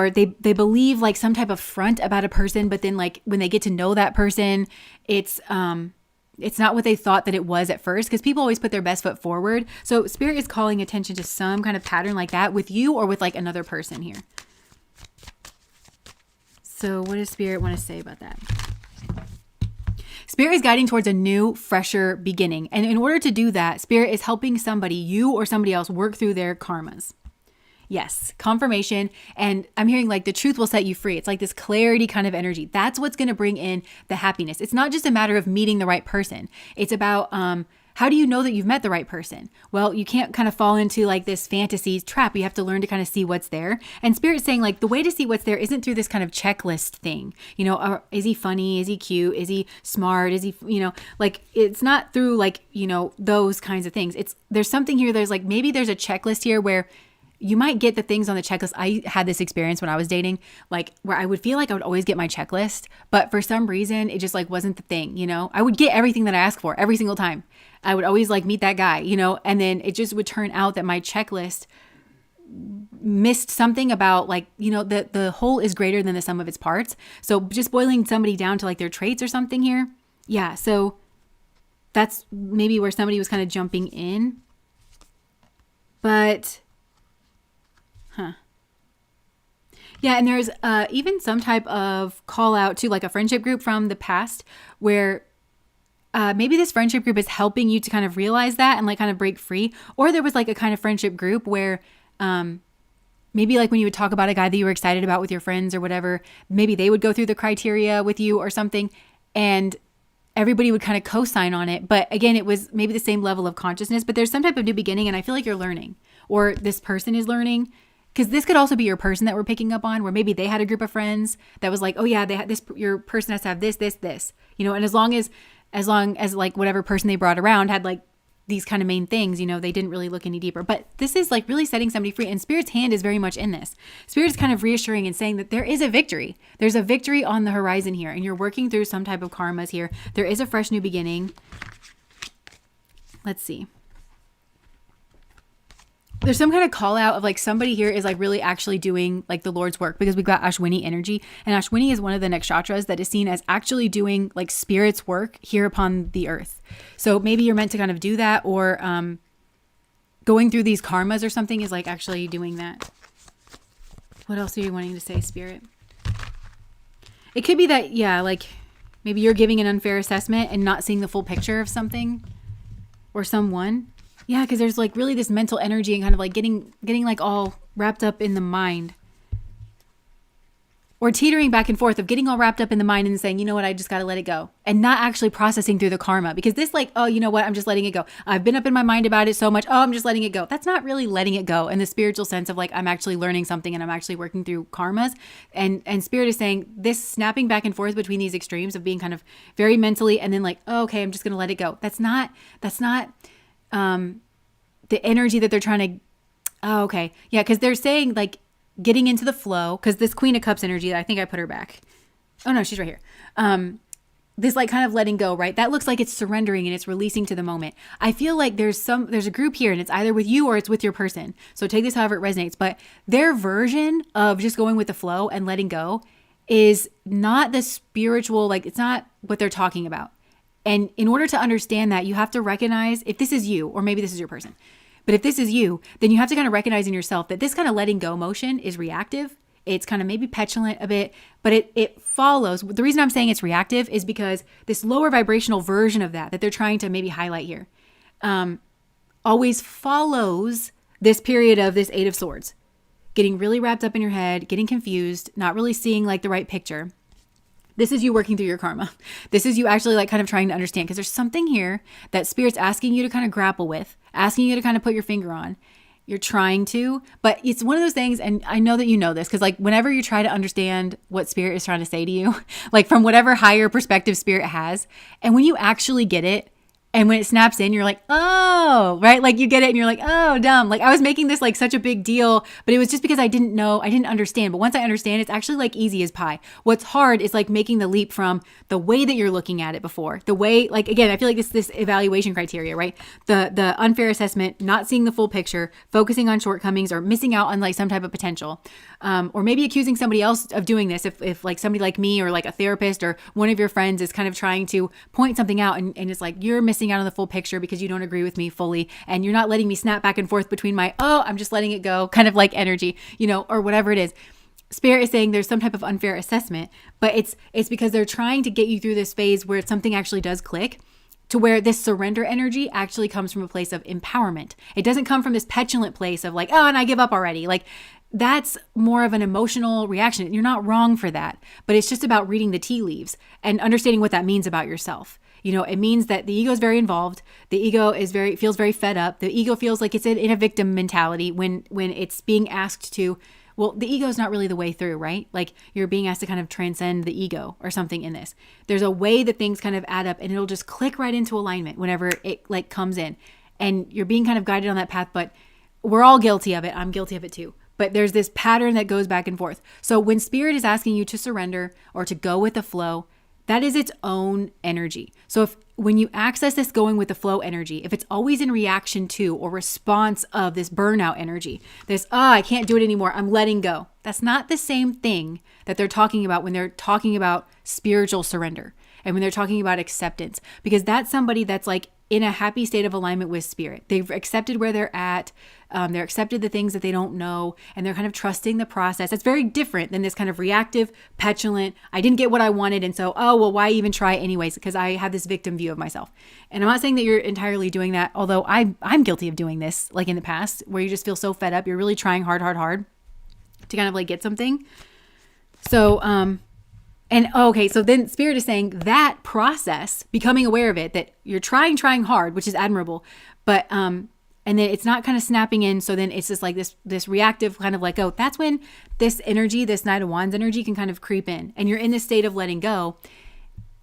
S1: they believe like some type of front about a person, but then like when they get to know that person, it's not what they thought that it was at first, because people always put their best foot forward. So Spirit is calling attention to some kind of pattern like that with you or with like another person here. So what does Spirit want to say about that? Spirit is guiding towards a new, fresher beginning. And in order to do that, Spirit is helping somebody, you or somebody else, work through their karmas. Yes, confirmation. And I'm hearing like the truth will set you free. It's like this clarity kind of energy. That's what's going to bring in the happiness. It's not just a matter of meeting the right person. It's about how do you know that you've met the right person? Well, you can't kind of fall into like this fantasy trap. You have to learn to kind of see what's there. And Spirit's saying like the way to see what's there isn't through this kind of checklist thing. You know, is he funny? Is he cute? Is he smart? Is he, you know, like it's not through like, you know, those kinds of things. There's something here. There's like, maybe there's a checklist here where you might get the things on the checklist. I had this experience when I was dating, like where I would feel like I would always get my checklist, but for some reason it just like wasn't the thing, you know? I would get everything that I asked for every single time. I would always like meet that guy, you know? And then it just would turn out that my checklist missed something about like, you know, the whole is greater than the sum of its parts. So just boiling somebody down to like their traits or something here. Yeah. So that's maybe where somebody was kind of jumping in, but Yeah, and there's even some type of call out to like a friendship group from the past where maybe this friendship group is helping you to kind of realize that and like kind of break free. Or there was like a kind of friendship group where maybe like when you would talk about a guy that you were excited about with your friends or whatever, maybe they would go through the criteria with you or something. And everybody would kind of co-sign on it. But again, it was maybe the same level of consciousness, but there's some type of new beginning. And I feel like you're learning, or this person is learning. Because this could also be your person that we're picking up on, where maybe they had a group of friends that was like, oh yeah, they had this, your person has to have this, you know, and as long as like whatever person they brought around had like these kind of main things, you know, they didn't really look any deeper. But this is like really setting somebody free. And Spirit's hand is very much in this. Spirit is kind of reassuring and saying that there is a victory. There's a victory on the horizon here. And you're working through some type of karmas here. There is a fresh new beginning. Let's see. There's some kind of call out of like somebody here is like really actually doing like the Lord's work, because we've got Ashwini energy, and Ashwini is one of the nakshatras that is seen as actually doing like Spirit's work here upon the earth. So maybe you're meant to kind of do that, or going through these karmas or something is like actually doing that. What else are you wanting to say, Spirit? It could be that, yeah, like maybe you're giving an unfair assessment and not seeing the full picture of something or someone. Yeah, because there's like really this mental energy and kind of like getting like all wrapped up in the mind. Or teetering back and forth of getting all wrapped up in the mind and saying, you know what, I just got to let it go. And not actually processing through the karma. Because this like, oh, you know what, I'm just letting it go. I've been up in my mind about it so much. Oh, I'm just letting it go. That's not really letting it go in the spiritual sense of like, I'm actually learning something and I'm actually working through karmas. And Spirit is saying this snapping back and forth between these extremes of being kind of very mentally and then like, oh, okay, I'm just going to let it go. That's not the energy that they're trying to, oh, okay. Yeah, because they're saying like getting into the flow, because this Queen of Cups energy, I think I put her back. Oh no, she's right here. This like kind of letting go, right? That looks like it's surrendering and it's releasing to the moment. I feel like there's a group here and it's either with you or it's with your person. So take this however it resonates, but their version of just going with the flow and letting go is not the spiritual, like it's not what they're talking about. And in order to understand that, you have to recognize if this is you, or maybe this is your person. But if this is you, then you have to kind of recognize in yourself that this kind of letting go motion is reactive. It's kind of maybe petulant a bit, but it follows. The reason I'm saying it's reactive is because this lower vibrational version of that they're trying to maybe highlight here, always follows this period of this Eight of Swords. Getting really wrapped up in your head, getting confused, not really seeing like the right picture. This is you working through your karma. This is you actually like kind of trying to understand, because there's something here that Spirit's asking you to kind of grapple with, asking you to kind of put your finger on. You're trying to, but it's one of those things, and I know that you know this, because like whenever you try to understand what Spirit is trying to say to you, like from whatever higher perspective Spirit has, and when you actually get it, and when it snaps in, you're like, oh, right? Like you get it and you're like, oh, dumb. Like I was making this like such a big deal, but it was just because I didn't know, I didn't understand. But once I understand, it's actually like easy as pie. What's hard is like making the leap from the way that you're looking at it before. The way, like, again, I feel like this evaluation criteria, right? The unfair assessment, not seeing the full picture, focusing on shortcomings or missing out on like some type of potential. Or maybe accusing somebody else of doing this. If like somebody like me or like a therapist or one of your friends is kind of trying to point something out and it's like, you're missing out on the full picture because you don't agree with me fully. And you're not letting me snap back and forth between my, oh, I'm just letting it go kind of like energy, you know, or whatever it is. Spirit is saying there's some type of unfair assessment, but it's because they're trying to get you through this phase where something actually does click, to where this surrender energy actually comes from a place of empowerment. It doesn't come from this petulant place of like, oh, and I give up already. Like that's more of an emotional reaction. You're not wrong for that, but it's just about reading the tea leaves and understanding what that means about yourself. You know, it means that the ego is very involved. The ego feels very fed up. The ego feels like it's in a victim mentality when it's being asked to, well, the ego is not really the way through, right? Like you're being asked to kind of transcend the ego or something in this. There's a way that things kind of add up and it'll just click right into alignment whenever it like comes in, and you're being kind of guided on that path, but we're all guilty of it. I'm guilty of it too. But there's this pattern that goes back and forth. So when Spirit is asking you to surrender or to go with the flow, that is its own energy. So when you access this going with the flow energy, if it's always in reaction to or response of this burnout energy, this, I can't do it anymore, I'm letting go. That's not the same thing that they're talking about when they're talking about spiritual surrender and when they're talking about acceptance, because that's somebody that's like in a happy state of alignment with spirit. They've accepted where they're at. They're accepted the things that they don't know, and they're kind of trusting the process. It's very different than this kind of reactive, petulant, I didn't get what I wanted, and so, oh, well, why even try anyways? Because I have this victim view of myself. And I'm not saying that you're entirely doing that, although I'm guilty of doing this, like in the past, where you just feel so fed up. You're really trying hard to kind of like get something. So, so then spirit is saying that process, becoming aware of it, that you're trying hard, which is admirable, but, and then it's not kind of snapping in. So then it's just like this reactive kind of like, oh, that's when this energy, this Knight of Wands energy can kind of creep in, and you're in this state of letting go,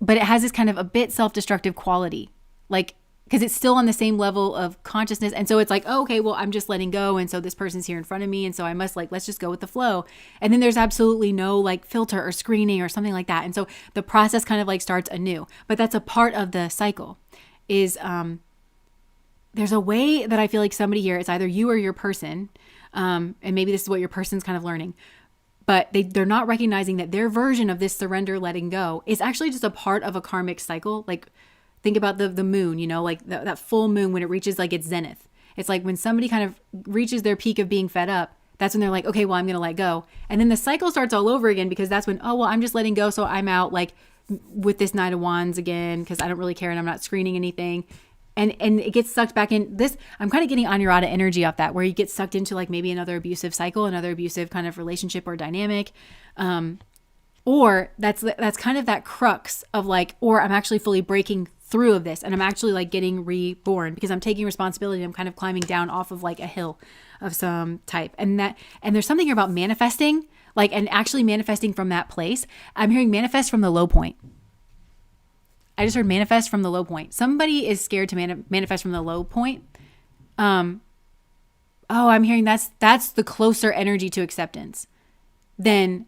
S1: but it has this kind of a bit self-destructive quality, like, because it's still on the same level of consciousness. And so it's like, oh, okay, well, I'm just letting go. And so this person's here in front of me. And so I must let's just go with the flow. And then there's absolutely no like filter or screening or something like that. And so the process kind of like starts anew. But that's a part of the cycle is there's a way that I feel like somebody here, it's either you or your person. And maybe this is what your person's kind of learning. But they're not recognizing that their version of this surrender, letting go is actually just a part of a karmic cycle. Like, think about the moon, like that full moon when it reaches like its zenith. It's like when somebody kind of reaches their peak of being fed up, that's when they're like, okay, well, I'm going to let go. And then the cycle starts all over again, because that's when, oh, well, I'm just letting go. So I'm out like with this Knight of Wands again, because I don't really care and I'm not screening anything. And it gets sucked back in this. I'm kind of getting Anirada energy off that, where you get sucked into like maybe another abusive cycle, another abusive kind of relationship or dynamic. Or that's kind of that crux of like, or I'm actually fully breaking through of this, and I'm actually like getting reborn because I'm taking responsibility. I'm kind of climbing down off of like a hill of some type. And there's something here about manifesting, like, and actually manifesting from that place. I'm hearing manifest from the low point. I just heard manifest from the low point. Somebody is scared to manifest from the low point. I'm hearing that's the closer energy to acceptance than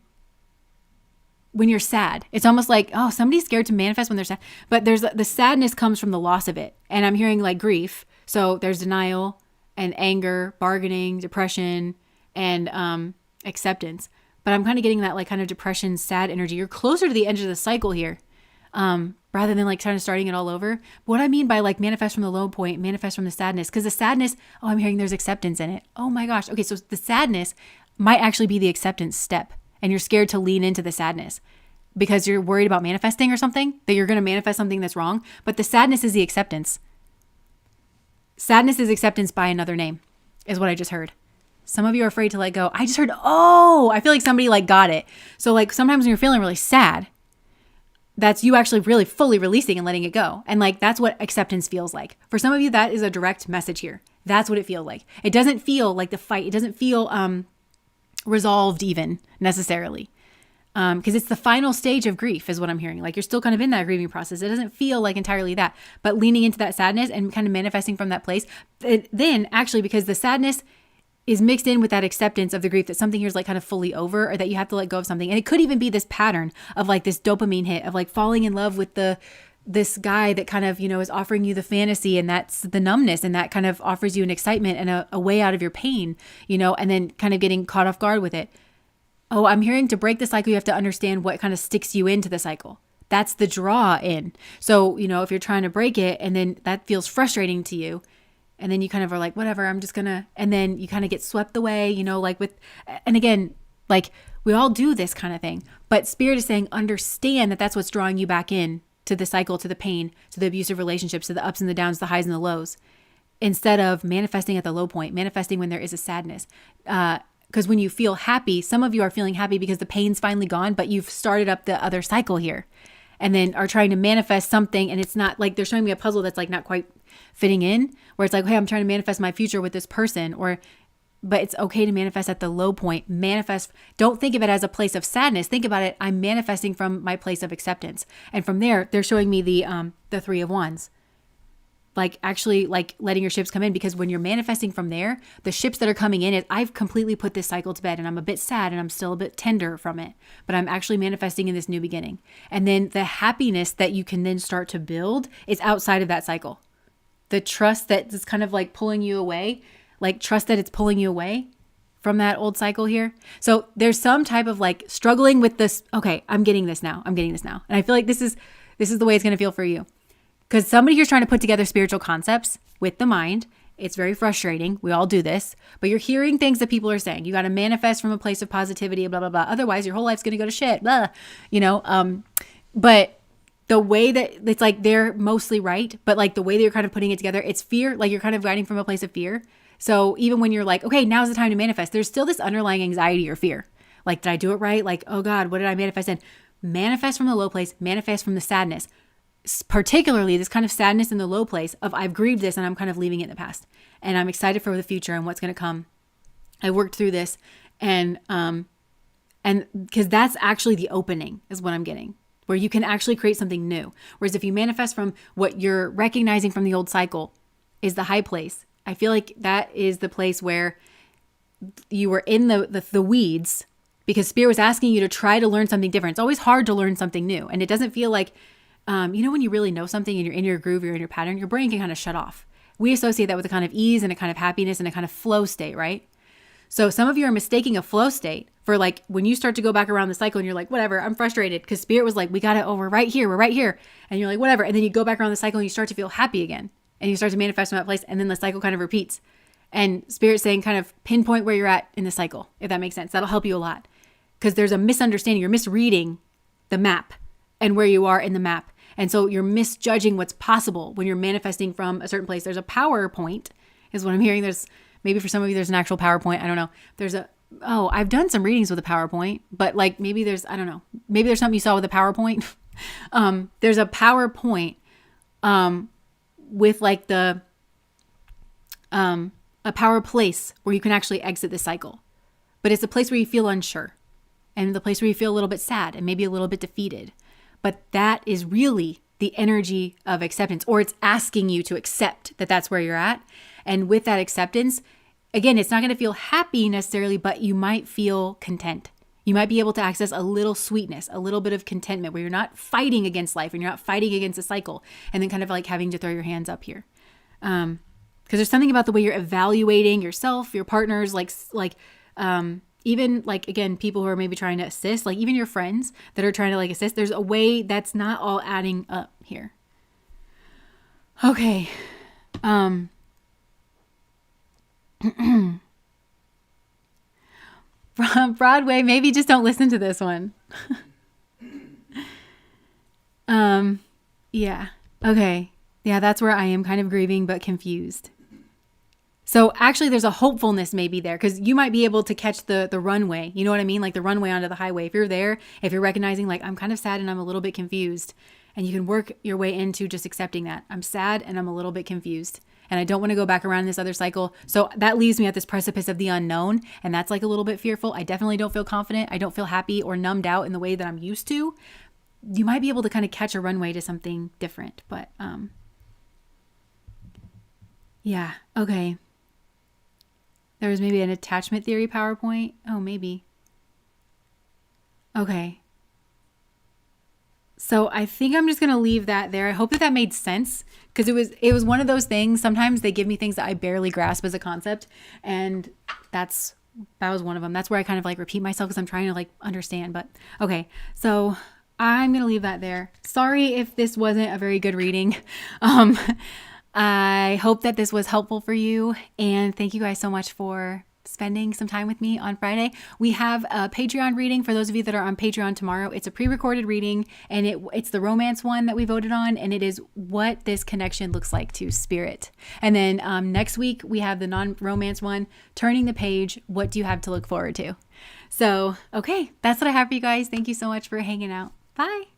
S1: when you're sad. It's almost like, oh, somebody's scared to manifest when they're sad. But the sadness comes from the loss of it. And I'm hearing like grief. So there's denial and anger, bargaining, depression, and acceptance. But I'm kind of getting that like kind of depression, sad energy. You're closer to the end of the cycle here, rather than like kind of starting it all over. But what I mean by like manifest from the low point, manifest from the sadness, because the sadness, oh, I'm hearing there's acceptance in it. Oh my gosh. Okay, so the sadness might actually be the acceptance step. And you're scared to lean into the sadness because you're worried about manifesting or something, that you're going to manifest something that's wrong. But the sadness is the acceptance. Sadness is acceptance by another name, is what I just heard. Some of you are afraid to let go. I just heard, oh, I feel like somebody like got it. So like sometimes when you're feeling really sad, that's you actually really fully releasing and letting it go. And like, that's what acceptance feels like. For some of you, that is a direct message here. That's what it feels like. It doesn't feel like the fight. It doesn't feel, resolved even necessarily, because it's the final stage of grief is what I'm hearing. Like you're still kind of in that grieving process. It doesn't feel like entirely that, but leaning into that sadness and kind of manifesting from that place. Then actually, because the sadness is mixed in with that acceptance of the grief, that something here is like kind of fully over, or that you have to let go of something. And it could even be this pattern of like this dopamine hit of like falling in love with this guy that kind of, is offering you the fantasy, and that's the numbness, and that kind of offers you an excitement and a way out of your pain, and then kind of getting caught off guard with it. Oh, I'm hearing to break the cycle, you have to understand what kind of sticks you into the cycle. That's the draw in. So, if you're trying to break it and then that feels frustrating to you, and then you kind of are like, whatever, I'm just gonna, and then you kind of get swept away, and again, like we all do this kind of thing, but Spirit is saying, understand that that's what's drawing you back in to the cycle, to the pain, to the abusive relationships, to the ups and the downs, the highs and the lows, instead of manifesting at the low point, manifesting when there is a sadness. Because when you feel happy, some of you are feeling happy because the pain's finally gone, but you've started up the other cycle here, and then are trying to manifest something. And it's not like they're showing me a puzzle that's like not quite fitting in, where it's like, hey, I'm trying to manifest my future with this person, but it's okay to manifest at the low point. Manifest. Don't think of it as a place of sadness. Think about it. I'm manifesting from my place of acceptance. And from there, they're showing me the 3 of Wands. Like actually like letting your ships come in, because when you're manifesting from there, the ships that are coming in is, I've completely put this cycle to bed, and I'm a bit sad and I'm still a bit tender from it, but I'm actually manifesting in this new beginning. And then the happiness that you can then start to build is outside of that cycle. The trust that is kind of like pulling you away, like trust that it's pulling you away from that old cycle here. So there's some type of like struggling with this. Okay, I'm getting this now. And I feel like this is the way it's going to feel for you. Because somebody here's trying to put together spiritual concepts with the mind. It's very frustrating. We all do this. But you're hearing things that people are saying. You got to manifest from a place of positivity, blah, blah, blah. Otherwise, your whole life's going to go to shit, blah. But the way that it's like they're mostly right, but like the way that you're kind of putting it together, it's fear. Like you're kind of guiding from a place of fear. So even when you're like, okay, now's the time to manifest, there's still this underlying anxiety or fear. Like, did I do it right? Like, oh God, what did I manifest in? Manifest from the low place, manifest from the sadness. Particularly this kind of sadness in the low place of I've grieved this and I'm kind of leaving it in the past. And I'm excited for the future and what's going to come. I worked through this and because that's actually the opening is what I'm getting, where you can actually create something new. Whereas if you manifest from what you're recognizing from the old cycle is the high place, I feel like that is the place where you were in the weeds because Spirit was asking you to try to learn something different. It's always hard to learn something new. And it doesn't feel like, when you really know something and you're in your groove, you're in your pattern, your brain can kind of shut off. We associate that with a kind of ease and a kind of happiness and a kind of flow state, right? So some of you are mistaking a flow state for like when you start to go back around the cycle and you're like, whatever, I'm frustrated because Spirit was like, we got it. Oh, we're right here. And you're like, whatever. And then you go back around the cycle and you start to feel happy again. And you start to manifest from that place. And then the cycle kind of repeats. And Spirit's saying kind of pinpoint where you're at in the cycle, if that makes sense. That'll help you a lot. Because there's a misunderstanding. You're misreading the map and where you are in the map. And so you're misjudging what's possible when you're manifesting from a certain place. There's a PowerPoint is what I'm hearing. There's maybe for some of you, there's an actual PowerPoint. I don't know. I've done some readings with a PowerPoint, but like maybe there's, I don't know. Maybe there's something you saw with a PowerPoint. There's a PowerPoint with like a power place where you can actually exit the cycle. But it's a place where you feel unsure and the place where you feel a little bit sad and maybe a little bit defeated. But that is really the energy of acceptance, or it's asking you to accept that that's where you're at. And with that acceptance, again, it's not going to feel happy necessarily, but you might feel content. You might be able to access a little sweetness, a little bit of contentment where you're not fighting against life and you're not fighting against the cycle and then kind of like having to throw your hands up here. Because there's something about the way you're evaluating yourself, your partners, even like, again, people who are maybe trying to assist, like even your friends that are trying to like assist, there's a way that's not all adding up here. Okay. Broadway, maybe just don't listen to this one. Yeah. Okay. Yeah, that's where I am kind of grieving but confused. So actually there's a hopefulness maybe there because you might be able to catch the runway. You know what I mean? Like the runway onto the highway. If you're there, if you're recognizing like I'm kind of sad and I'm a little bit confused, and you can work your way into just accepting that. I'm sad and I'm a little bit confused and I don't want to go back around this other cycle. So that leaves me at this precipice of the unknown. And that's like a little bit fearful. I definitely don't feel confident. I don't feel happy or numbed out in the way that I'm used to. You might be able to kind of catch a runway to something different, but yeah. Okay. There was maybe an attachment theory PowerPoint. Oh, maybe. Okay. So I think I'm just going to leave that there. I hope that made sense because it was one of those things. Sometimes they give me things that I barely grasp as a concept. And that was one of them. That's where I kind of like repeat myself because I'm trying to like understand. But okay. So I'm going to leave that there. Sorry if this wasn't a very good reading. I hope that this was helpful for you. And thank you guys so much for spending some time with me on Friday. We have a Patreon reading for those of you that are on Patreon tomorrow. It's a pre-recorded reading and it's the romance one that we voted on. And it is what this connection looks like to spirit. And then next week we have the non-romance one, turning the page. What do you have to look forward to? So, okay, that's what I have for you guys. Thank you so much for hanging out. Bye.